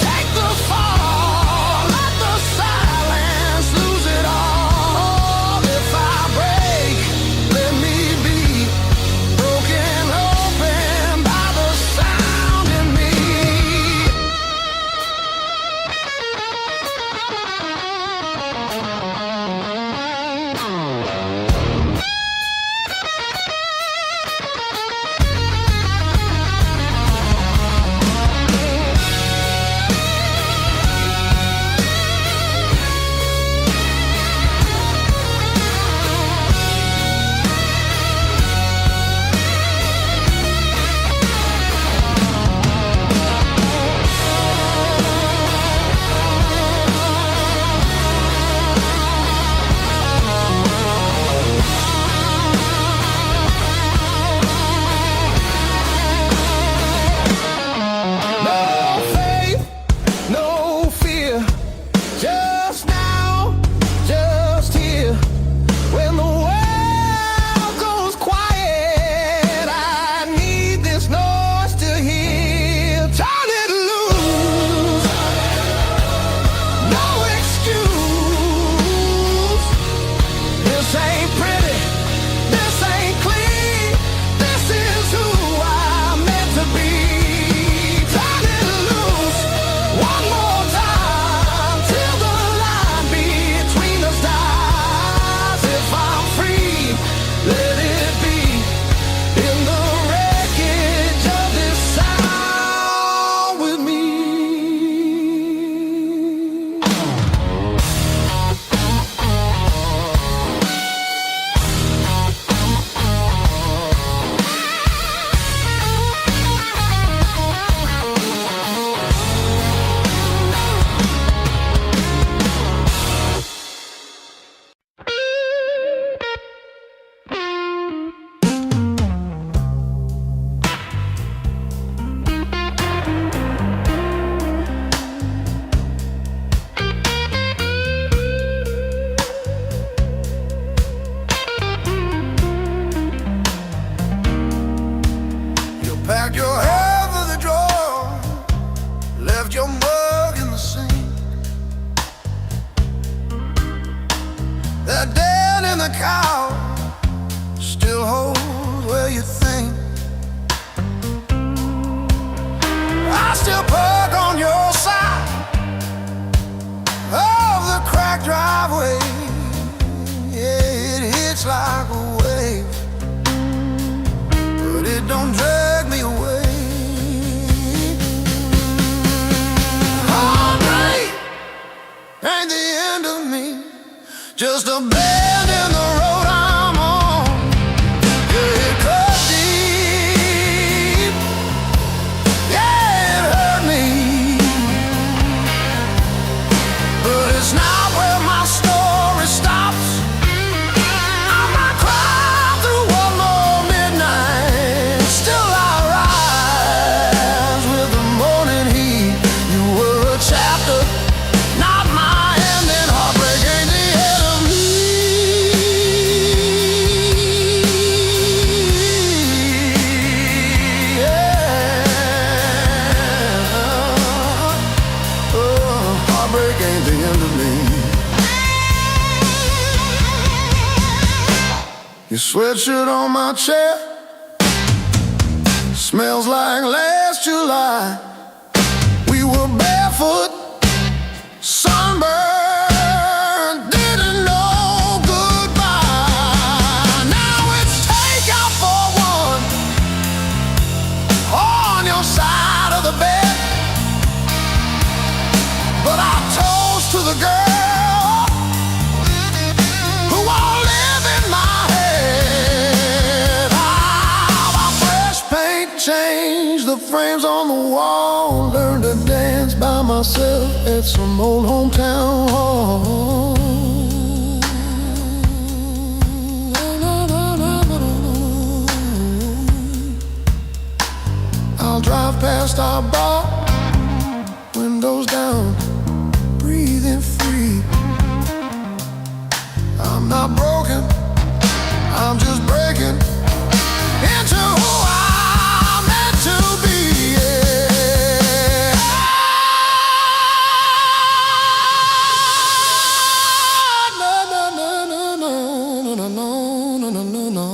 S1: take the fall, let the silence lose it all. If I break, let me be broken open by the sound in me. No faith, no fear, just now, just here. When the world goes quiet, I need this noise to hear. Turn it loose, no excuse. This ain't pretty, this ain't clean, this is who I'm meant to be. Turn it loose, one more time, till the line between us dies. If I'm free, let it be in the wreckage of this sound with me. You packed your hair for the drawer, left your mug in the sink. That dent in the couch still holds where you think. I still park on your side of the cracked driveway. Yeah, it hits like a wave, but it don't drag me away. Heartbreak ain't the end of me, just a bend in the road I'm on. Yeah, it cut deep, yeah, it hurt me, but it's not where my story stops. I might cry through one more midnight, still I rise with the morning heat. You were a chapter, not my ending. Heartbreak ain't the end of me. Yeah. Oh, heartbreak ain't the end of me. Your sweatshirt on my chair smells like last July. We were barefoot, sunburned, didn't know goodbye. Now it's takeout for one, change the frames on the wall. Learned to dance by myself at some old hometown hall. I'll drive past our bar, windows down, breathing free. I'm not broken, I'm just breaking into who I'm meant to be. Yeah. No, no, no, no, no, no, no, no, no, no.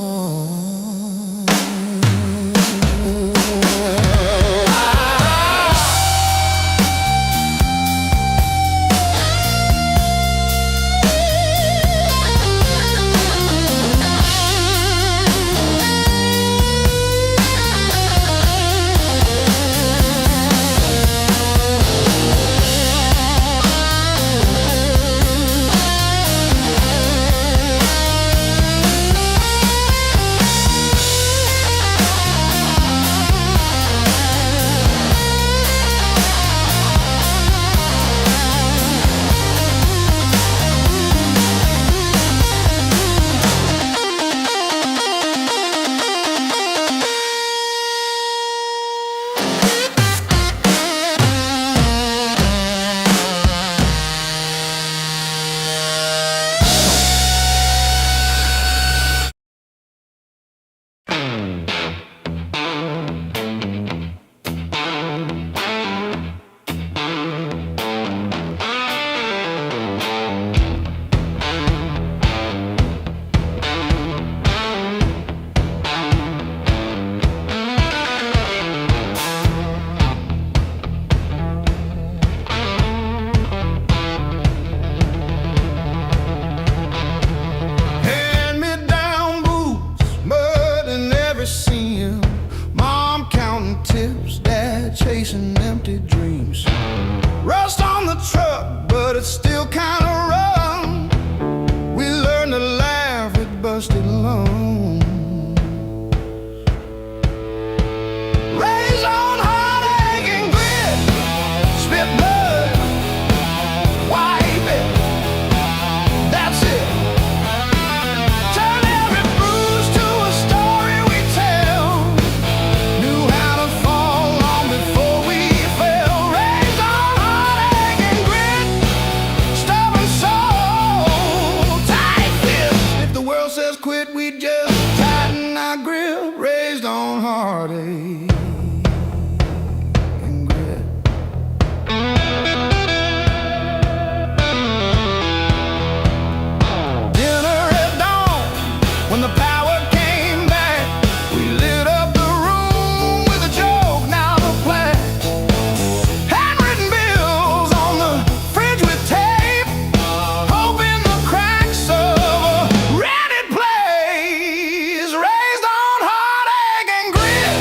S1: Chasing empty dreams. Rust on the truck, but it's still kinda run. We learned to laugh with busted lungs. Raised on heartache and grit, spit blood, wipe it, that's it. Turn every bruise to a story we tell. Knew how to fall long before we fell. Raised on heartache and grit, stubborn soul, tight fist. If the world says quit, we just tighten our grip. Raised on heartache and grit. Dinner at dawn, when the power came back, we lit up the room with a joke, now the plaque. Handwritten bills on the fridge with tape, hope in the cracks of a rented place. Raised on heartache and grit.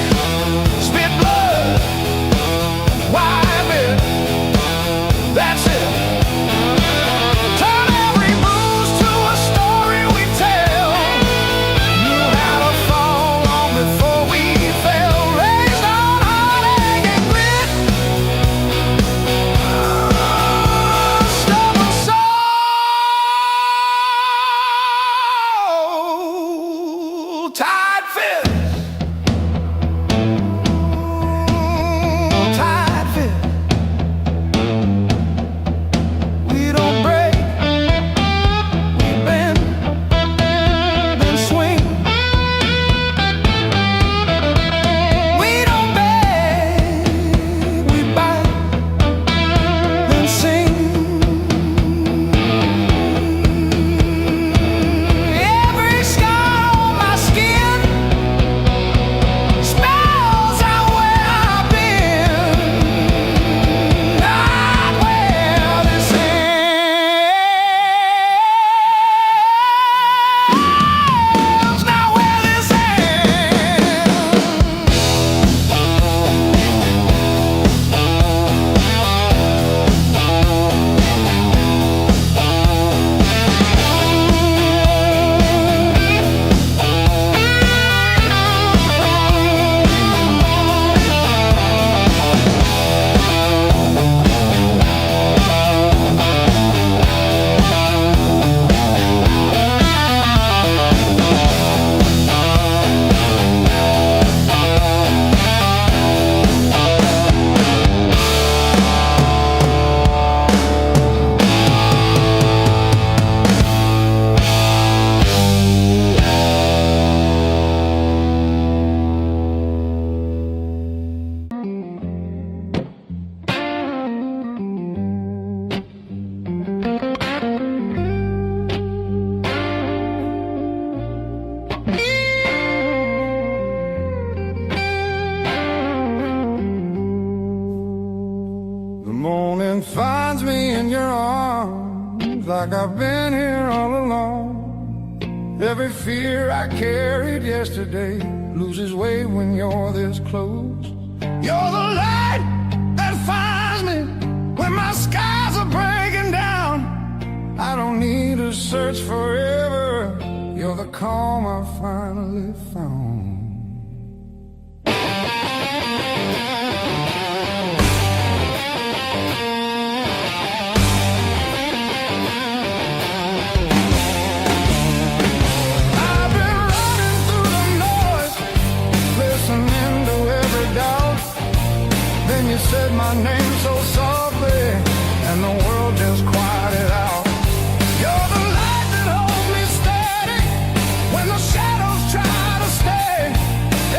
S1: finds me in your arms like I've been here all along. Every fear I carried yesterday loses weight when you're this close. You're the light that finds me when my skies are breaking down. I don't need to search forever. You're the calm I finally found. You said my name so softly, and the world just quieted out. You're the light that holds me steady when the shadows try to stay.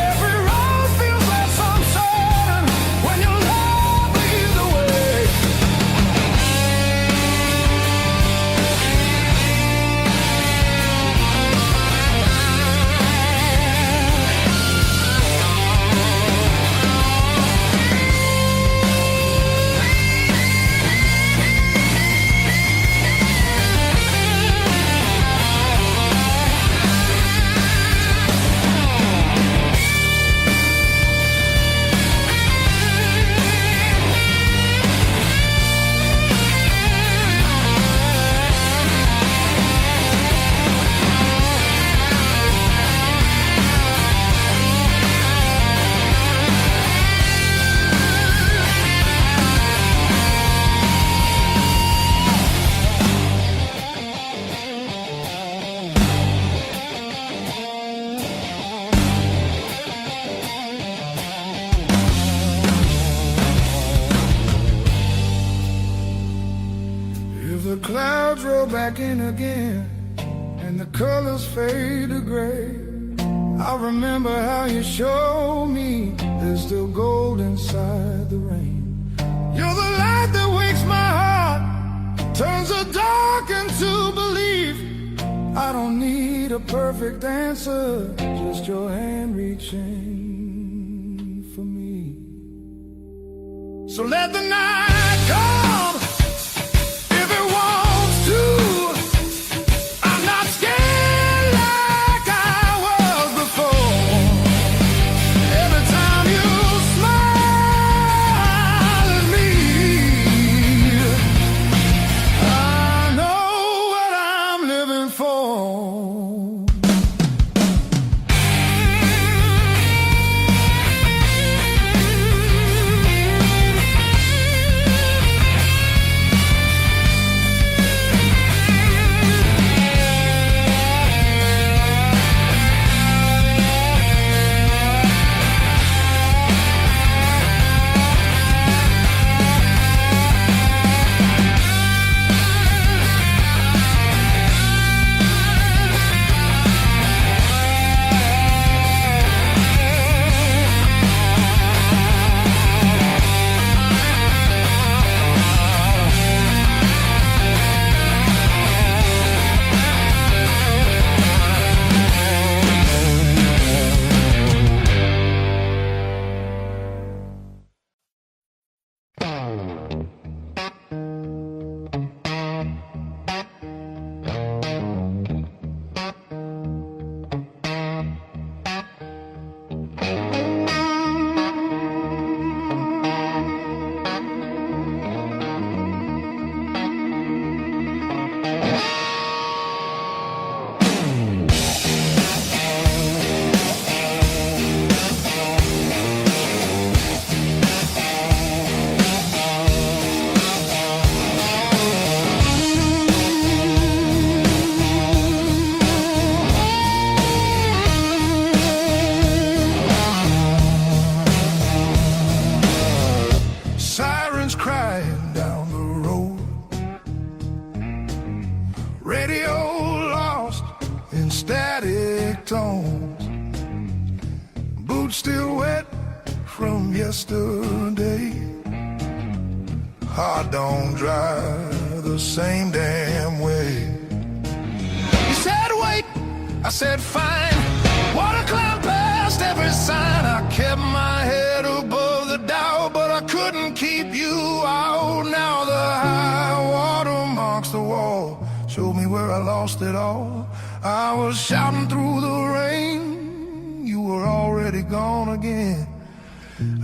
S1: Every road feels less uncertain when your love leads the way. The clouds roll back in again and the colors fade to gray. I remember how you showed me there's still gold inside the rain. You're the light that wakes my heart, turns the dark into belief. I don't need a perfect answer, just your hand reaching for me. So let the night come. Boots still wet from yesterday. Heart don't dry the same damn way. You said wait, I said fine. Water climb past every sign. I kept my head above the doubt, but I couldn't keep you out. Now the lost it all. I was shouting through the rain, you were already gone again.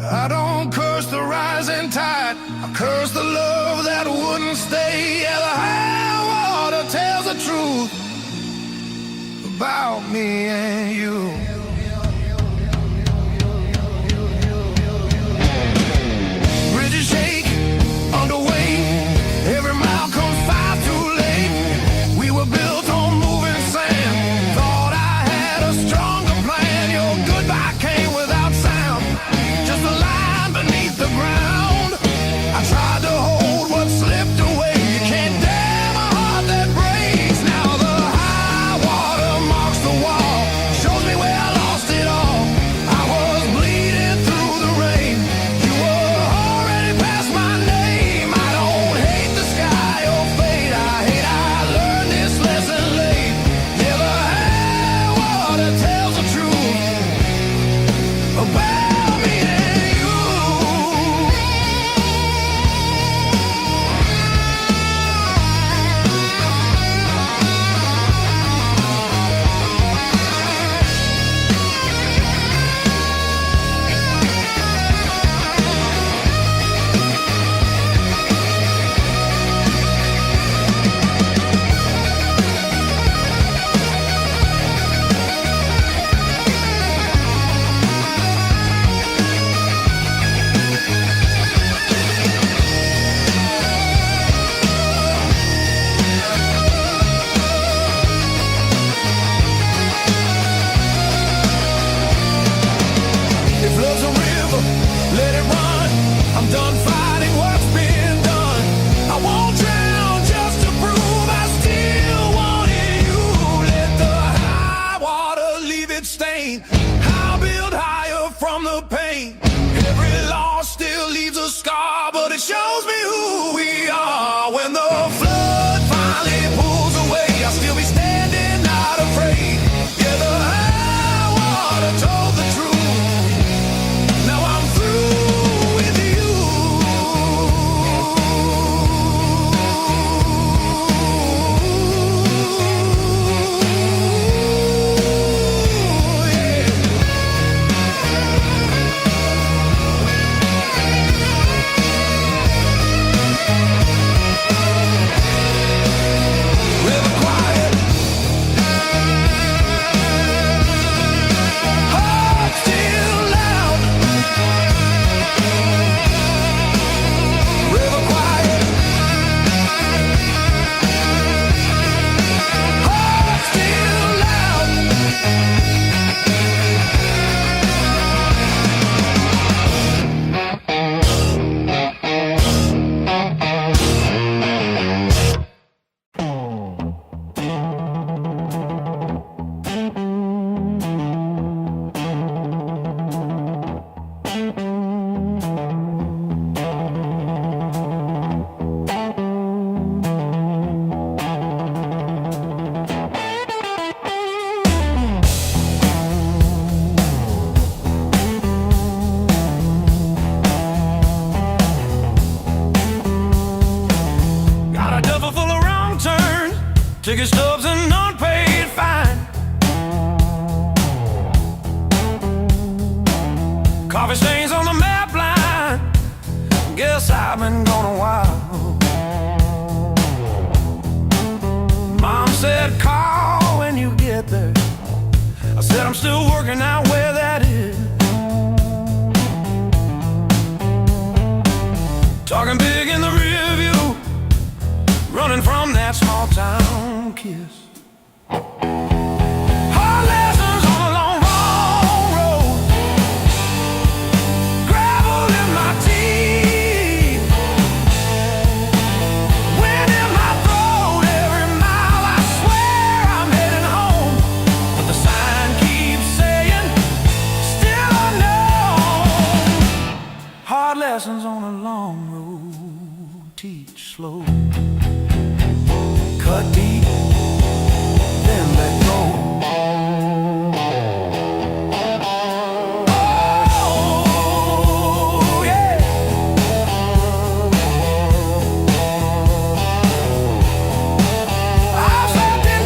S1: I don't curse the rising tide, I curse the love that wouldn't stay. Yeah, the high water tells the truth about me and you. Bridges shake under weight, every mile comes far too late. We were built on moving sand, thought I had a stronger plan. Your goodbye came without sound, just a line beneath the ground. I tried to hold what slipped away. You can't damn a heart that breaks. Now the high water marks the wall, shows me where I lost it all. I was bleeding through the rain, you were already past my name. I don't hate the sky or fate, I learned this lesson late. Yeah, the high water tells the truth about me and you. If love's a river, let it run. I'm done fighting what's been done. I won't drown just to prove I still wanted you. Let the high water leave its stain, I'll build higher from the pain. Every loss still leaves a scar, but it shows me who we are. When the flood finally pulls away, I'll still be standing, not afraid. Yeah, the high water told the truth. Now I'm through with you. River quiet, heart still loud. River quiet, heart still loud. Got a duffel full of wrong turns, ticket stubs and unpaid fine. Coffee stains on the map line, guess I've been gone a while. Mom said call when you get there, I said I'm still working out where that is. Talking big in the rear view, running from that small town kiss. Hard lessons on a long, wrong road, gravel in my teeth, wind in my throat. Every mile I swear I'm heading home, but the sign keeps saying still unknown. Hard lessons on a long road, teach slow. Cut deep, then let go. Oh, yeah. I've slept in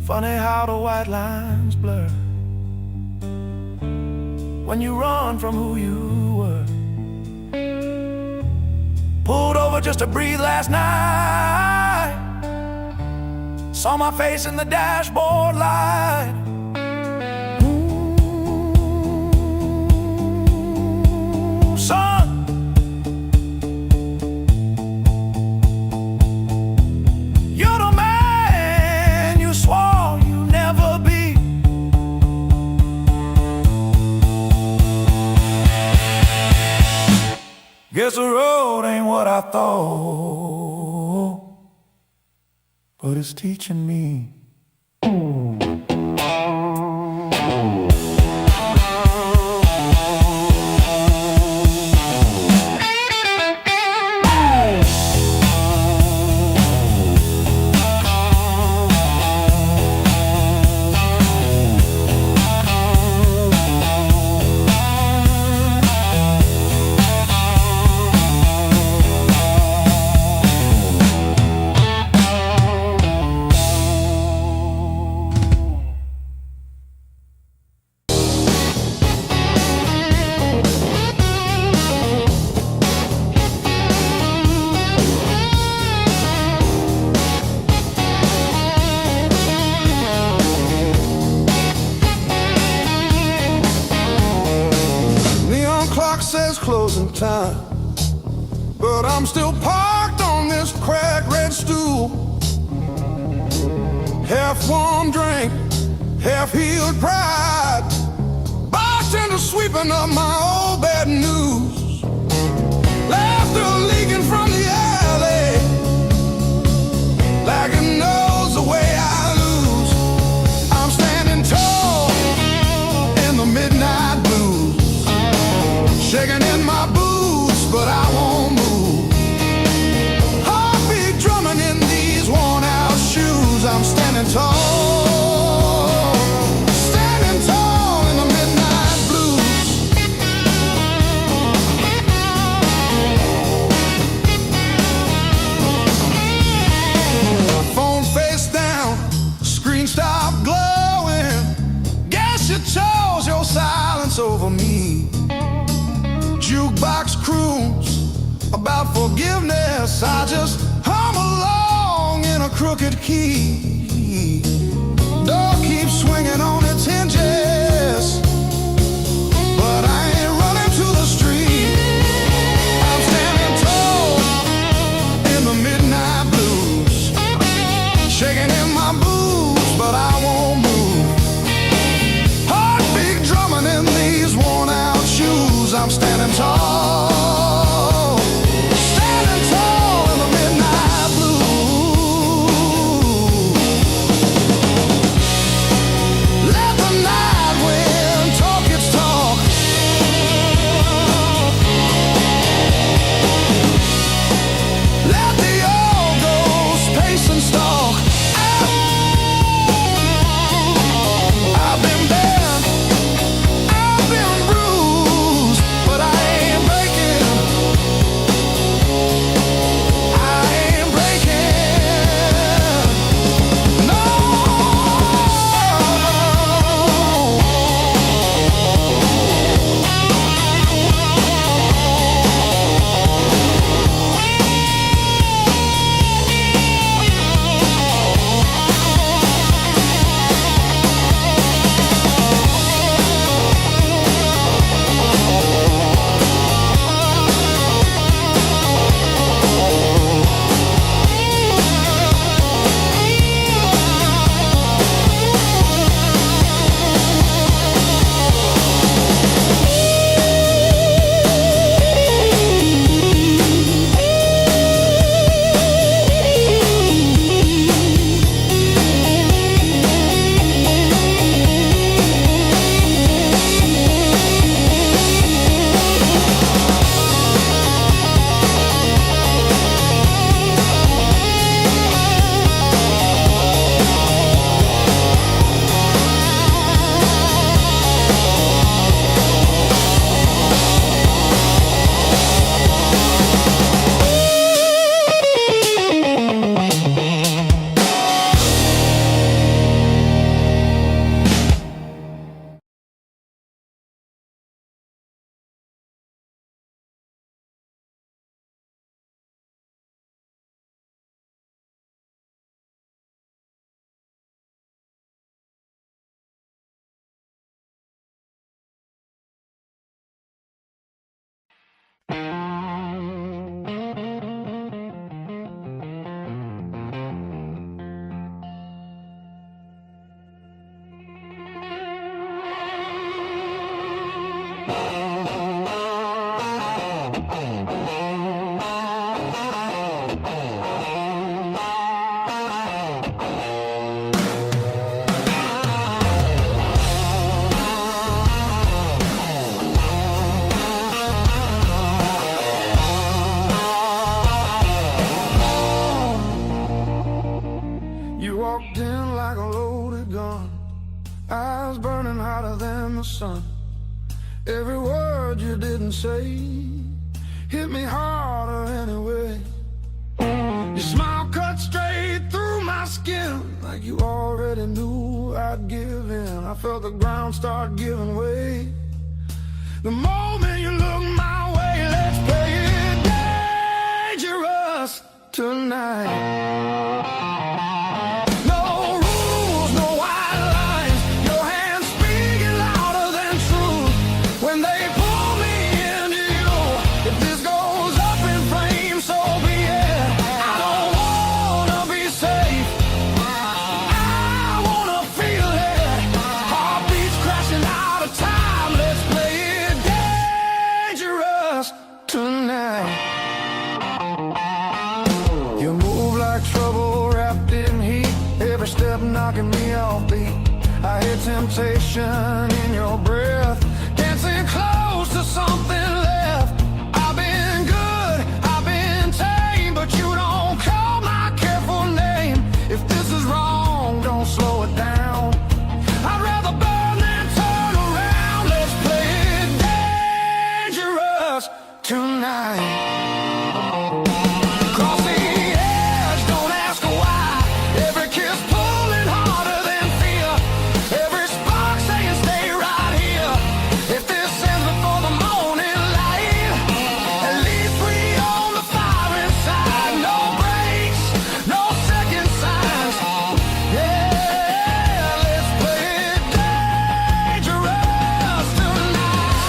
S1: Funny how the white lines blur when you run from who you were. Pulled over just to breathe last night. Saw my face in the dashboard light. Ooh, son, you're the man you swore you'd never be. Guess the road ain't what I thought, but it's teaching me. Says closing time, but I'm still parked on this cracked red stool. Half warm drink, half healed pride, bartender sweeping up my old bad news. Laughter leaking from the alley, like it knows the way I lose. I'm standing tall in the midnight blues, shaking in my boots, but I won't move. Heartbeat drumming in these worn out shoes. I'm standing tall, standing tall in the midnight blues. Phone face down, screen stopped glowing. Guess you chose your silence over me. Jukebox croons about forgiveness. I just hum along in a crooked key. Door keeps swinging on its hinges, but I ain't running to the street. I'm standing tall in the midnight blues, shaking in my boots, but I won't move. Heartbeat drumming in these worn out shoes. I'm standing tall, standing tall in the midnight blue. eyes burning hotter than the sun. Every word you didn't say hit me harder anyway. Your smile cut straight through my skin, like you already knew I'd give in. I felt the ground start giving way. The moment you look my way, let's play it dangerous tonight. No rules, no white lines, your hands speaking louder than truth. When they pull me into you, if this goes up in flames, so be it. I don't wanna be safe, I wanna feel it. Heartbeats crashing out of time, let's play it dangerous tonight. You move like trouble wrapped in heat, every step knocking me off beat. I hear temptation in your breath, dancing close to something left. I've been good, I've been tame, but you don't call my careful name. If this is wrong, don't slow it down. I'd rather burn than turn around. Let's play it dangerous tonight. Cross the edge, don't ask why. Every kiss pulling harder than fear. Every spark saying stay right here. If this ends before the morning light, at least we own the fire inside. No breaks, no second signs. Yeah, let's play it dangerous tonight.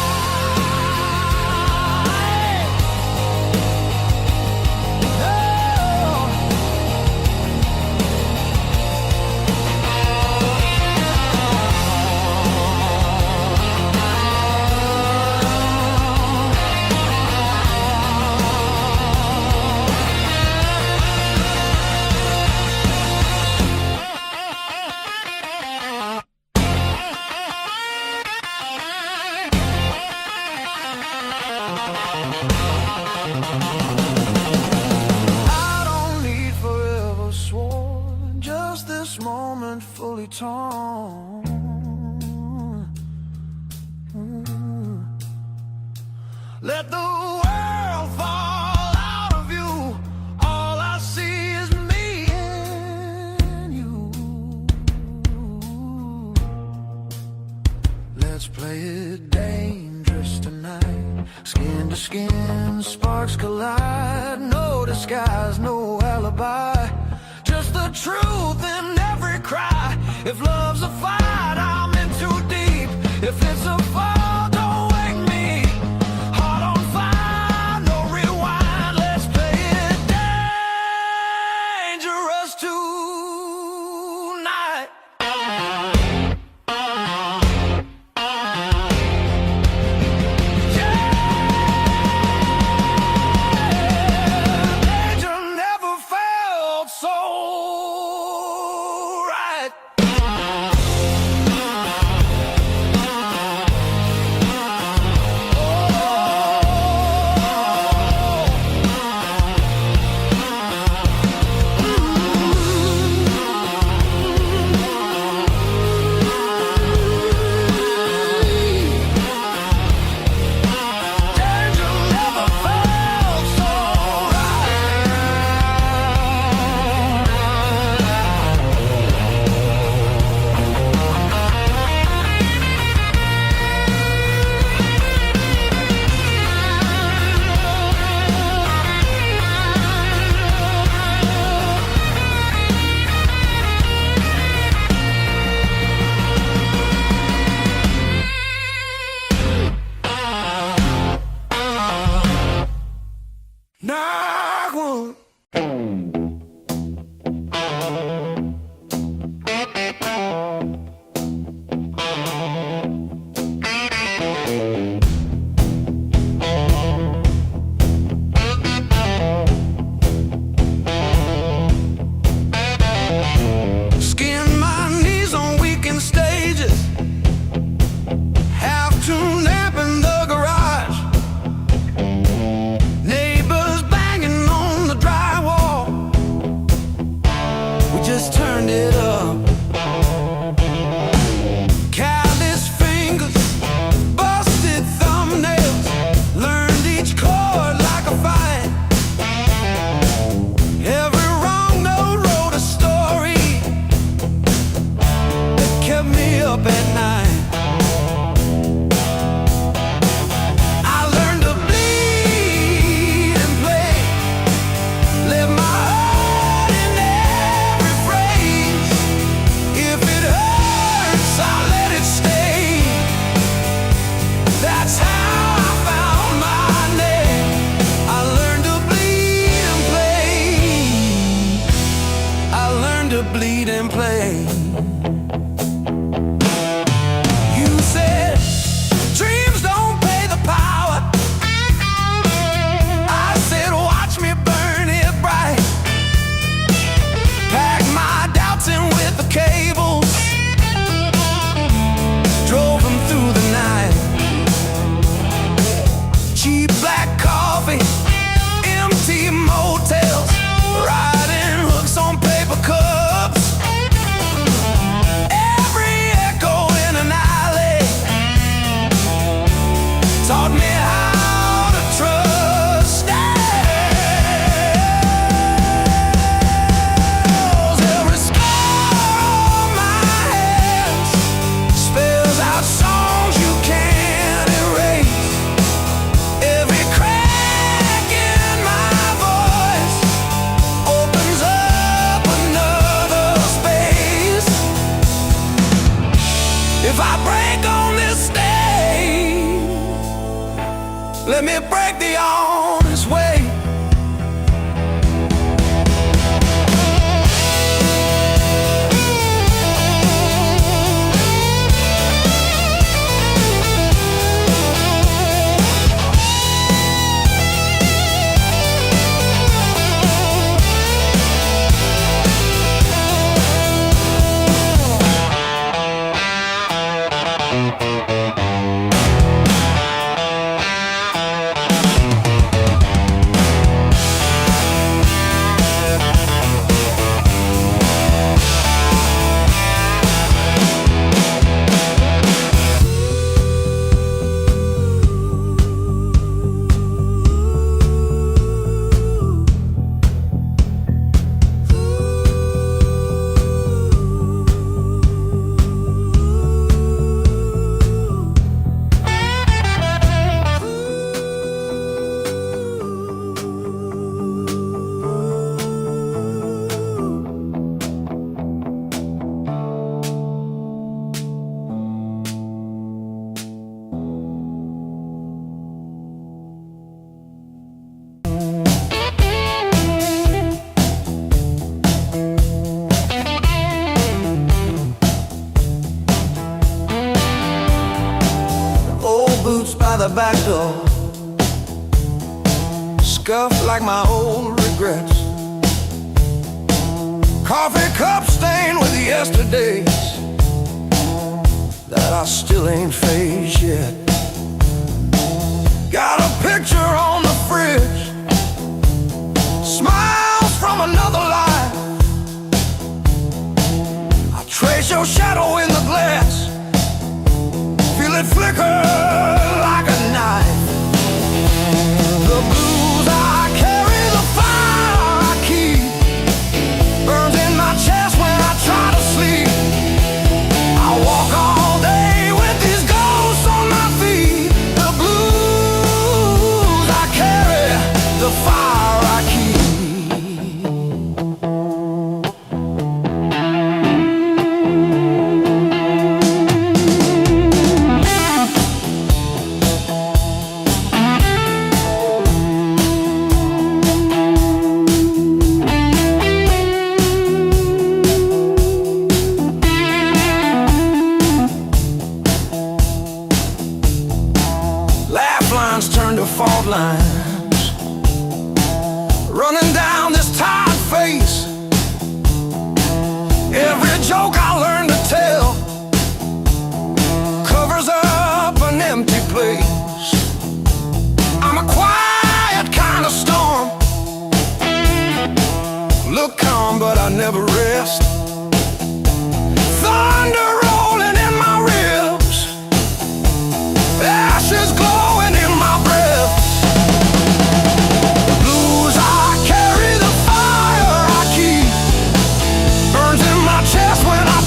S1: I don't need forever sworn, just this moment fully torn. Let the world fall out of you. All I see is me and you. Let's play it dangerous tonight. Skin to skin, sparks collide. No disguise, no alibi. Just the truth in every cry. If love's a fight, I'm in too deep. If it's a fall, don't wake me. Heart on fire, no rewind. Let's play it dangerous tonight. Danger never felt so right. If I break on this stage, let me break the honest way. By the back door, scuffed like my old regrets. Coffee cup stained with yesterdays that I still ain't faced yet. Got a picture on the fridge, smiles from another life. I trace your shadow in the glass, feel it flicker like a knife. The blues I carry, the fire I keep, burns in my chest when I try to sleep. I walk all day with these ghosts on my feet. The blues I carry, the fire I keep. Turn to fault lines, running down this tired face. Every joke I learn to tell covers up an empty place. I'm a quiet kind of storm, look calm but I never rest. Thunder rolling in my ribs, ashes glowing in my breath. The blues I carry, the fire I keep, burns in my chest when I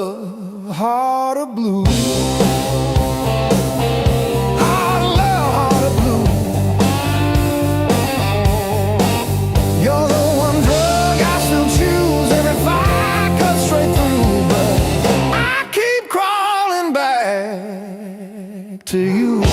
S1: love, heart of blue. Heart of love, heart of blue. You're the one drug I still choose every fight cut straight through, but I keep crawling back to you.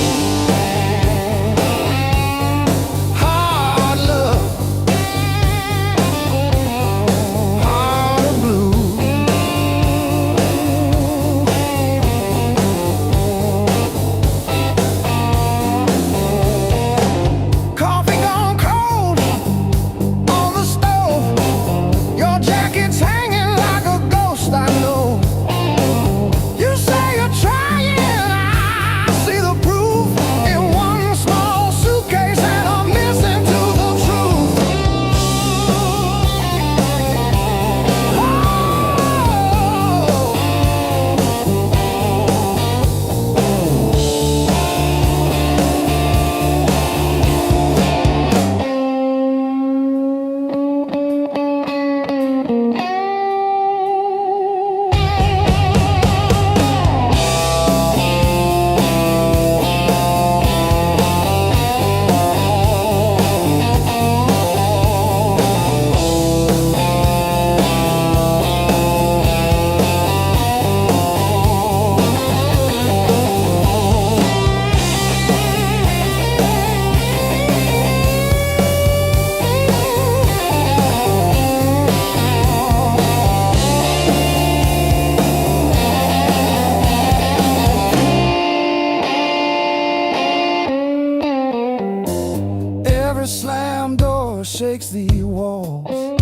S1: Slam door shakes the walls,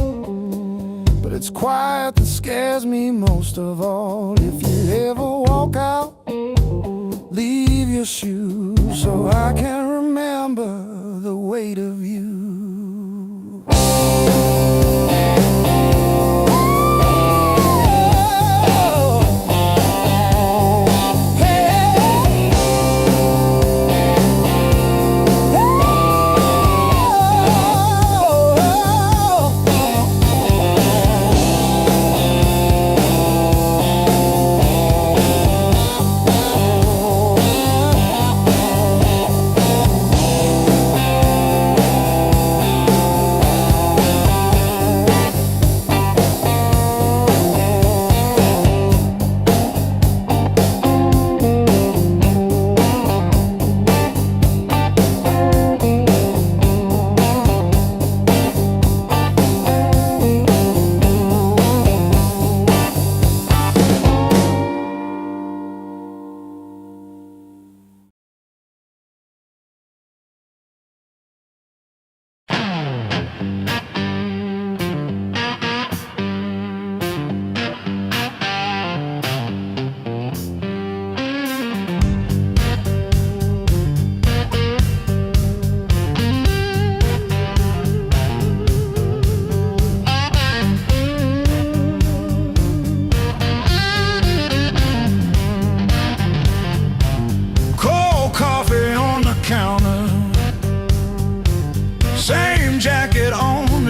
S1: but it's quiet that scares me most of all. If you ever walk out, leave your shoes so I can remember the weight of you.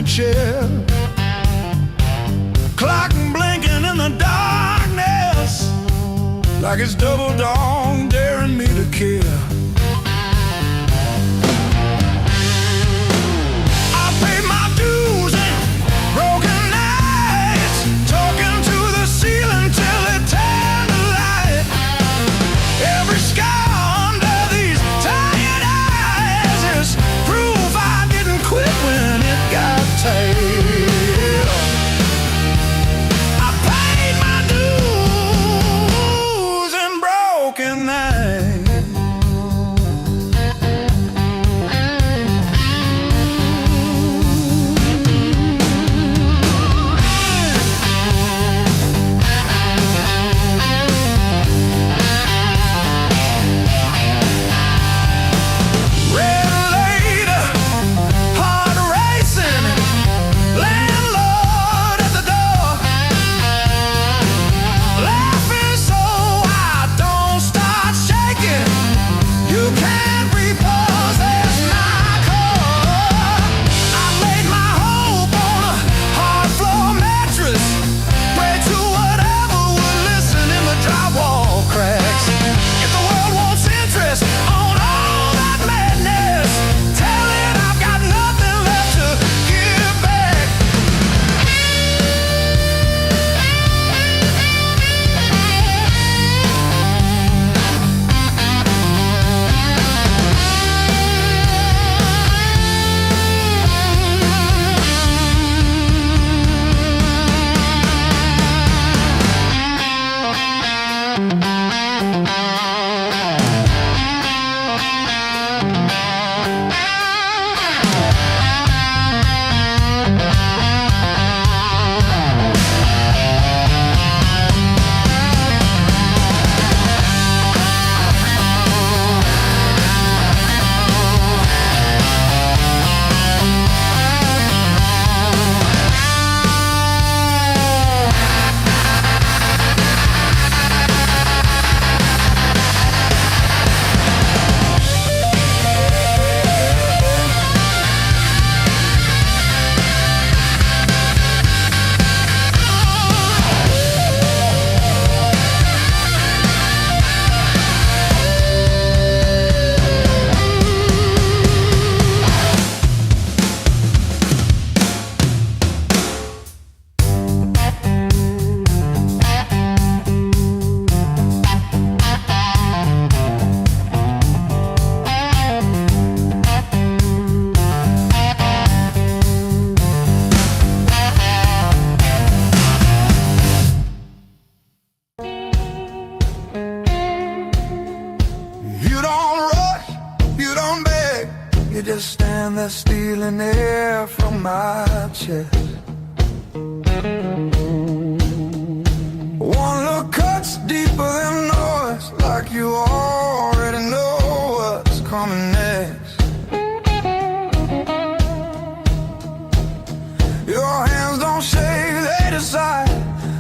S1: Chair, clock blinking in the darkness, like it's double dawn daring me to care. I paid my dues and broken nights, talking to the ceiling till it turned to light. Every scar under these tired eyes is proof I didn't quit when it got tight. I paid my dues and broken nights. You just stand there stealing air from my chest. One look cuts deeper than noise, like you already know what's coming next. Your hands don't shake, they decide.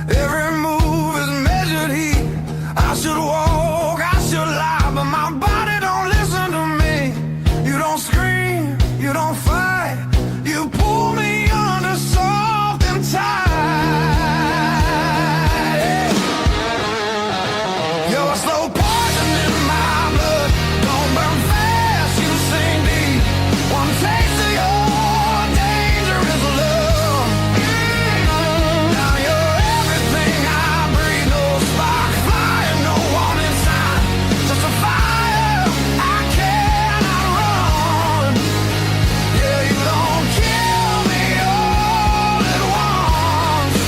S1: Every move is measured heat. I should walk, I should lie, but my body don't listen to me. You don't scream, you don't fight, you pull me under soft and tight. You're a slow poison in my blood. Don't burn fast, you sing deep. One taste of your dangerous love. Now you're everything I breathe. No spark flying, no warning sign. Just a fire I cannot run. Yeah, you don't kill me all at once.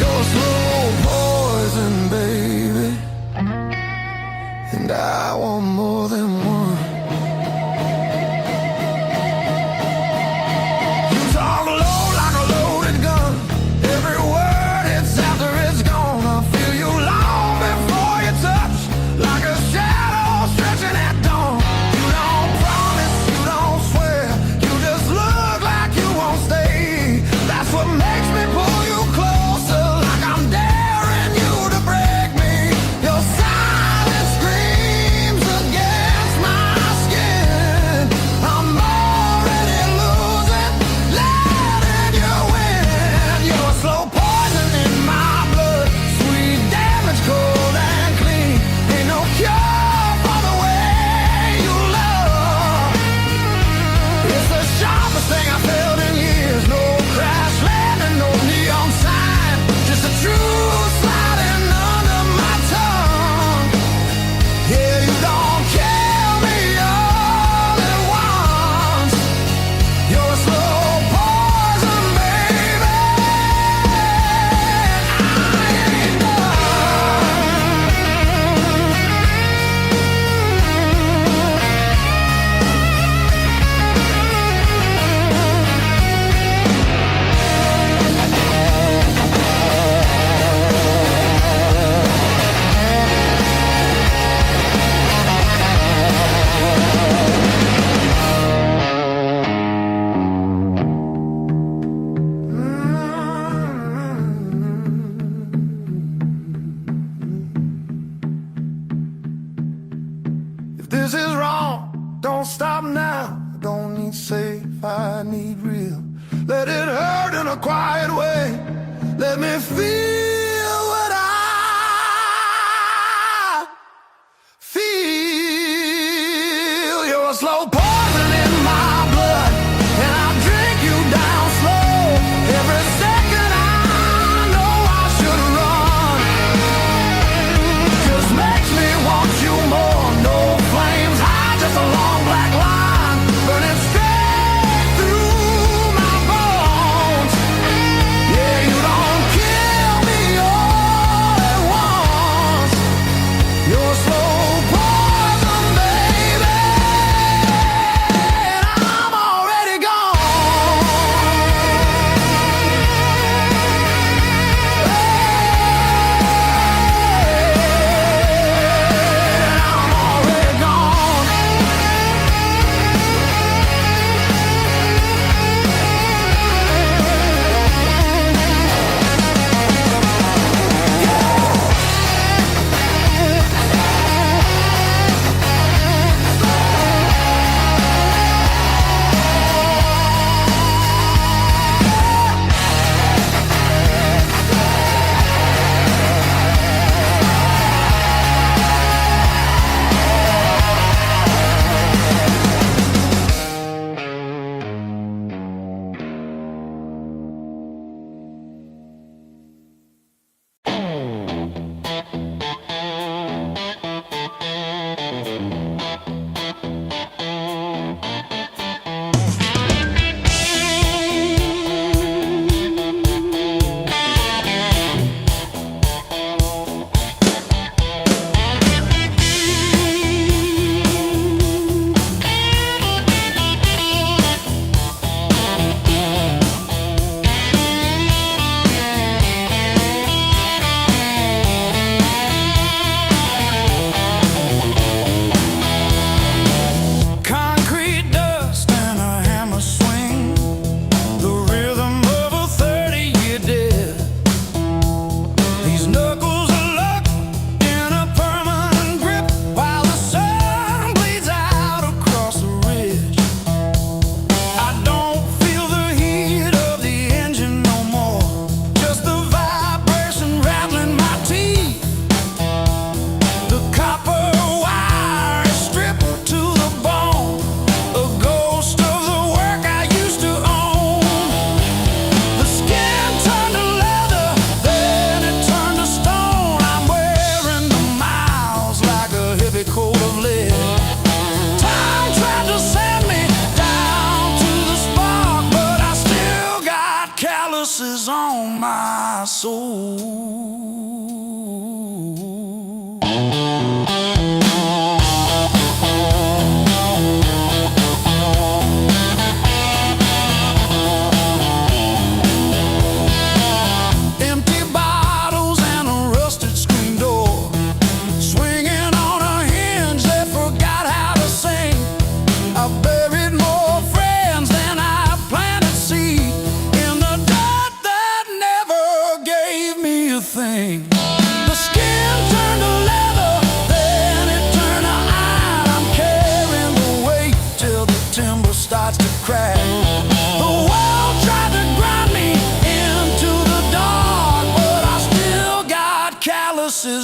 S1: You're slow poison, baby, and I want more than one. You talk low like a loaded gun. Every word hits after it's gone. I feel you long before you touch, like a shadow stretching at dawn. You don't promise, you don't swear, you just look like you won't stay. That's what makes me pull you closer, like I'm daring you to break me. Your silence screams against my skin. I'm already losing, letting you win. You're a slow poison in my blood, sweet damage, cold and clean. Ain't no cure for the way you love. It's the sharpest thing I felt in years. No crash landing, no neon sign, just the truth sliding under my tongue. Yeah, you don't kill me all at once. You're a slow poison, baby. I ain't done. If this is wrong, don't stop now. I don't need safe, I need real. Let it hurt in a quiet way. Let me feel what I feel. You're a slow poison in my blood, and I drink you down slow. Every second I know I should run. Just makes me want you more. No flames high, just a long black line burning straight through my bones. Yeah, you don't kill me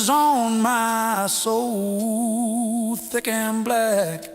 S1: scratches on my soul, thick and black.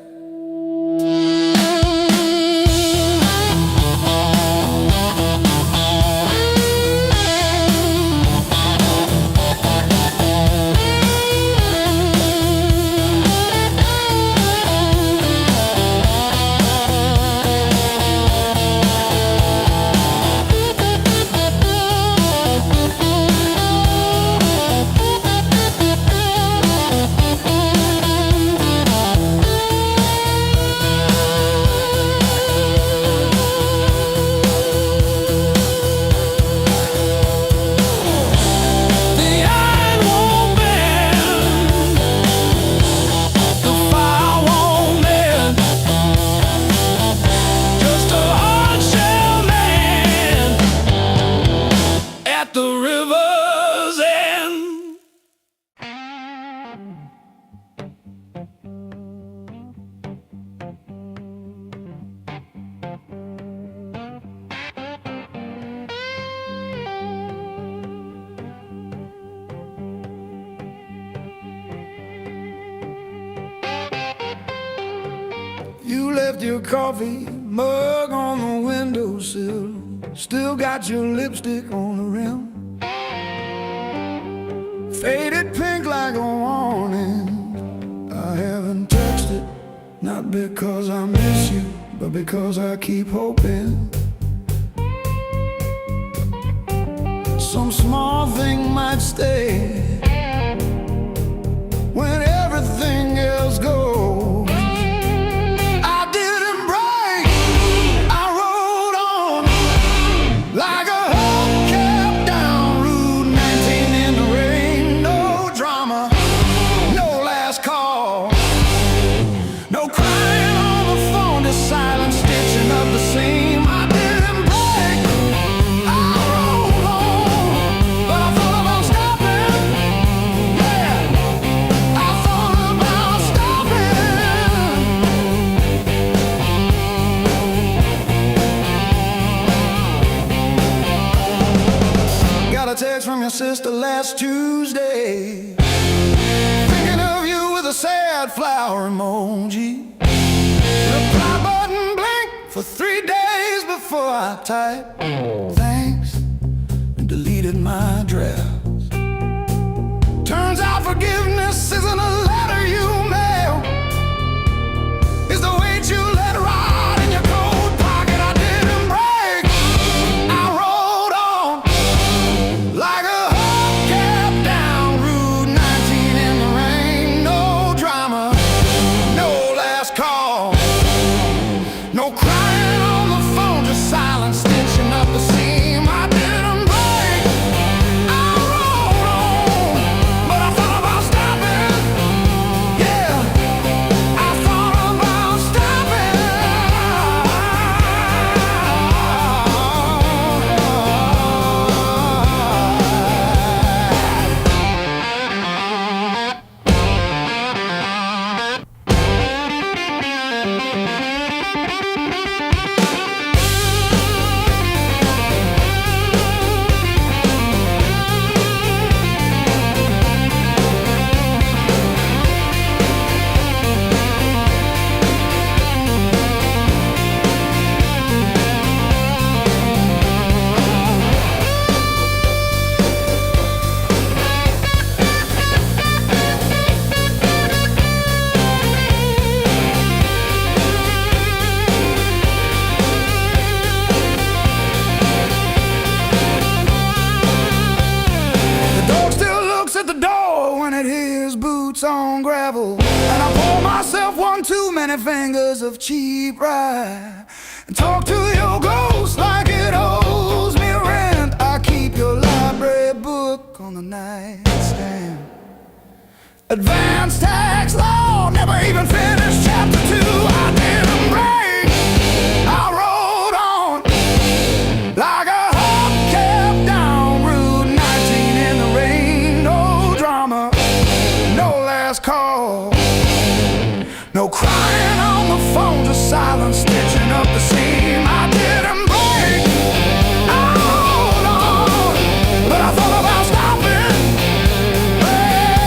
S1: You left your coffee mug on the windowsill, still got your lipstick on the rim, faded pink like a warning. I haven't touched it, not because I miss you, but because I keep hoping some small thing might stay when everything else goes. Text from your sister last Tuesday, thinking of you with a sad flower emoji. Reply button blinked for 3 days before I typed thanks and deleted my drafts. Turns out forgiveness isn't a letter you mail, it's the weight you let ride in your coat pocket. I didn't break, I wrote on like a hubcap down Route 19 in the rain. No drama, no last call, no crying on the phone, just silent stitching up the seam. I didn't break, I wrote on, but I thought about stopping. Yeah, I thought about stopping. On gravel, and I pour myself one too many fingers of cheap rye, and talk to your ghost like it owes me rent. I keep your library book on the nightstand, advanced tax law, never even finished chapter 2. I didn't break, I wrote on like a hubcap down Route 19 in the rain. No drama, no last call, no crying on the phone, just silent stitching up the seam. I didn't break, I hold on, but I thought about stopping. Hey.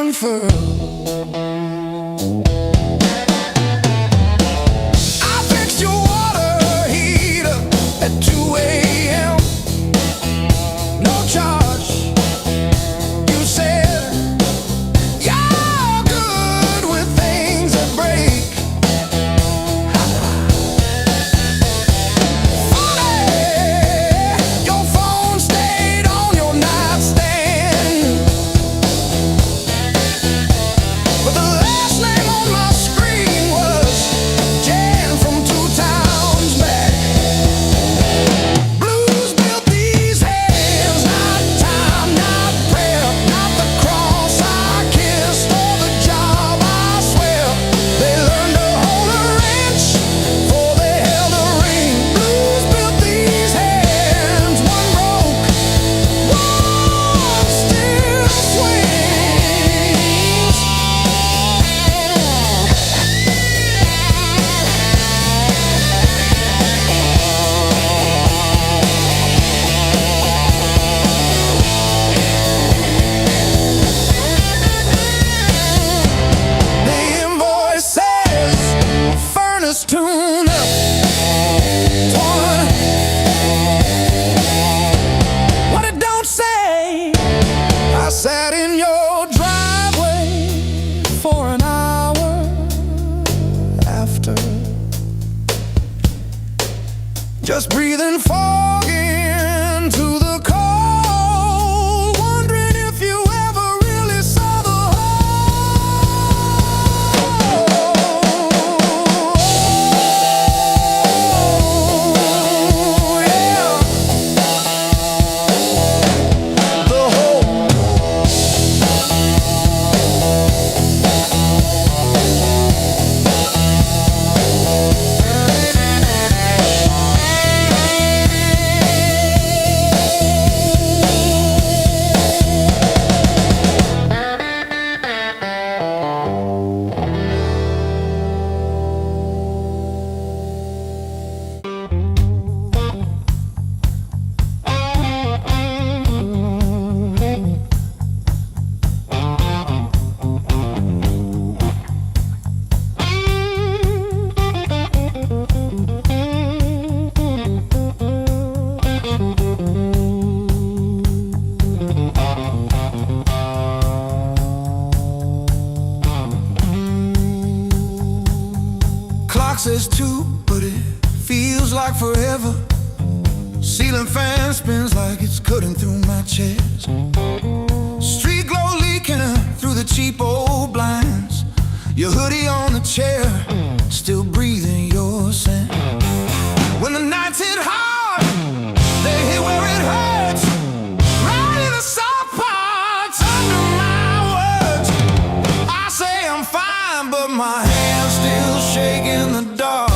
S1: unfurl. I fixed your water heater at 2 a.m. No charge. You said you're good with things that break. Your phone stayed on your nightstand, but the last name on my screen was Jan from 2 towns back. Blues built these hands, not time, not prayer, not the cross I kissed or the job I swear. They learned to hold a wrench before they held a ring. Blues built these hands, one broke, one still swings. The invoice says furnace tune up. What it don't say, I sat in your driveway for an hour after, just breathing fog into the cold, wondering if you ever really saw the whole. Yeah. The whole. Clock says 2, but it feels like forever. Ceiling fan spins like it's cutting through my chest. Street glow leaking through the cheap old blinds. Your hoodie on the chair, still breathing your scent. When the nights hit hard, they hit where it hurts, right in the soft parts under my words. I say I'm fine, but my hand's still shaking in the dark.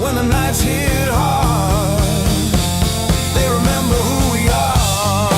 S1: When the nights hit hard, they remember who we are.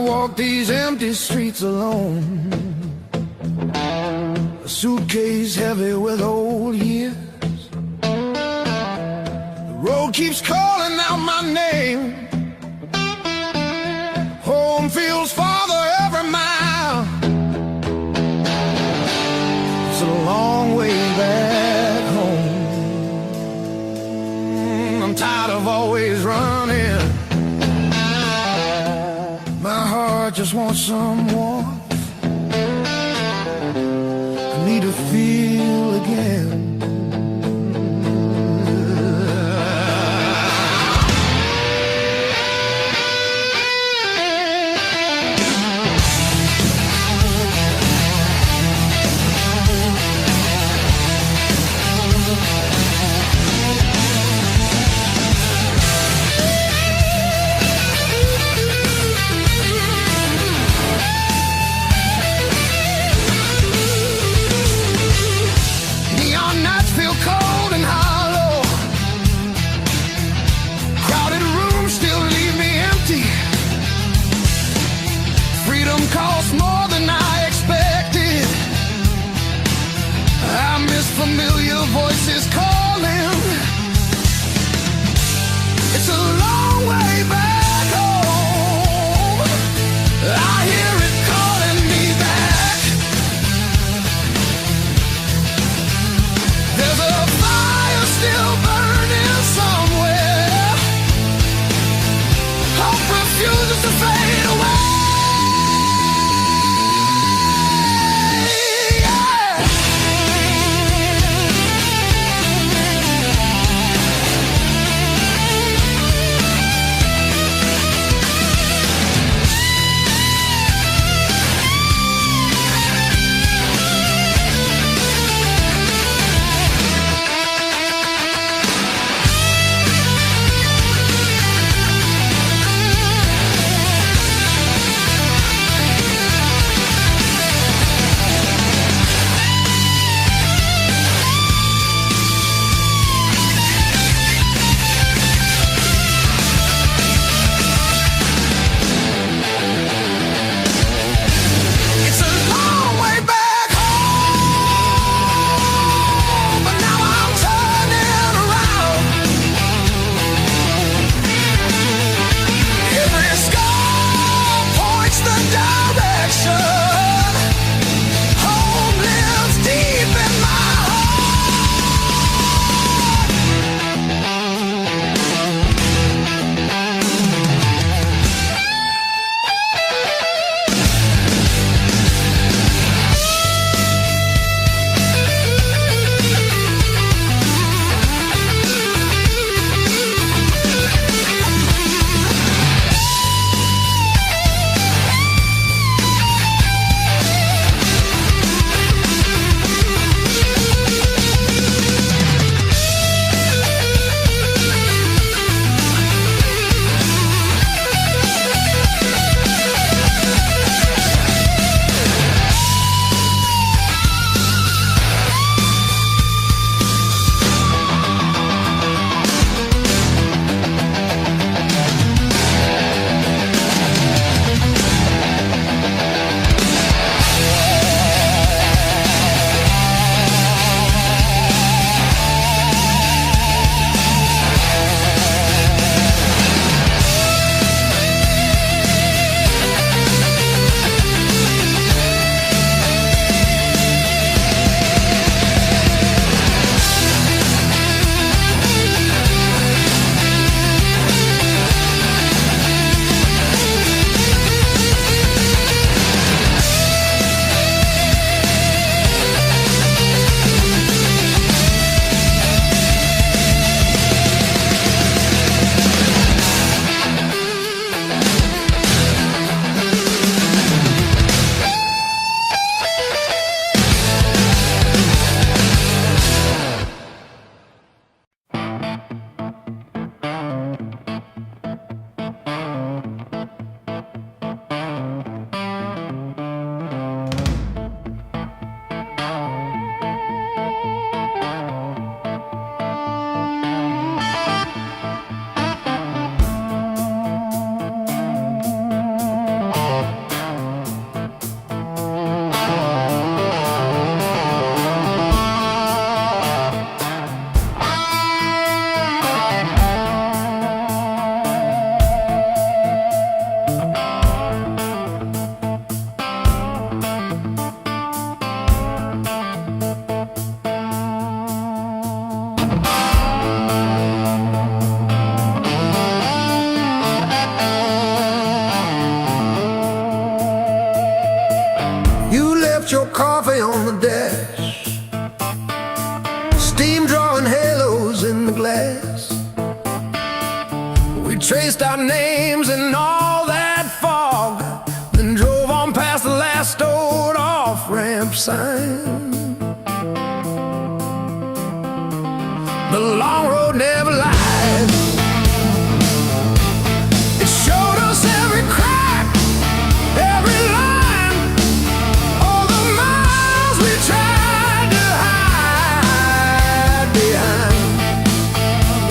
S1: walk these empty streets alone, a suitcase heavy with old years. The road keeps calling out my name. Home feels farther every mile. It's a long way back home. I'm tired of always running. My heart just wants some warmth. I need to feel again.
S2: steam drawing halos in the glass. We traced our names in all that fog, then drove on past the last old off-ramp sign. The long road never lied. It showed us every crack, every line, all the miles we tried to hide behind.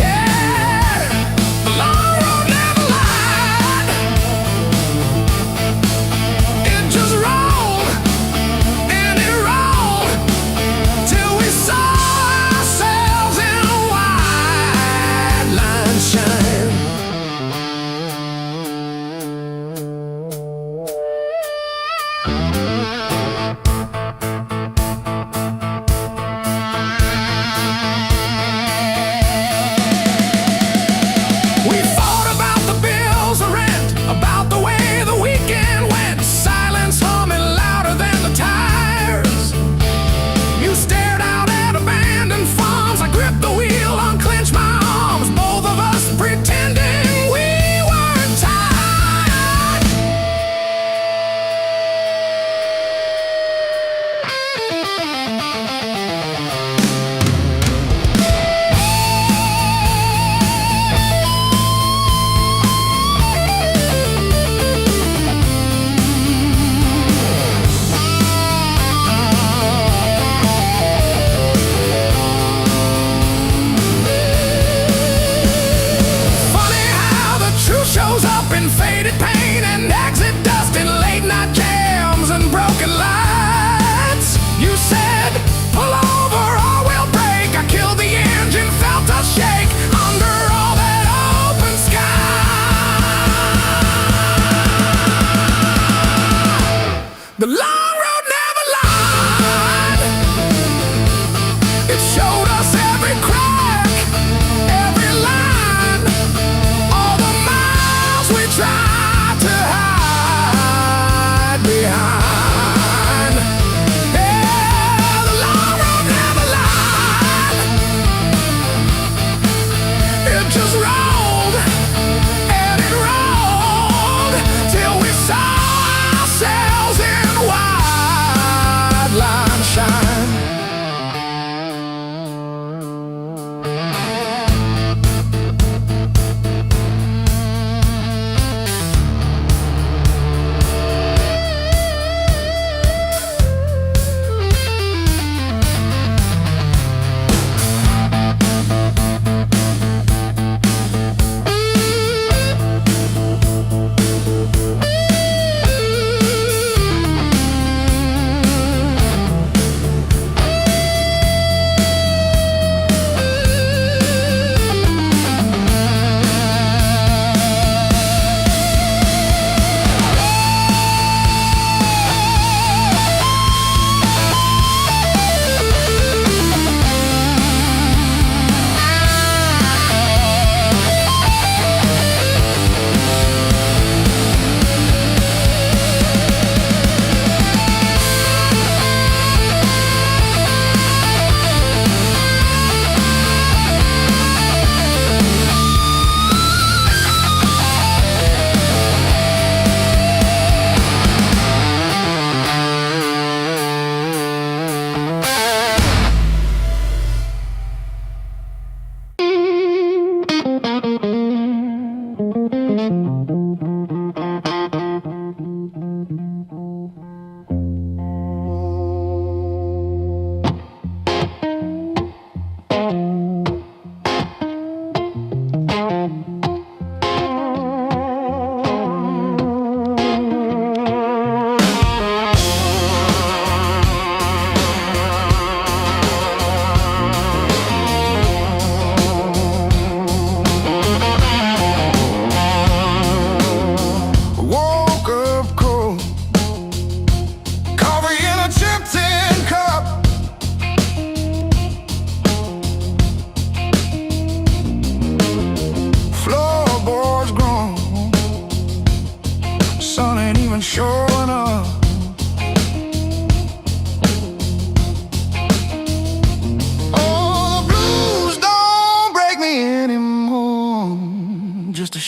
S2: Yeah, the long road never lied. It just rolled and it rolled till we saw ourselves in a wide line.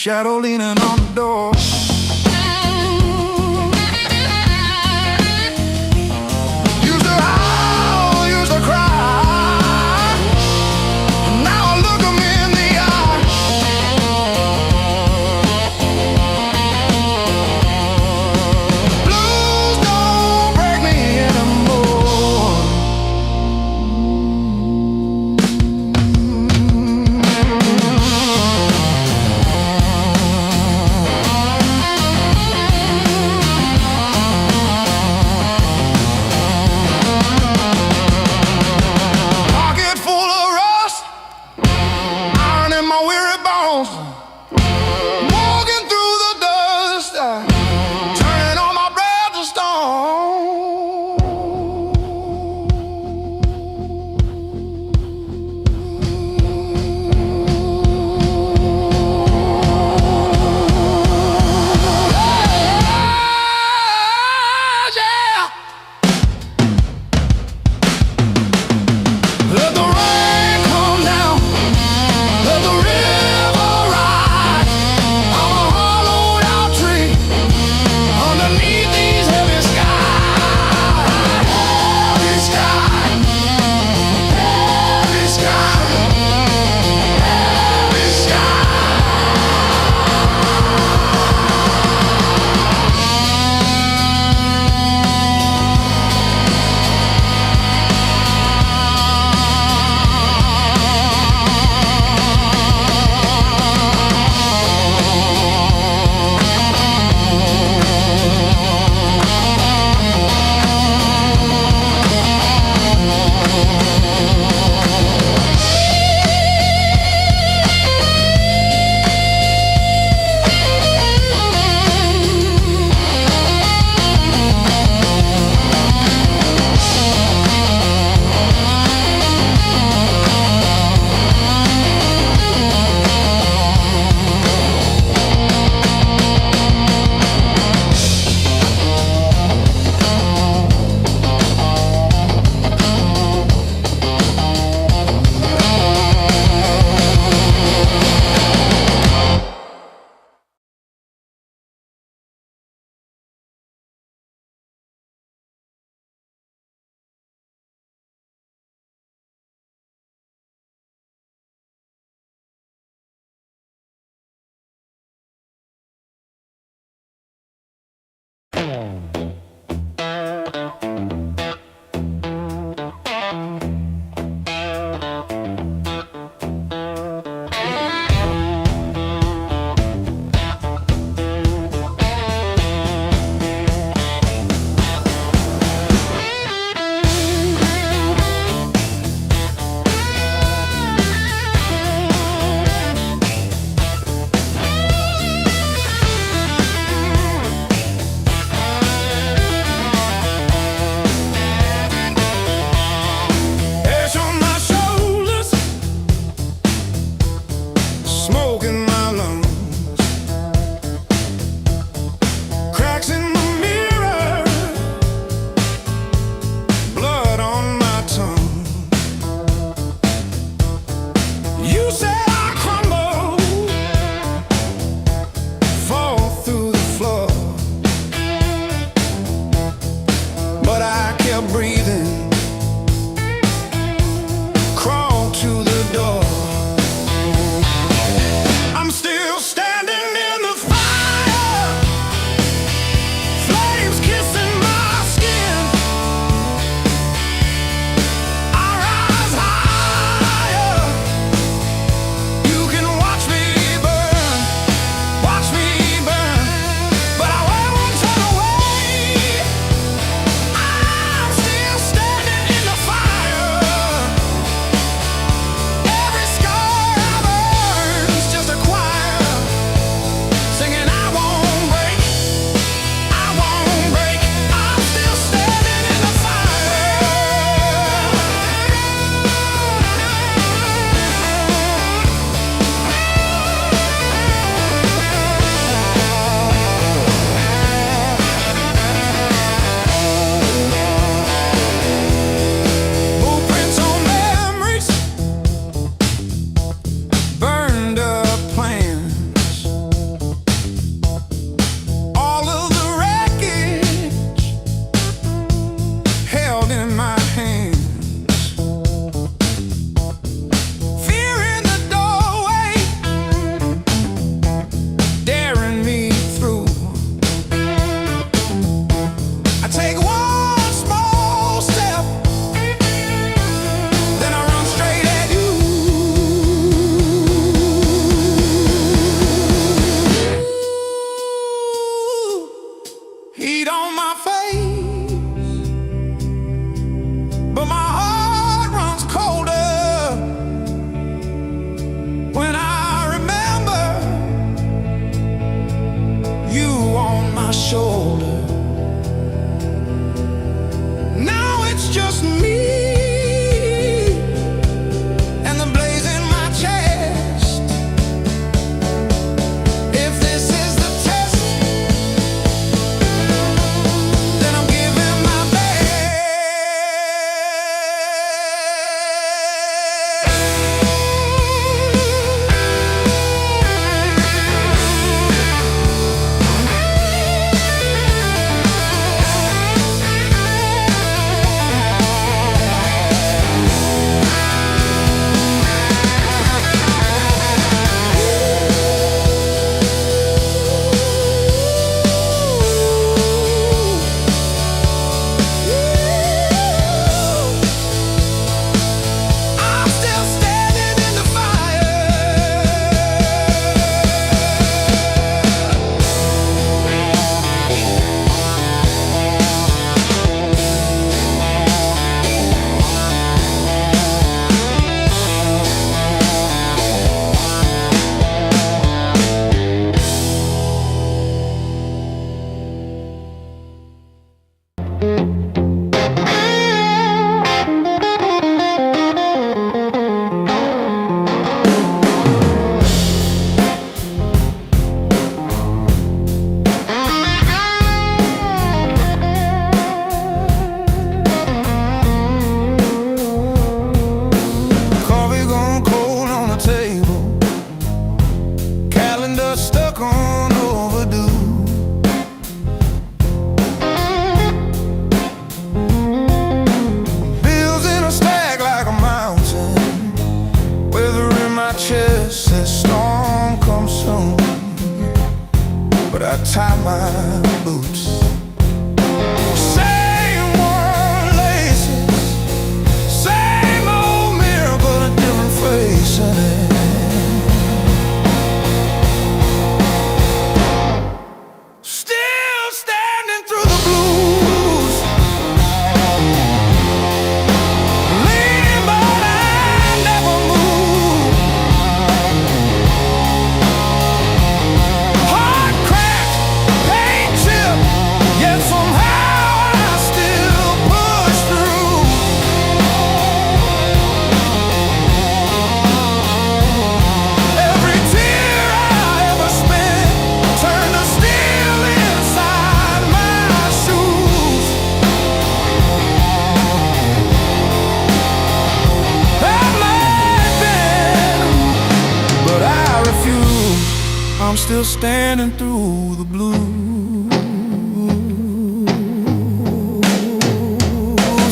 S1: shadow leaning on the door. Used to howl, used to cry. Now I look 'em in the eye. Blues don't break me anymore. untie my boots. Same worn laces, same old mirror, but a different face in it. Still standing through the blues, leaning but I never move. Heart cracked, paint chipped, yet somehow I still push through. Every tear I ever spent turned to steel inside my shoes. That might have been, but I refuse. I'm still standing through the blues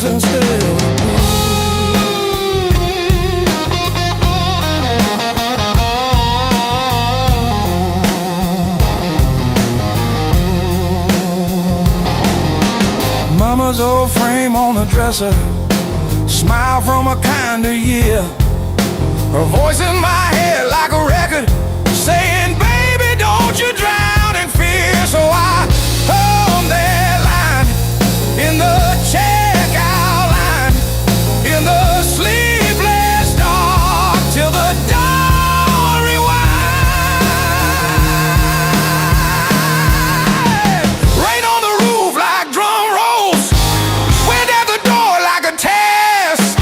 S1: and still the blues. Mama's old frame on the dresser, smile from a kinder year. Her voice in my head like a record saying, baby, don't you drown in fear. So I hum that line in the checkout line, in the sleepless dark, till the dawn rewind. Rain on the roof like drum rolls, wind at the door like a test.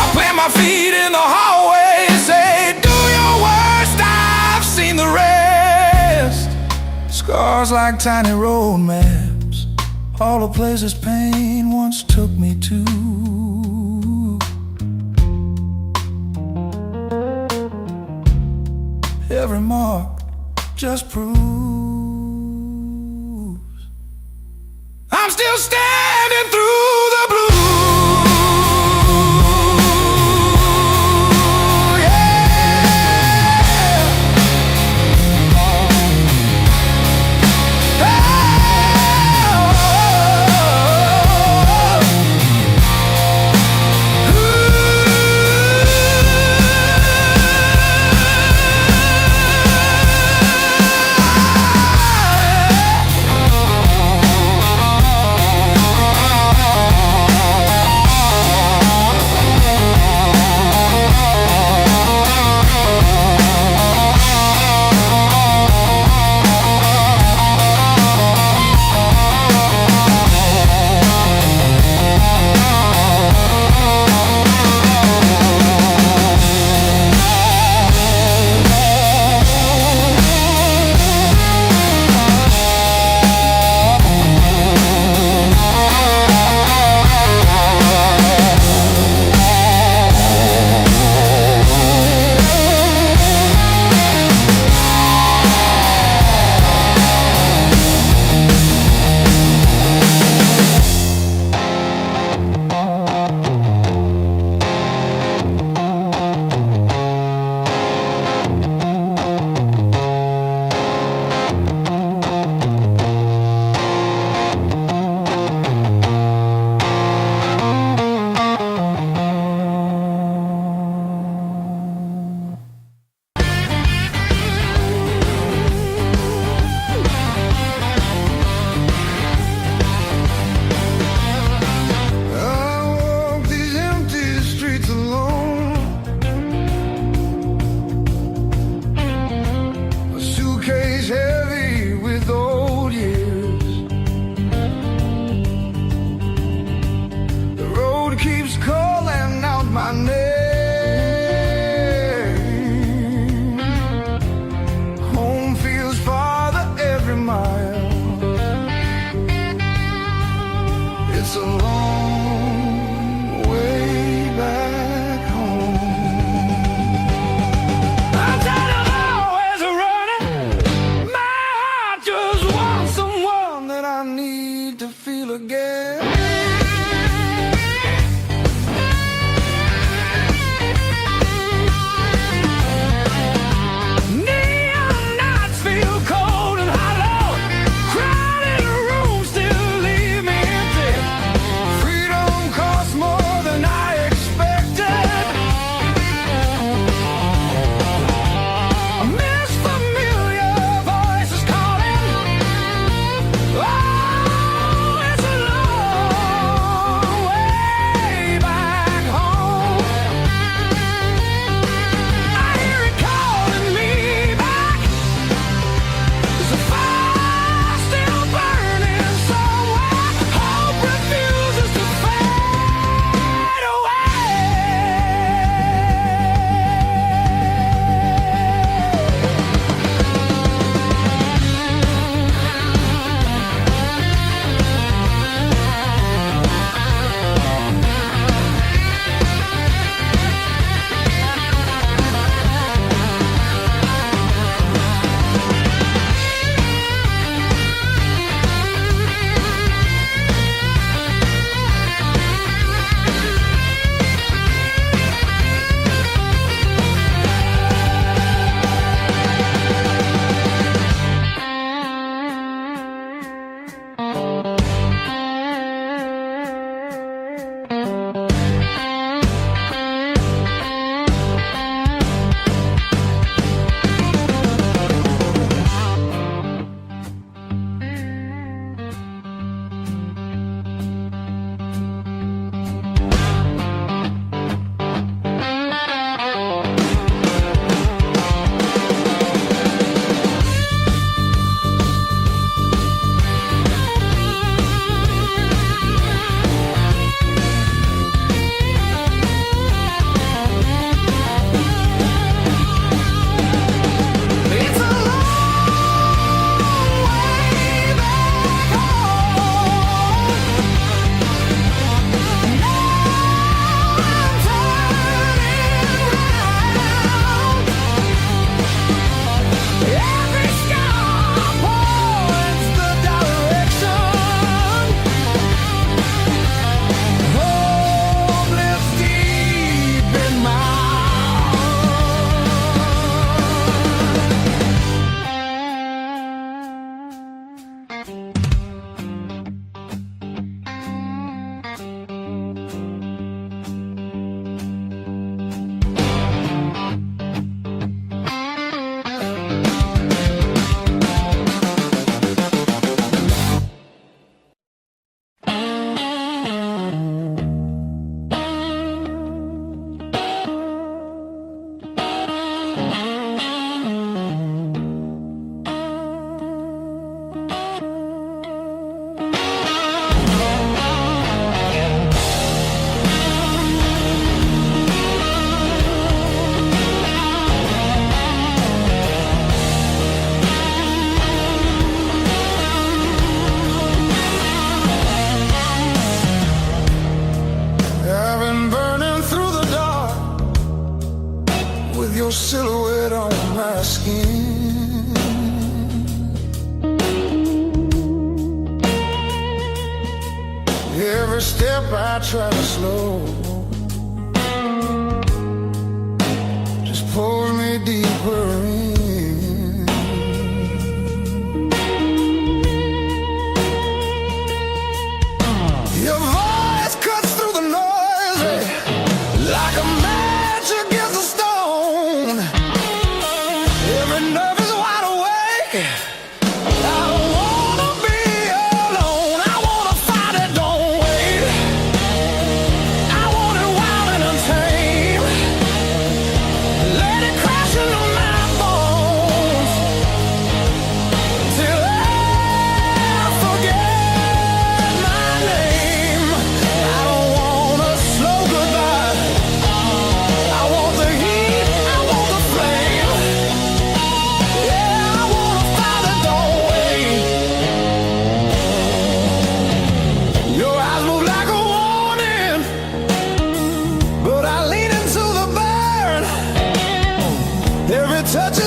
S1: I plant my feet in the hallway, say, do your worst, I've seen the rest. Scars like tiny road maps, all the places pain once took me to. Every mark just proves I'm still standing through the blues. your silhouette on my skin. Every step I try to slow just pulls me deeper in. Your voice cuts through the noise like a match against a stone. Every nerve is wide awake. I don't wanna be alone. I wanna fight it, don't wait. I want it wild and untamed. Let it crash into my bones till I forget my name. I don't want a slow goodbye. I want the heat, I want the flame. Yeah, I wanna fight it, don't wait. Your eyes move like a warning, but I lean into the burn. Every touch is